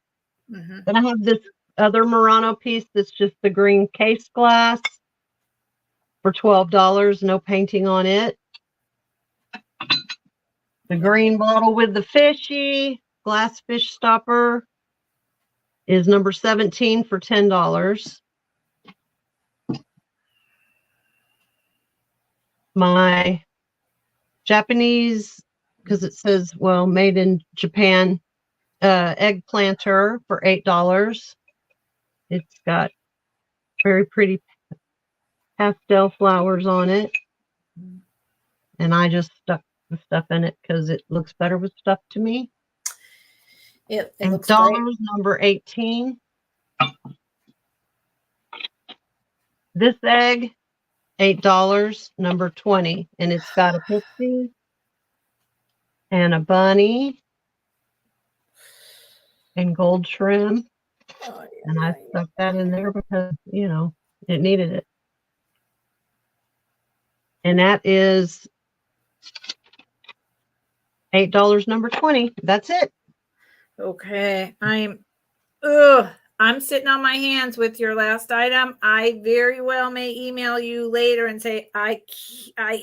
Mm-hmm. Then I have this other Murano piece that's just the green case glass for $12. No painting on it. The green bottle with the fishy glass fish stopper is number 17 for $10. My Japanese, because it says, made in Japan, egg planter for $8. It's got very pretty pastel flowers on it. And I just stuck the stuff in it because it looks better with stuff to me. It and looks dollars, great. number 18. This egg, $8, number 20. And it's got a pixie and a bunny and gold shrimp. And I stuck that in there because, it needed it. And that is $8, number 20. That's it. Okay. I'm sitting on my hands with your last item. I very well may email you later and say I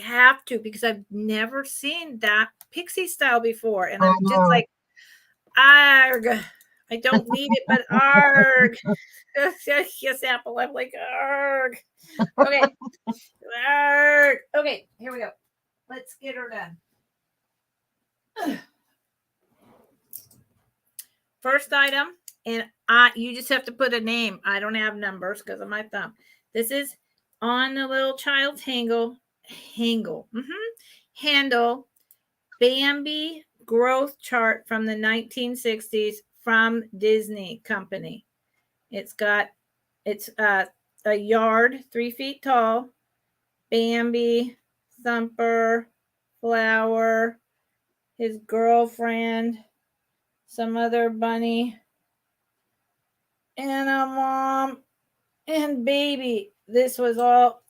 have to, because I've never seen that pixie style before. And I'm just like, arg. I don't need it, but arg. Yes, Apple. I'm like, arg. Okay. Arg. Okay, here we go. Let's get her done. First item, and you just have to put a name. I don't have numbers because of my thumb. This is on the little child's handle, Bambi growth chart from the 1960s from Disney Company. It's a yard, 3 feet tall, Bambi, Thumper, Flower, his girlfriend, some other bunny, and a mom and baby. This was all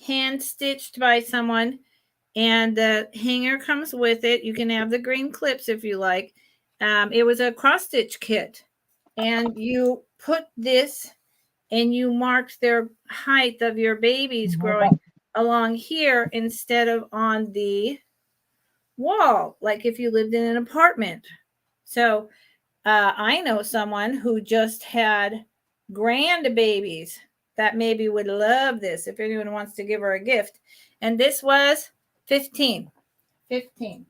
hand stitched by someone, and the hanger comes with it. You can have the green clips if you like. It was a cross stitch kit, and you put this and you marked their height of your babies growing along here instead of on the wall, like if you lived in an apartment. So I know someone who just had grandbabies that maybe would love this if anyone wants to give her a gift. And this was 15. 15.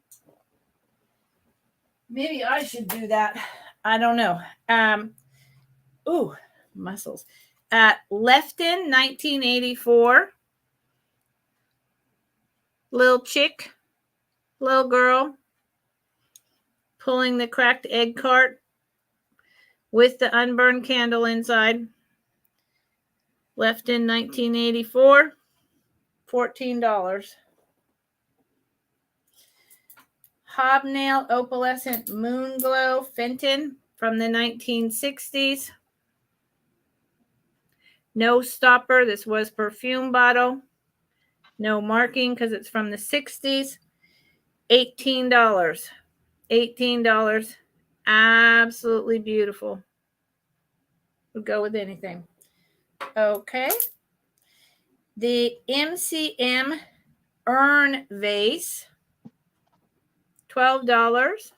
Maybe I should do that. I don't know. Ooh, muscles. Lefton, 1984. Little chick, little girl, pulling the cracked egg cart with the unburned candle inside. Lefton, 1984. $14. Hobnail opalescent moon glow Fenton from the 1960s. No stopper. This was perfume bottle. No marking because it's from the 60s. $18. $18. Absolutely beautiful. Would go with anything. Okay. The MCM urn vase. $12.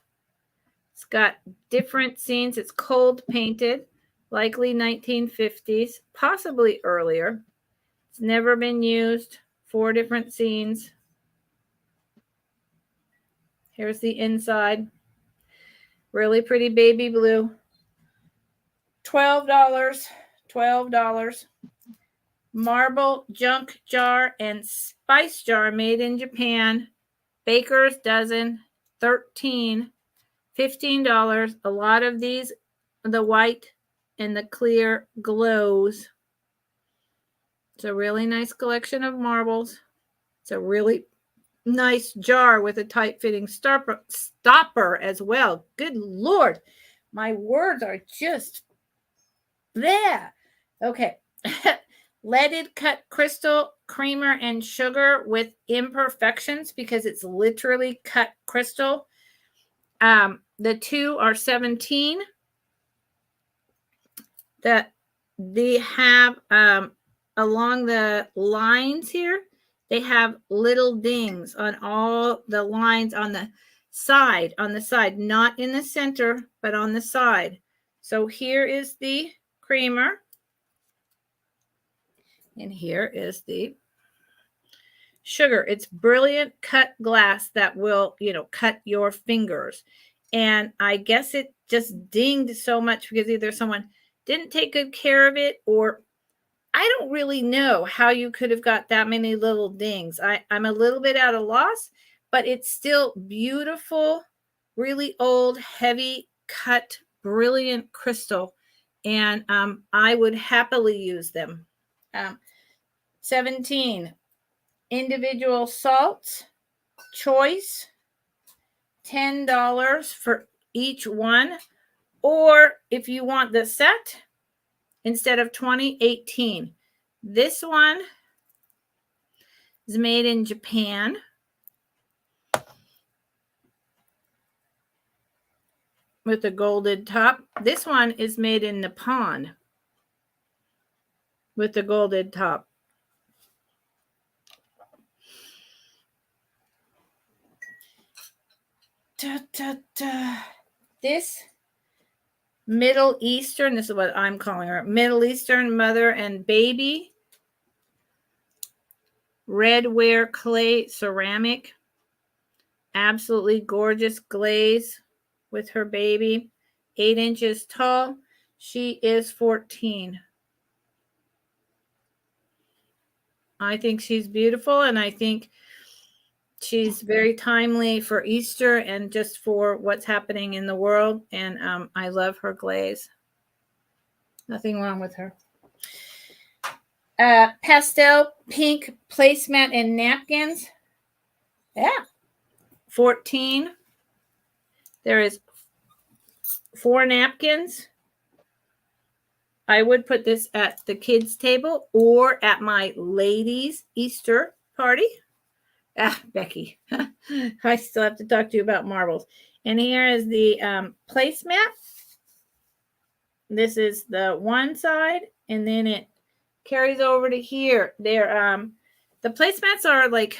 It's got different scenes. It's cold painted, likely 1950s, possibly earlier. It's never been used. 4 different scenes. Here's the inside. Really pretty baby blue. $12. $12. Marble junk jar and spice jar made in Japan. Baker's dozen. 13. $15. A lot of these, the white and the clear glows. It's a really nice collection of marbles. It's a really nice jar with a tight-fitting stopper as well. Good Lord. My words are just there. Okay. Leaded cut crystal creamer and sugar with imperfections because it's literally cut crystal. The 2 are 17. That they have along the lines here, they have little dings on all the lines on the side, not in the center, but on the side. So here is the creamer. And here is the sugar. It's brilliant cut glass that will, cut your fingers. And I guess it just dinged so much because either someone didn't take good care of it, or I don't really know how you could have got that many little dings. I'm a little bit at a loss, but it's still beautiful, really old, heavy cut, brilliant crystal. And I would happily use them. 17, individual salts, choice, $10 for each one. Or if you want the set, instead of 20, 18. This one is made in Japan. With a golded top. This one is made in Nippon with the golded top. This Middle Eastern, this is what I'm calling her, Middle Eastern mother and baby. Redware clay ceramic. Absolutely gorgeous glaze with her baby. 8 inches tall. She is 14. I think she's beautiful, and I think she's very timely for Easter and just for what's happening in the world. And I love her glaze. Nothing wrong with her. Pastel pink placemat and napkins. Yeah. 14. There is 4 napkins. I would put this at the kids' table or at my ladies' Easter party. Ah, Becky, I still have to talk to you about marbles. And here is the placemat. This is the one side, and then it carries over to here. They're the placemats are like,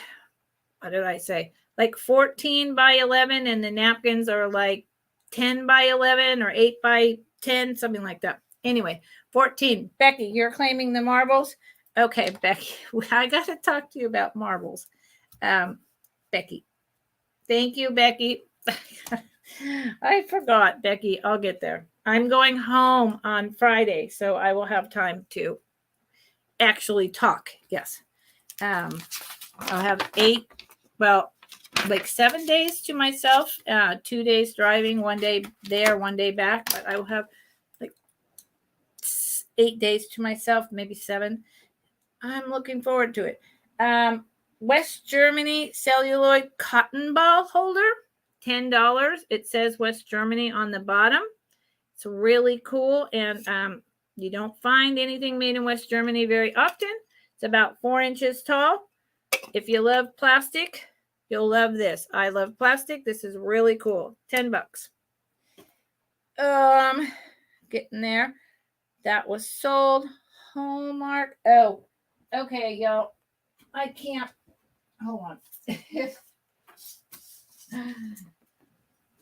what did I say? Like 14 by 11, and the napkins are like 10 by 11 or 8 by 10, something like that. Anyway, 14. Becky, you're claiming the marbles? Okay, Becky, I got to talk to you about marbles. Becky. Thank you, Becky. I forgot, Becky. I'll get there. I'm going home on Friday, so I will have time to actually talk. Yes. I'll have 7 days to myself, 2 days driving, 1 day there, 1 day back, but I will have like 8 days to myself, maybe 7. I'm looking forward to it. West Germany celluloid cotton ball holder, $10. It says West Germany on the bottom. It's really cool, and you don't find anything made in West Germany very often. It's about 4 inches tall. If you love plastic, you'll love this. I love plastic. This is really cool. $10. Getting there. That was sold. Hallmark. Oh, okay, y'all. I can't. Hold on.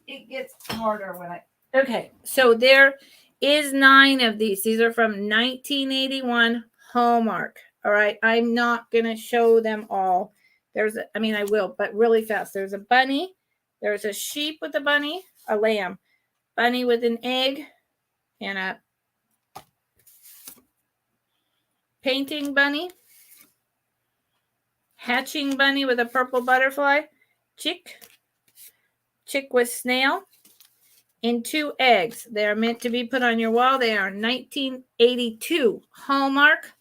It gets harder when I. Okay, so there is 9 of these. These are from 1981 Hallmark. All right, I'm not going to show them all. I will, but really fast. There's a bunny. There's a sheep with a bunny, a lamb, bunny with an egg, and a painting bunny, hatching bunny with a purple butterfly, chick with snail, and 2 eggs. They are meant to be put on your wall. They are 1982 Hallmark.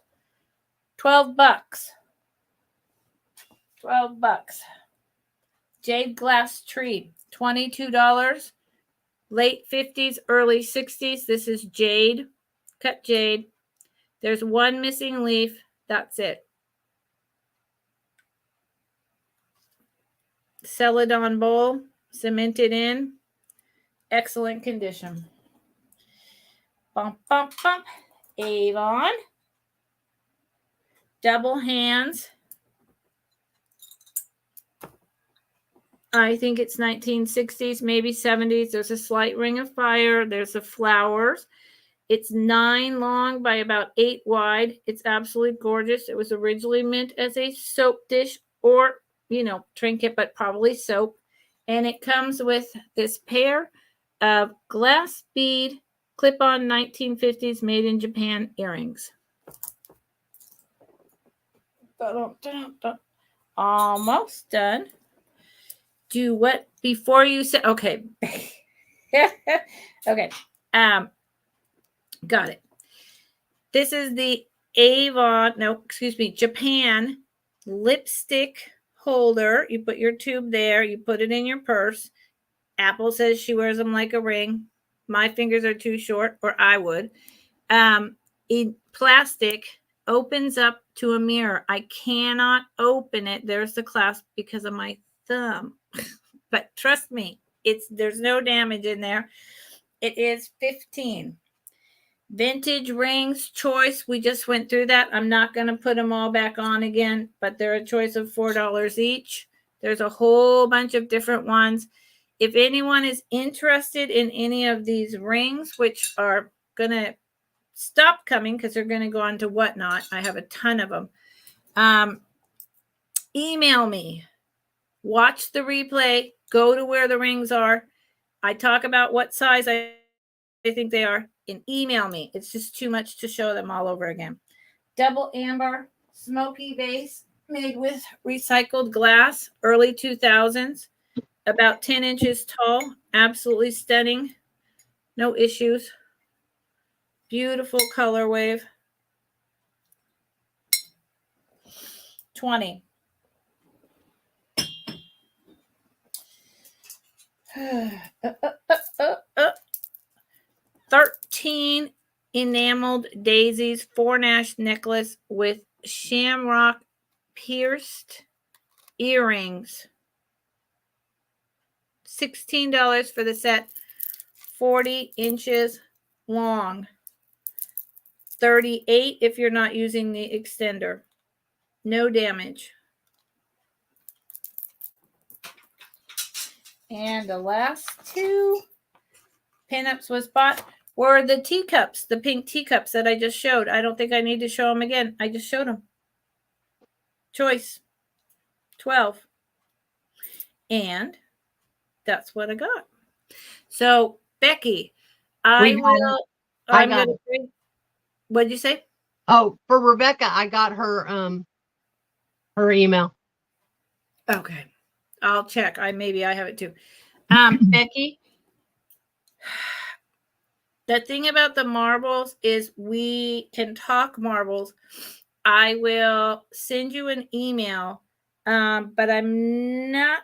$12. $12. Jade glass tree, $22. Late 50s, early 60s. This is jade, cut jade. There's 1 missing leaf. That's it. Celadon bowl, cemented in. Excellent condition. Bump, bump, bump. Avon. Double hands. I think it's 1960s, maybe 70s. There's a slight ring of fire. There's the flowers. It's 9 long by about 8 wide. It's absolutely gorgeous. It was originally meant as a soap dish or, trinket, but probably soap. And it comes with this pair of glass bead clip-on 1950s made in Japan earrings. Almost done. Do what before you say, okay. Okay. Got it. This is the Japan lipstick holder. You put your tube there. You put it in your purse. Apple says she wears them like a ring. My fingers are too short, or I would. In plastic, opens up to a mirror. I cannot open it. There's the clasp because of my thumb. But trust me, there's no damage in there. It is $15. Vintage rings choice. We just went through that. I'm not going to put them all back on again, but they're a choice of $4 each. There's a whole bunch of different ones. If anyone is interested in any of these rings, which are going to stop coming because they're going to go on to Whatnot, I have a ton of them. Email me. Watch the replay. Go to where the rings are. I talk about what size I think they are, and email me. It's just too much to show them all over again. Double amber smoky vase made with recycled glass, early 2000s, about 10 inches tall, absolutely stunning, no issues. Beautiful color wave. 20. $13 enameled daisies 4-nash necklace with shamrock pierced earrings. $16 for the set, 40 inches long. 38 if you're not using the extender. No damage. And the last two pinups was bought were the teacups, the pink teacups that I just showed. I don't think I need to show them again. I just showed them. Choice 12. And that's what I got. So, Becky, I'm going to say, what'd you say? Oh, for Rebecca, I got her email. Okay. I'll check. Maybe I have it too. Becky, the thing about the marbles is we can talk marbles. I will send you an email, but I'm not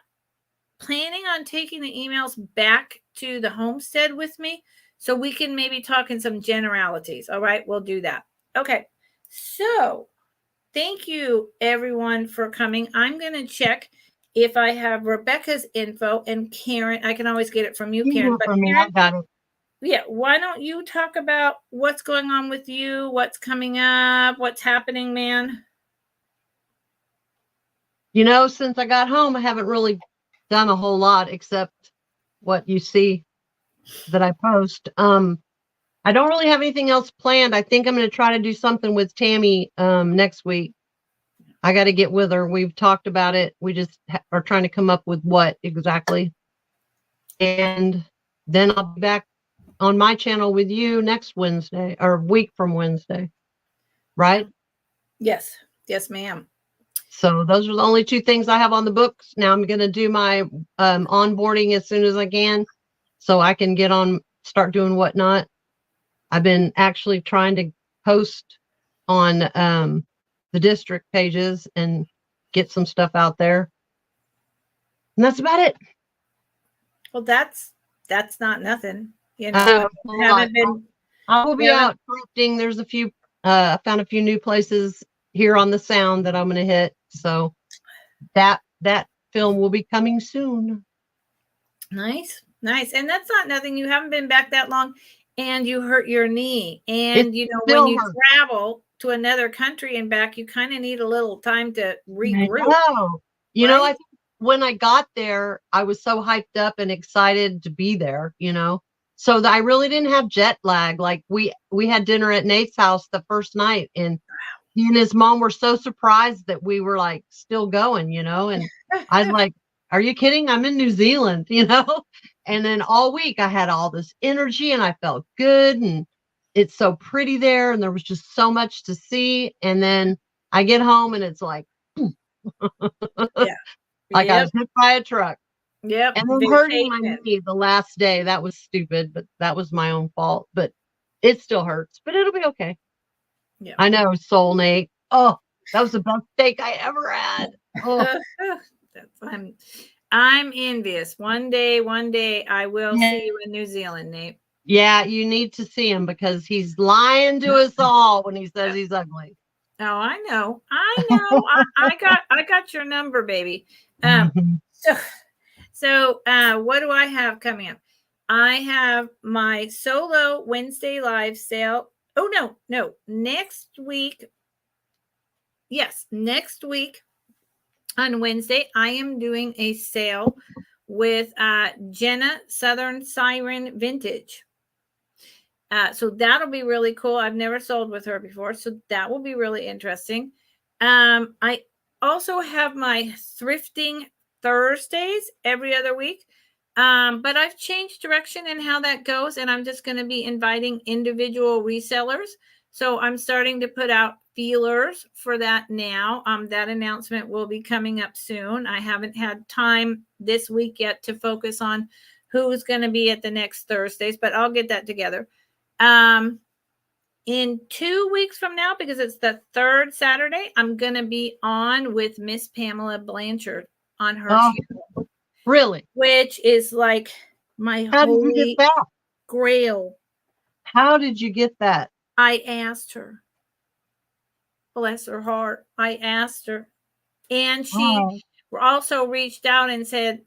planning on taking the emails back to the homestead with me, so we can maybe talk in some generalities. All right, we'll do that. Okay, so thank you everyone for coming. I'm going to check if I have Rebecca's info, and Karen, I can always get it from you, Karen. But Karen, I got it. Yeah, why don't you talk about what's going on with you, what's coming up, what's happening, man? You know, since I got home, I haven't really done a whole lot except what you see that I post. I don't really have anything else planned. I think I'm going to try to do something with Tammy next week. I got to get with her. We've talked about it. We just are trying to come up with what exactly. And then I'll be back on my channel with you next Wednesday, or a week from Wednesday. Right? Yes. Yes, ma'am. So those are the only two things I have on the books. Now I'm going to do my onboarding as soon as I can, so I can get on, start doing whatnot. I've been actually trying to post on the district pages and get some stuff out there. And that's about it. Well, that's not nothing. You know, I will be out collecting. There's a few, I found a few new places here on the Sound that I'm going to hit. So that film will be coming soon. Nice. And that's not nothing. You haven't been back that long, and you hurt your knee. And you know, when you travel to another country and back, you kind of need a little time to regroup. You know, when I got there, I was so hyped up and excited to be there, you know. So I really didn't have jet lag. Like we had dinner at Nate's house the first night, and he and his mom were so surprised that we were like still going, you know. And I was like, are you kidding? I'm in New Zealand, you know. And then all week I had all this energy and I felt good, and it's so pretty there, and there was just so much to see. And then I get home and it's like, like I was hit by a truck. Yep. And then hurting my knee the last day. That was stupid, but that was my own fault. But it still hurts, but it'll be okay. Yeah. I know, Soul Nate. Oh, that was the best steak I ever had. Oh. I'm envious. One day I will see you in New Zealand, Nate. Yeah, you need to see him because he's lying to us all when he says he's ugly. Oh, I know. I got your number, baby. So what do I have coming up? I have my solo Wednesday live sale. Oh, no. Next week. Yes, next week on Wednesday, I am doing a sale with Jenna Southern Siren Vintage. So that'll be really cool. I've never sold with her before, so that will be really interesting. I also have my thrifting Thursdays every other week, but I've changed direction in how that goes, and I'm just going to be inviting individual resellers. So I'm starting to put out feelers for that now. That announcement will be coming up soon. I haven't had time this week yet to focus on who's going to be at the next Thursdays, but I'll get that together. In 2 weeks from now, because it's the third Saturday, I'm going to be on with Miss Pamela Blanchard on her channel. Really? Which is like my holy grail. How did you get that? I asked her, bless her heart. I asked her. And she Oh, also reached out and said,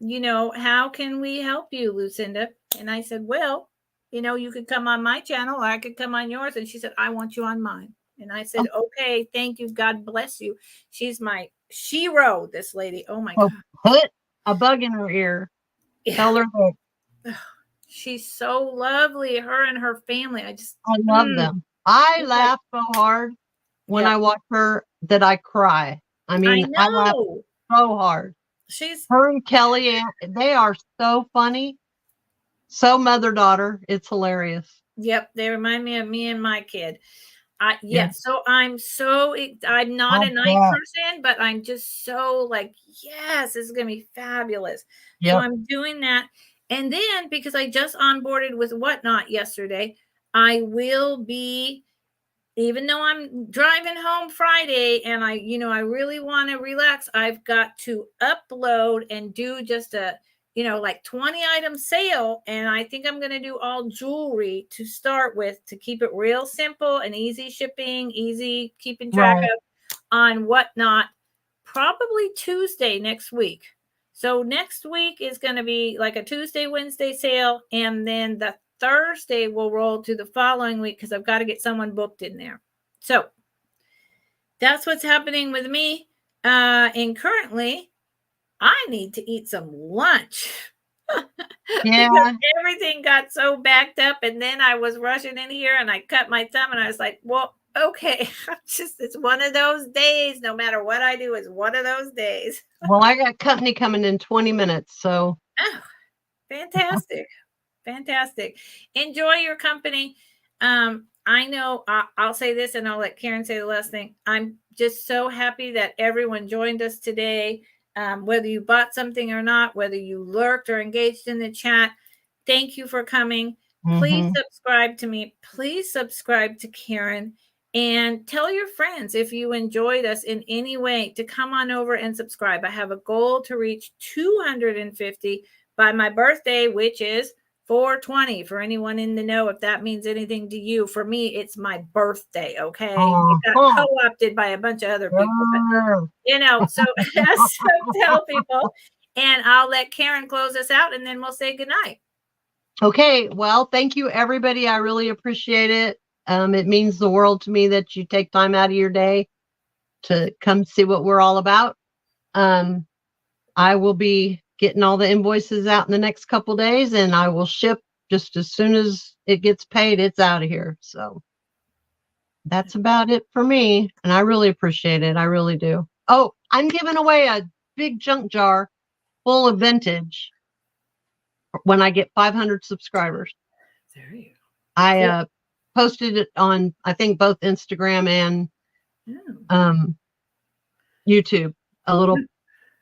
how can we help you, Lucinda? And I said, well, you could come on my channel or I could come on yours. And she said, I want you on mine. And I said, okay, thank you. God bless you. She's my shero, this lady. Oh my so God. put a bug in her ear. Yeah. Tell her that She's so lovely. Her and her family. I love them. I It's like, laugh so hard when yeah, I watch her that I cry. I I mean, I laugh know. so hard. She's, Her and Kelly, they are so funny. So mother-daughter. It's hilarious. yep, they remind me of me and my kid. Yeah. So I'm not I a night bet. person, but I'm just so like, yes, this is gonna be fabulous. So Yep. I'm doing that. And then because I just onboarded with Whatnot yesterday, I will be, even though I'm driving home Friday and I really want to relax, I've got to upload and do just a, like 20 item sale. And I think I'm going to do all jewelry to start with to keep it real simple and easy shipping, easy keeping track Right. of on Whatnot, probably Tuesday next week. So next week is going to be like a Tuesday, Wednesday sale. And then the Thursday will roll to the following week because I've got to get someone booked in there. So that's what's happening with me. And currently, I need to eat some lunch because Yeah. everything got so backed up. And then I was rushing in here and I cut my thumb and I was like, well, okay, it's one of those days. No matter what I do, it's one of those days. Well, I got company coming in 20 minutes. So, Oh, fantastic. Fantastic. Enjoy your company. I know I'll say this and I'll let Karen say the last thing. I'm just so happy that everyone joined us today. Whether you bought something or not, whether you lurked or engaged in the chat, thank you for coming. Please mhm. subscribe to me. Please subscribe to Karen and tell your friends if you enjoyed us in any way to come on over and subscribe. I have a goal to reach 250 by my birthday, which is 420 for anyone in the know, if that means anything to you. For me, it's my birthday, okay? It got Uh-huh. co-opted by a bunch of other people, but Yeah. so tell people, and I'll let Karen close us out, and then we'll say goodnight. Okay. Well, thank you, everybody. I really appreciate it. It means the world to me that you take time out of your day to come see what we're all about. I will be getting all the invoices out in the next couple days, and I will ship just as soon as it gets paid. It's out of here. So that's about it for me, and I really appreciate it. I really do. Oh, I'm giving away a big junk jar full of vintage when I get 500 subscribers. There you go. I posted it on, I think, both Instagram and YouTube, a little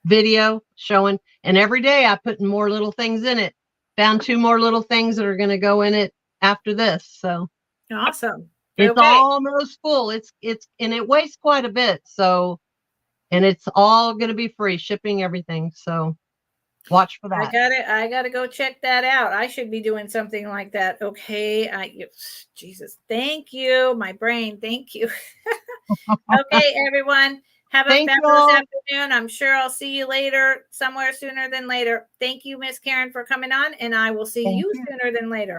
video showing, and every day I put more little things in it. Found 2 more little things that are going to go in it after this. So Awesome. it's Okay. almost full. And it weighs quite a bit. So, and it's all going to be free shipping, everything. So watch for that. I gotta go check that out. I should be doing something like that. Okay. Jesus. Thank you. My brain. Thank you. Okay, everyone. Have a Thank you fabulous all. afternoon. I'm sure I'll see you later, somewhere sooner than later. Thank you, Miss Karen, for coming on, and I will see Thank you you. sooner than later.